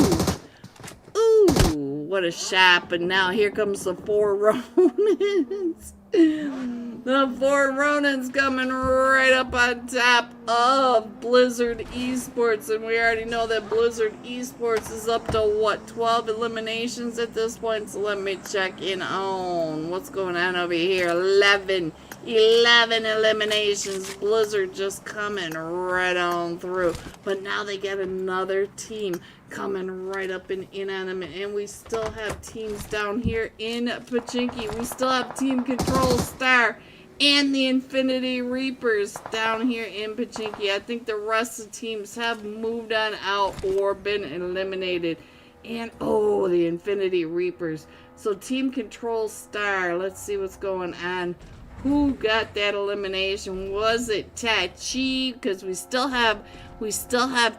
what a shot. But now here comes the 4 Ronins. The 4 Ronins coming right up on top of Blizzard Esports, and we already know that Blizzard Esports is up to what, 12 eliminations at this point. So let me check in on what's going on over here. 11 eliminations. Blizzard just coming right on through, but now they got another team coming right up and in on them, and we still have teams down here in Pachinki. We still have Team Control Star and the Infinity Reapers down here in Pachinki. I think the rest of the teams have moved on out or been eliminated. And, oh, the Infinity Reapers. So, Team Control Star, let's see what's going on. Who got that elimination? Was it Tachi? Because we still have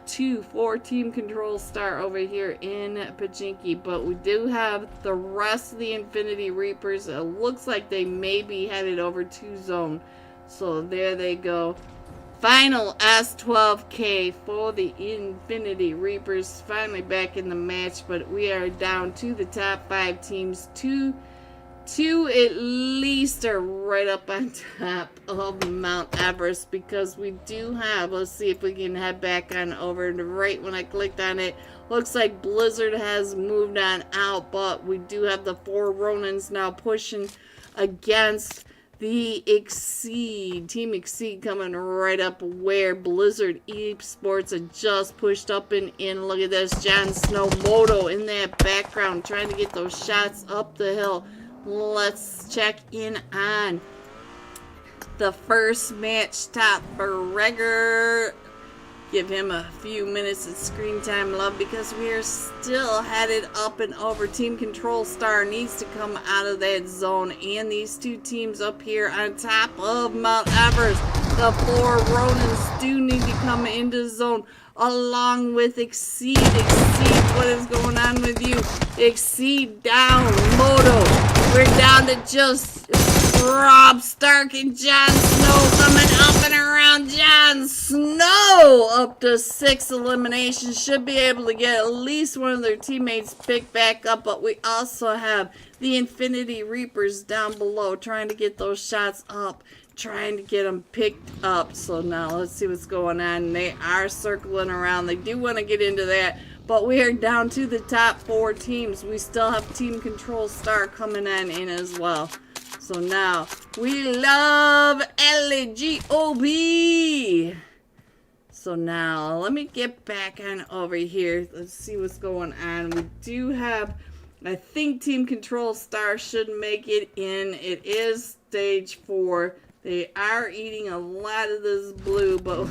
2 for Team Control Star over here in Pachinki, but we do have the rest of the Infinity Reapers. It looks like they may be headed over to Zone. So there they go. Final S12K for the Infinity Reapers. Finally back in the match, but we are down to the top 5 teams. Two at least are right up on top of Mount Everest, because we do have, let's see if we can head back on over to right when I clicked on it. Looks like Blizzard has moved on out, but we do have the 4 Ronins now pushing against the Exceed. Team Exceed coming right up where Blizzard Esports had just pushed up and in. Look at this, Jon Snow Moto in that background trying to get those shots up the hill. Let's check in on the first match top for Regger. Give him a few minutes of screen time, love, because we are still headed up and over. Team Control Star needs to come out of that zone, and these 2 teams up here on top of Mount Everest, the 4 Ronins, do need to come into zone along with Exceed. Exceed, what is going on with you? Exceed down, Moto. We're down to just Rob Stark and Jon Snow coming up and around. Jon Snow up to 6 eliminations. Should be able to get at least one of their teammates picked back up. But we also have the Infinity Reapers down below trying to get those shots up, trying to get them picked up. So now let's see what's going on. They are circling around. They do want to get into that. But we are down to the top 4 teams. We still have Team Control Star coming on in as well. So now, we love LGOB. So now, let me get back on over here. Let's see what's going on. We do have, I think Team Control Star should make it in. It is stage 4. They are eating a lot of this blue, but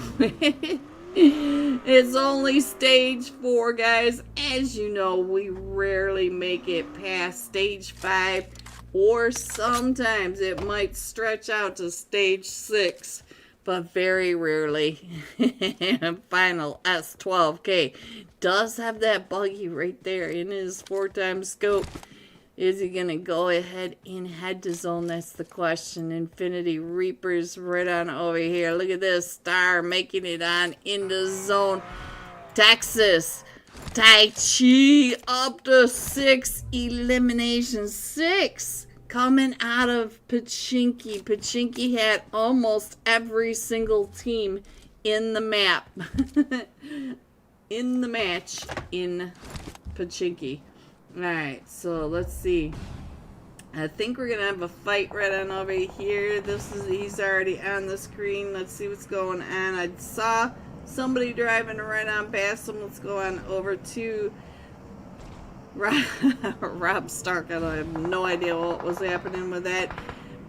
it's only stage 4, guys. As you know, we rarely make it past stage 5, or sometimes it might stretch out to stage 6, but very rarely. Final S12K does have that buggy right there in his 4x scope. Is he going to go ahead and head to zone? That's the question. Infinity Reapers right on over here. Look at this. Star making it on into zone. Texas. Tai Chi up to 6 eliminations. 6 coming out of Pachinki. Pachinki had almost every single team in the map. In the match in Pachinki. Alright, so let's see. I think we're gonna have a fight right on over here. He's already on the screen. Let's see what's going on. I saw somebody driving right on past him. Let's go on over to Rob Stark. I have no idea what was happening with that.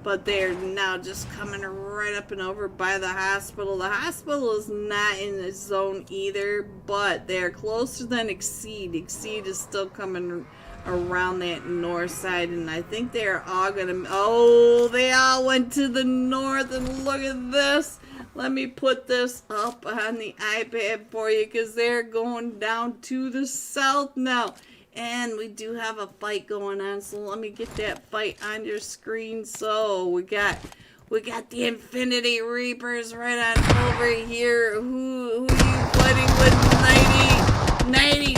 But they're now just coming right up and over by the hospital. The hospital is not in the zone either, but they're closer than Exceed. Exceed is still coming around that north side, and I think they're all gonna, oh, they all went to the north, and look at this. Let me put this up on the iPad for you, because they're going down to the south now. And we do have a fight going on, so let me get that fight on your screen. So we got the Infinity Reapers right on over here. Who are you fighting with, Nighty? 90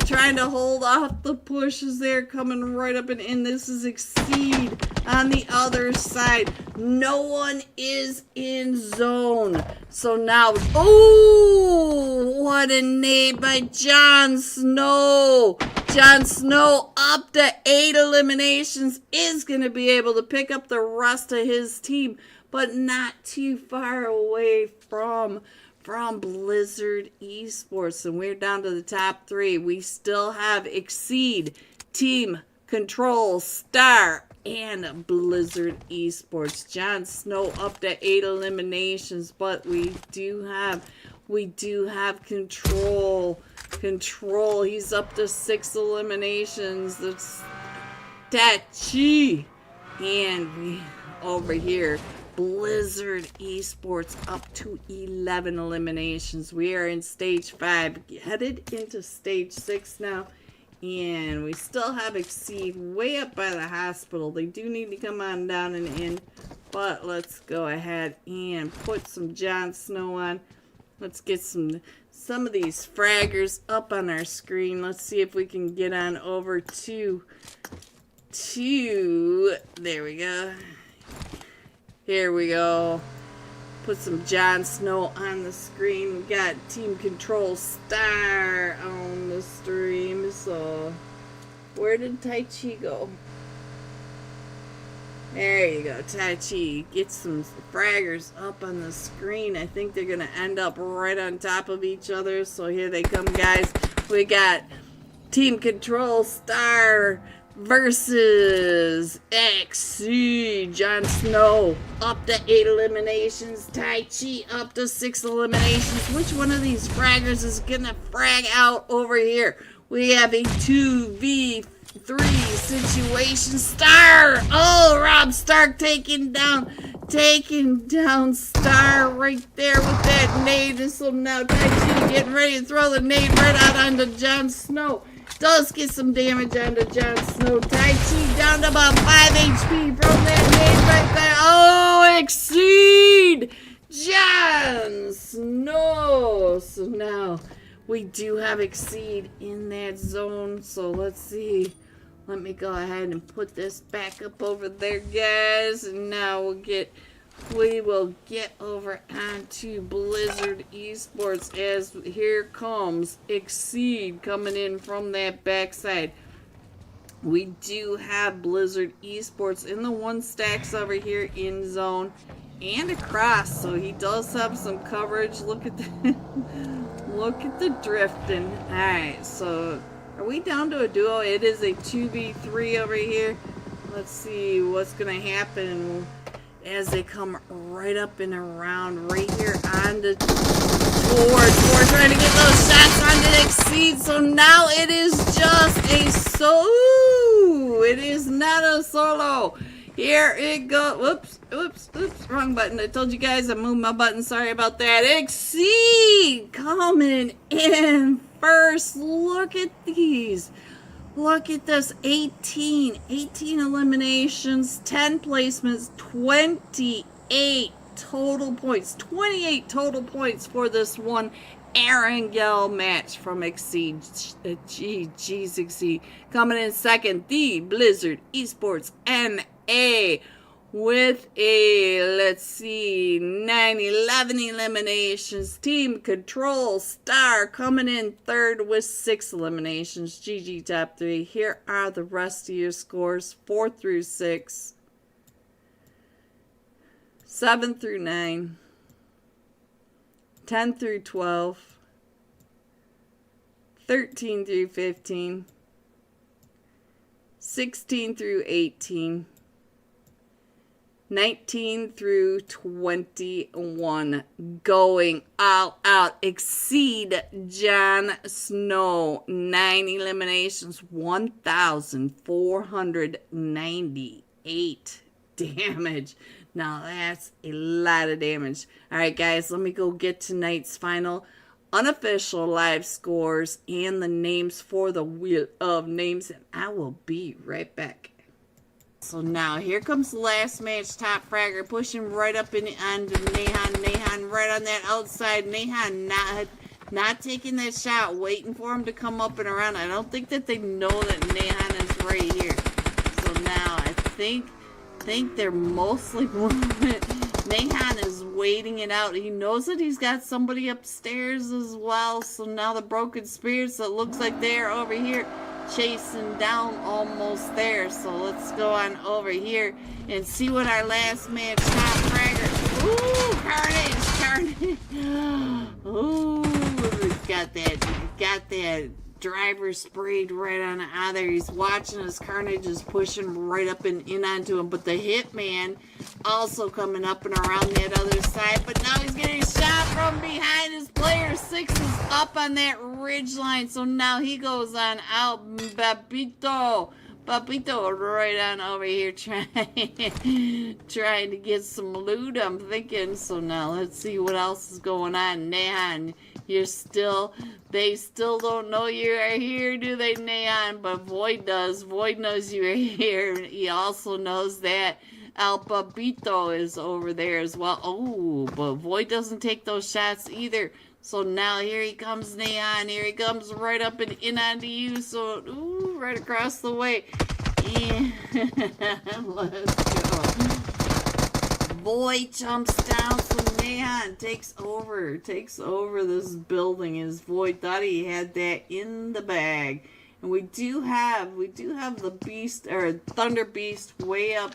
trying to hold off the pushes there, coming right up and in. This is Exceed on the other side. No one is in zone. So now, oh, what a nade by Jon Snow. Jon Snow up to 8 eliminations, is going to be able to pick up the rest of his team, but not too far away from Blizzard Esports. And we're down to the top 3. We still have Exceed, Team Control, Star, and Blizzard Esports. Jon Snow up to 8 eliminations, but we do have Control. He's up to 6 eliminations. That's Tachi. And we over here, Blizzard Esports up to 11 eliminations. We are in stage 5, headed into stage 6 now. And we still have Exceed way up by the hospital. They do need to come on down and in. But let's go ahead and put some Jon Snow on. Let's get some of these fraggers up on our screen. Let's see if we can get on over to there we go. Here we go. Put some Jon Snow on the screen. We got Team Control Star on the stream. So where did Tai Chi go? There you go, Tai Chi. Get some fraggers up on the screen. I think they're going to end up right on top of each other. So here they come, guys. We got Team Control Star versus XC. Jon Snow up to 8 eliminations. Tai Chi up to 6 eliminations. Which one of these fraggers is going to frag out over here? We have a 2v3 situation. Star! Oh, Rob Stark taking down Star right there with that nade. And so now Tai Chi getting ready to throw the nade right out onto Jon Snow. Does get some damage onto Jon Snow. Tai Chi down to about 5 HP from that nade right there. Oh, Exceed! Jon Snow! So now we do have Exceed in that zone. So let's see. Let me go ahead and put this back up over there, guys. And now we will get over onto Blizzard Esports as here comes Exceed coming in from that backside. We do have Blizzard Esports in the 1 stacks over here in zone and across, so he does have some coverage. Look at the look at the drifting. All right, so are we down to a duo? It is a 2v3 over here. Let's see what's gonna happen as they come right up and around right here on the Tor trying to get those shots on the Exceed. So now it is just a solo. It is not a solo. Here it goes. Whoops, wrong button. I told you guys I moved my button. Sorry about that. Exceed coming in first. Look at these. Look at this. 18 eliminations, 10 placements, 28 total points. 28 total points for this one Erangel match from Exceed. Jeez, Exceed. Coming in second, the Blizzard Esports NA with a, let's see, 11 eliminations. Team Control Star coming in third with 6 eliminations. GG top 3. Here are the rest of your scores. 4 through 6. 7 through 9. 10 through 12. 13 through 15. 16 through 18. 19 through 21. Going all out. Exceed Jon Snow. 9 eliminations. 1,498 damage. Now that's a lot of damage. Alright guys, let me go get tonight's final unofficial live scores and the names for the Wheel of Names, and I will be right back. So now here comes the last match. Top fragger pushing right up in onto Nahan. Nahan right on that outside. Nahan Not taking that shot, waiting for him to come up and around. I don't think that they know that Nehan is right here. So now I think they're mostly moving. Nehan is waiting it out. He knows that he's got somebody upstairs as well. So now the broken spirits, it looks like they're over here chasing down almost there. So let's go on over here and see what our last man shot fragger. Ooh, carnage. Ooh, got that driver sprayed right on out of there. He's watching as Carnage is pushing right up and in onto him. But the Hitman also coming up and around that other side. But now he's getting shot from behind. His player 6 is up on that ridge line. So now he goes on out. Papito right on over here trying to get some loot, I'm thinking. So now let's see what else is going on. Neon, they still don't know you are here, do they, Neon? But Void does. Void knows you are here. He also knows that El Papito is over there as well. Oh, but Void doesn't take those shots either. So now here he comes, Neon. Here he comes right up and in onto you. So, ooh, right across the way. And let's go. Void jumps down. So Neon takes over this building. As Void thought he had that in the bag. And we do have the beast, or Thunder Beast, way up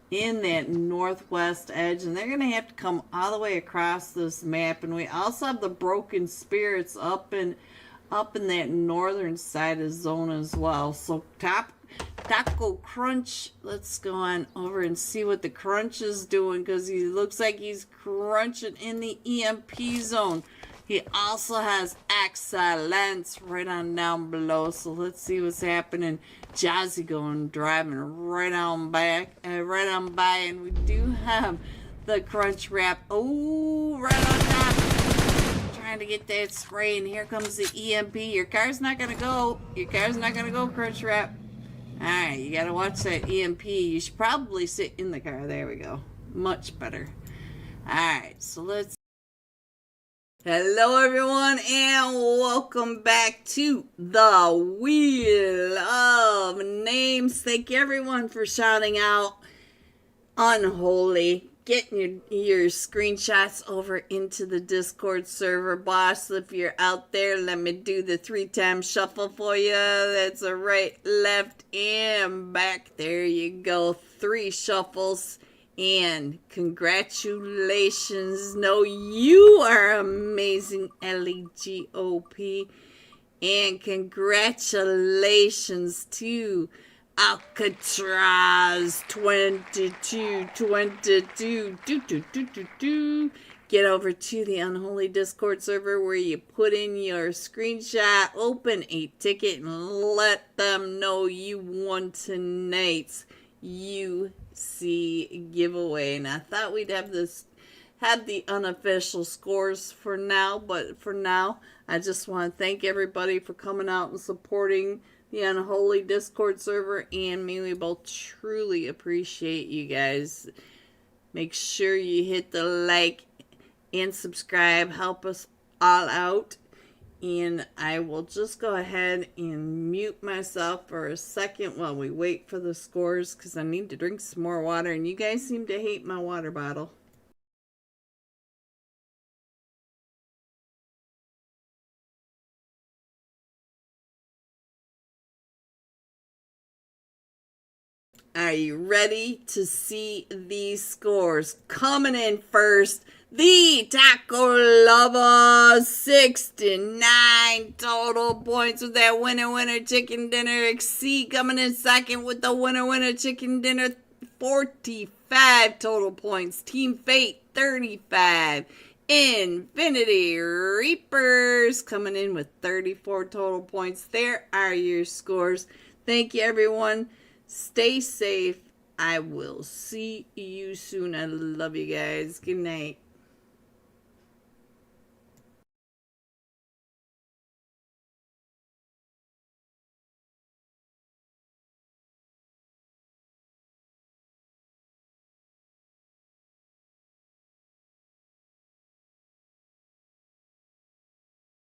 in that northwest edge, and they're gonna have to come all the way across this map. And we also have the broken spirits up in that northern side of zone as well. So Taco Crunch, let's go on over and see what the Crunch is doing, because he looks like he's crunching in the EMP zone. He also has Excellence right on down below. So let's see what's happening. Jazzy driving right on by, and we do have the Crunch Wrap. Oh, right on top. Trying to get that spray, and here comes the EMP. Your car's not gonna go. Crunch Wrap. All right, you gotta watch that EMP. You should probably sit in the car. There we go. Much better. All right, so let's. Hello everyone, and welcome back to the Wheel of Names. Thank you everyone for shouting out Unholy. Getting your screenshots over into the Discord server. Boss, if you're out there, let me do the 3-time shuffle for you. That's a right, left, and back. There you go. 3 shuffles. And congratulations. No, you are amazing, LEGOP. And congratulations to Alcatraz 2222. Get over to the Unholy Discord server where you put in your screenshot, open a ticket, and let them know you won tonight's UC giveaway. And I thought we'd have the unofficial scores for now, but for now I just want to thank everybody for coming out and supporting the Unholy Discord server, and me, we both truly appreciate you guys. Make sure you hit the like and subscribe, help us all out. And I will just go ahead and mute myself for a second while we wait for the scores, because I need to drink some more water, and you guys seem to hate my water bottle. Are you ready to see these scores? Coming in first, the Taco Lover, 69 total points with that winner chicken dinner. Exceed coming in second with the winner chicken dinner, 45 total points. Team Fate, 35. Infinity Reapers coming in with 34 total points. There are your scores. Thank you, everyone. Stay safe. I will see you soon. I love you guys. Good night.